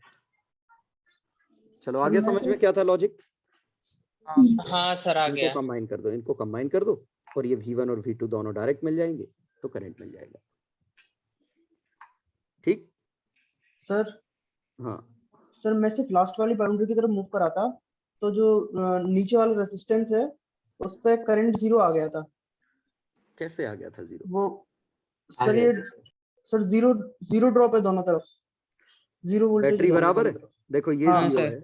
चलो आगे समझ में क्या था लॉजिक? हाँ सर आ गया। इनको कंबाइन कर दो और ये V1 और V2 दोनों डायरेक्ट मिल जाएंगे, तो करंट मिल जाएगा। ठीक सर हाँ सर मैं सिर्फ लास्ट वाली बाउंड्री की तरफ मूव करा था, तो जो नीचे वाला रेजिस्टेंस है उस पे करंट 0 आ गया था। कैसे आ गया था 0? वो सर ये सर जीरो ड्रॉप है दोनों तरफ, 0 वोल्टेज बैटरी बराबर है, देखो ये हाँ, 0 सर। है,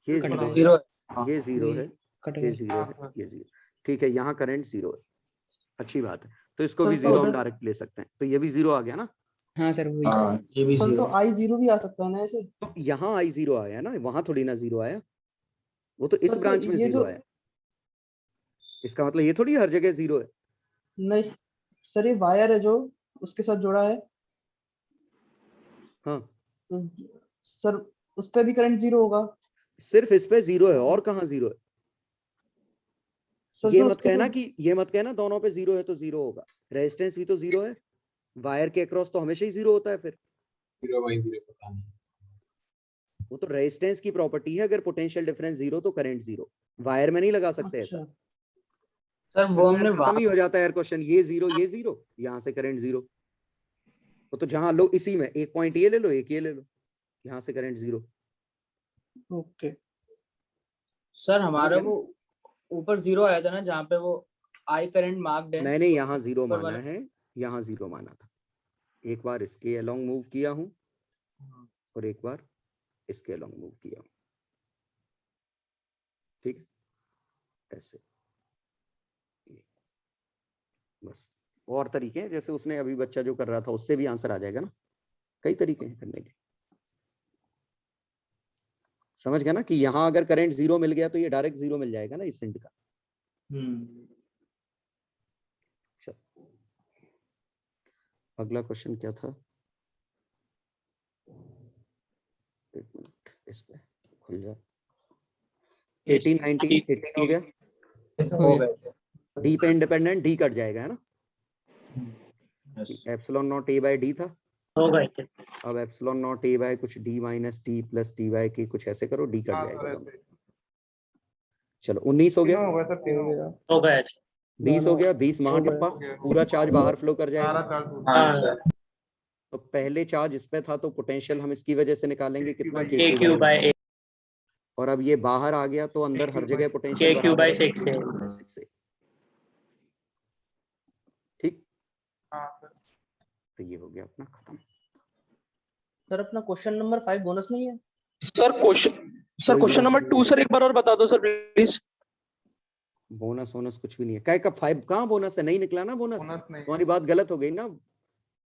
ये 0 है, जीरो ये 0 है, ये 0 है, ये 0। ठीक है, यहाँ करंट 0 है, अच्छी बात है। तो इसको भी सर, तो 0 हम उधर- डायरेक्ट ले सकते हैं, तो ये भी 0 आ गया ना। हाँ सर वही। ये भी सर तो 0 I0 भी आ सकता है ना ऐसे। तो यहाँ I0 आया ना, वहां थोड़ी ना 0 आया, वो तो इस सर, तो ब्रांच में ये 0 जो- आया। इसका मतलब ये थोड़ी हर जगह 0 है। नहीं सर, ये वायर है जो उसके साथ जुड़ा है। हाँ सर उस पे भी करंट 0 होगा। सिर्फ इस पे 0 है, और कहाँ 0 है? सर ये तो मत उसके कहना साथ- कि ये मत कहना दोनों पे 0 है तो 0 होगा। रेजिस्टेंस भी तो 0 है, वायर के अक्रॉस तो हमेशा ही 0 होता है। फिर 0 बाई 0 पता नहीं। वो तो रेजिस्टेंस की प्रॉपर्टी है, अगर पोटेंशियल डिफरेंस 0 तो करंट 0। वायर में नहीं लगा सकते ऐसा। अच्छा सर वो हमने खत्म ही हो जाता है यार क्वेश्चन। ये 0 ये 0, यहाँ से करंट 0। तो जहां लो इसी में एक पॉइंट ये ले लो, एक ये ले लो, यहाँ से करंट 0। ओके सर हमारा समझ गए वो ऊपर 0 आया था ना, जहाँ पे वो आई करंट मार्क्ड है। मैंने यहाँ 0 ऊपर माना वाला- है, यहाँ 0 माना था। एक बार इसके अलोंग मूव किया हूँ और एक बार इसके अलोंग मूव किया हूँ। ठीक है, ऐसे बस। और तरीके हैं, जैसे उसने अभी बच्चा जो कर रहा था उससे भी आंसर आ जाएगा ना। कई तरीके हैं करने के। समझ गया ना कि यहाँ अगर करंट 0 मिल गया तो ये डायरेक्ट 0 मिल जाएगा ना इस हिंट का। चलो अगला क्वेश्चन क्या था? एक मिनट, इस पे खुल जाए। 18 19 18 हो गया। डी पे इंडिपेंडेंट, डी कट जाएगा है ना। Epsilon naught A by D था, हो गए थे। अब एप्सिलॉन नॉट ए बाय कुछ D minus D plus D Y की कुछ ऐसे करो, डी कट जाएगा दोनों। चलो 19 हो गया, हो गए थे। 20 हो गया, 20 महाटप्पा, पूरा चार्ज बाहर फ्लो कर जाएगा। हाँ तो पहले चार्ज इस पे था तो पोटेंशियल हम इसकी वजह से निकालेंगे कितना, के क्यू बाय 8 और अब ये बाहर आ गया तो अंदर हर जगह के पोटेंशियल क्यू बाय बराबर 6 है। है 6 है। ठीक, तो ये हो गया अपना खत्म। सर अपना क्वेश्चन नंबर 5 बोनस नहीं है? सर क्वेश्चन नंबर 2 सर एक बार और बता दो सर प्लीज। बोनस वोनस कुछ भी नहीं है। काय का 5 कहाँ बोनस है? नहीं निकला ना बोनस। तुम्हारी बात गलत हो गई ना।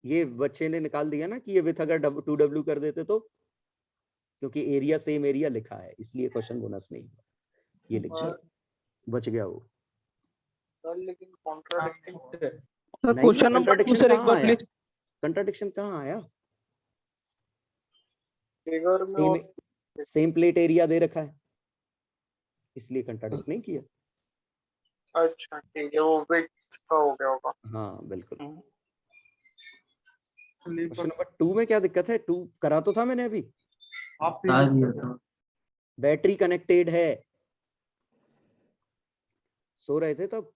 ये बच्चे ने निकाल दिया ना कि ये विथ अगर 2W कर देते तो, क्योंकि एरिया सेम एरिया लिखा है इसलिए क्वेश्चन बोनस नहीं हुआ। ये लिख दिया, बच गया वो। लेकिन कॉन्ट्राडिक्टिंग नहीं, क्वेश्चन नंबर 2 सर एक बार प्लीज। कंट्राडिक्शन कहाँ आया? फिगर में सेम प्लेट एरिया दे रखा है इसलिए कंट्राडिक्ट नहीं किया। अच्छा ठीक है, वो वेट का हो गया होगा। हाँ बिल्कुल। क्वेश्चन नंबर 2 में क्या दिक्कत है? 2 करा तो था मैंने अभी। बैटरी कनेक्टेड है, सो रहे थे तब।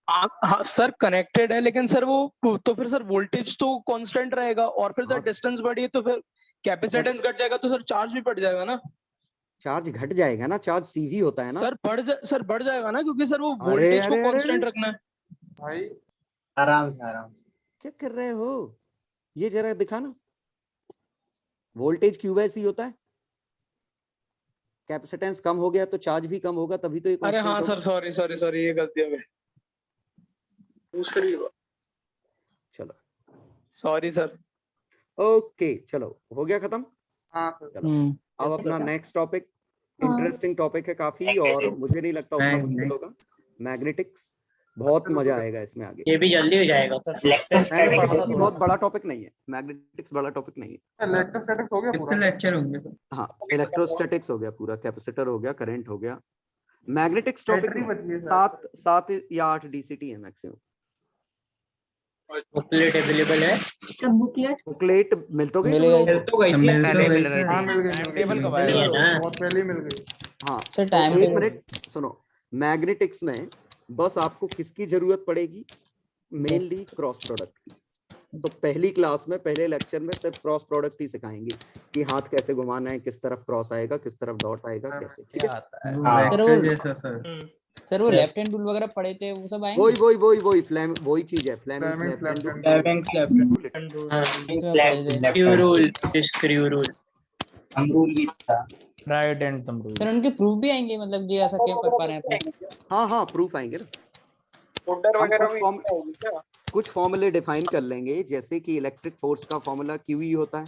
हाँ सर कनेक्टेड है, लेकिन सर वो तो फिर सर वोल्टेज तो कांस्टेंट रहेगा और फिर सर डिस्टेंस बढ़ी तो फिर कैपेसिटेंस घट जाएगा तो सर चार्ज भी बढ़ जाएगा ना। चार्ज घट जाएगा ना, चार्ज सीवी होता है ना। सर बढ़ जाएगा ना, क्योंकि सर वो वोल्टेज को कांस्टेंट रखना है। भाई आराम से क्या कर रहे हो? ये जरा दिखाना। वोल्टेज क्यू बाय सी होता है, कैपेसिटेंस कम हो गया तो चार्ज भी कम होगा, तभी तो ये अरे कांस्टेंट हाँ होगा। सर सॉरी ये गलती हो गई। दूसरी चलो सॉरी सर। ओके चलो हो गया खत्म। हाँ चलो अब अपना नेक्स्ट टॉपिक इंटरेस्टिंग टॉपिक है काफी, और मुझे नहीं लगता उतना मुश्किल होगा। मैग्नेटिक्स, बहुत मजा आएगा इसमें आगे। ये भी जल्दी हो जाएगा सर। मैग्नेटिक्स बहुत बड़ा टॉपिक नहीं है, मैग्नेटिक्स बड़ा टॉपिक नहीं है। इलेक्ट्रोस्टैटिक्स हो गया पूरा। लेक्चर होंगे सर? हाँ इलेक्ट्रोस्टैटिक्स हो गया पूरा, कैपेसिटर हो गया, करंट हो गया। मैग्नेटिक्स टॉपिक में 7 या 8 डीसीटी है मैक्सिमम। बुकलेट अवेलेबल है? बुकलेट मिल तो गई हाँ। सर टाइम एक मिनट सुनो, मैग्नेटिक्स में बस आपको किसकी जरूरत पड़ेगी? मेनली क्रॉस प्रोडक्ट की। तो पहली क्लास में पहले लेक्चर में सिर्फ क्रॉस प्रोडक्ट ही सिखाएंगे कि हाथ कैसे घुमाना है, किस तरफ क्रॉस आएगा, किस तरफ डॉट आएगा, कैसे, ठीक है? सर वो लेफ्ट हैंड रूल वगैरह पढ़े थे वो सब आएंगे? वही चीज है, Fleming's left hand rule, screw rule, thumb rule भी था। Right hand thumb rule. Sir उनके प्रूफ भी आएंगे, मतलब ये ऐसा क्यों कर पा रहे हैं अपन? हाँ प्रूफ आएंगे ना। हम कुछ फॉर्मूले डिफाइन कर लेंगे, जैसे कि इलेक्ट्रिक फोर्स का फॉर्मूला QE होता है,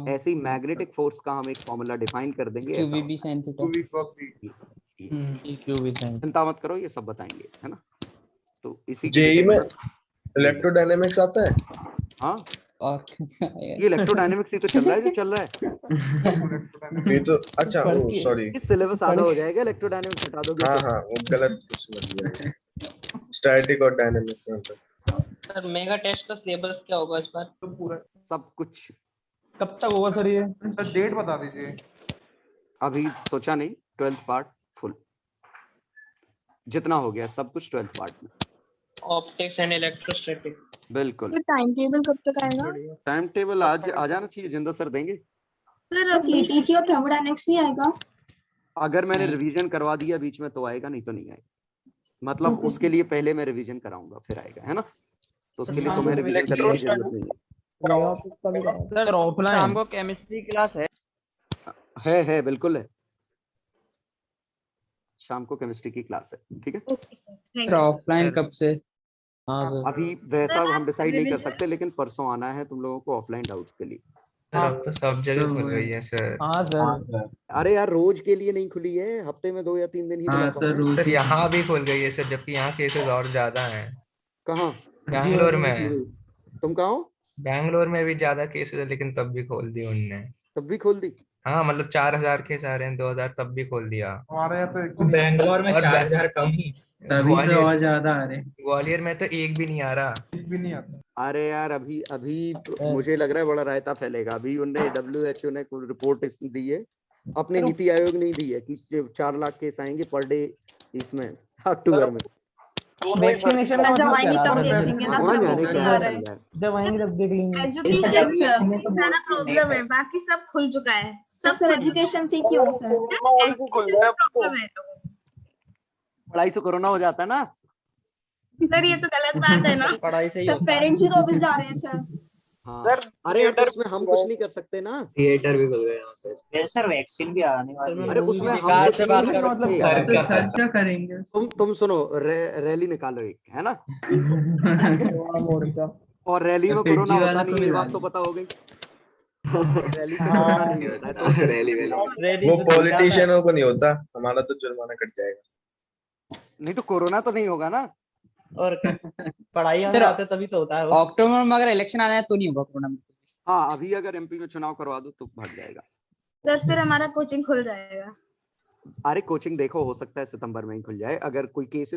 ऐसे ही मैग्नेटिक फोर्स का हम एक फॉर्मूला डिफाइन कर देंगे। QVB sin theta. चिंता मत करो, ये सब बताएंगे, है ना? तो इसी जेई में इलेक्ट्रोडायनेमिक्स आता है। हाँ और ये इलेक्ट्रोडायनेमिक्स ही तो चल रहा है जो चल रहा है। ये तो अच्छा, ओ सॉरी, सिलेबस आधा हो जाएगा, इलेक्ट्रोडायनेमिक्स हटा दोगे। हाँ वो गलत कुछ समझ गया। स्टैटिक और डायनेमिक में सर मेगा टेस्ट का सिलेबस क्या होगा इस बार? तो पूरा सब कुछ कब तक होगा सर ये? सर डेट बता दीजिए। अभी सोचा नहीं, 12th पार्ट फुल जितना हो गया सब कुछ 12th पार्ट में। Optics and electrostatic. बिल्कुल। सर टाइम टेबल कब तक आएगा? टाइम टेबल आज आ जाना चाहिए, जिंदा सर देंगे। सर केटीजी और थर्मोडायनेमिक्स भी आएगा? अगर मैंने रिवीजन करवा दिया बीच में तो आएगा, नहीं तो नहीं आएगा। मतलब उसके लिए पहले मैं रिवीजन कराऊंगा फिर आएगा, है ना? तो उसके लिए तुम्हें रिवीजन करने की जरूरत नहीं है। सर ऑफलाइन शाम को केमिस्ट्री क्लास है बिल्कुल है, शाम को केमिस्ट्री की क्लास है, ठीक है? सर ऑफलाइन कब से? अभी वैसा हम डिसाइड नहीं कर सकते, लेकिन परसों आना है तुम लोगों को ऑफलाइन डाउट्स के लिए। सर अब तो सब जगह खुल गई है सर। हाँ सर। अरे यार रोज के लिए नहीं खुली है, हफ्ते में 2 या 3 दिन ही बुला पाऊंगा। सर यहाँ भी खुल गई है सर, जबकि यहाँ केसेस और ज्यादा हैं। कहाँ? बैंगलोर में। तुम कहाँ हो? बैंगलोर में भी ज्यादा केसेस है, लेकिन तब भी खोल दी उनने। तब भी खोल दी? हाँ मतलब 4000 केस आ रहे हैं, 2000 तब भी खोल दिया। हमारे यहाँ तो बैंगलोर में 4000 कम ही, तभी तो और ज्यादा आ रहे। ग्वालियर में तो एक भी नहीं आ रहा। एक भी नहीं आता। अरे यार अभी मुझे लग रहा है बड़ा रायता फैलेगा। अभी उनने WHO ने कोई रिपोर्ट दी है, अपनी नीति आयोग ने दी है कि 4 लाख केस आएंगे पर डे इसमें अक्टूबर में। वैक्सीनेशन जब आएंगे तब देख लेंगे ना। वहाँ जाने क्या चल रहा है? जब आएंगे तब देख लेंगे। एजुकेशन सारा प्रॉब्लम है, बाकी सब खुल चुका है। सब सर एजुकेशन से क्यों सर? प्रॉब्लम है पढ़ाई से कोरोना हो जाता है ना सर, ये तो गलत बात है ना। पढ़ाई से ही सब पेरेंट्स भी तो ऑफिस जा रहे हैं सर। हाँ अरे यार तो उसमें हम कुछ नहीं कर सकते ना। थिएटर भी खुल गए यहाँ से। सर वैक्सीन भी आने वाली है। अरे उसमें हम कुछ नहीं कर सकते यार। सर क्या करेंगे? तुम सुनो, रैली निकालो एक, है ना? और रैली में कोरोना होता नहीं है, ये बात तो पता हो गई। रैली में कोरोना नहीं होता है तो वो पॉलिटिशियनों को नहीं होता, हमारा तो जुर्माना कट जाएगा। नहीं तो कोरोना तो नहीं होगा ना। और पढ़ाई आते तभी तो होता है। अक्टूबर में अगर इलेक्शन आ जाए तो नहीं होगा कोरोना में। हाँ अभी अगर MP में चुनाव करवा दो तो भाग जाएगा सर। फिर हमारा कोचिंग खुल जाएगा। अरे कोचिंग देखो, हो सकता है सितंबर में ही खुल जाए। अगर कोई केसेस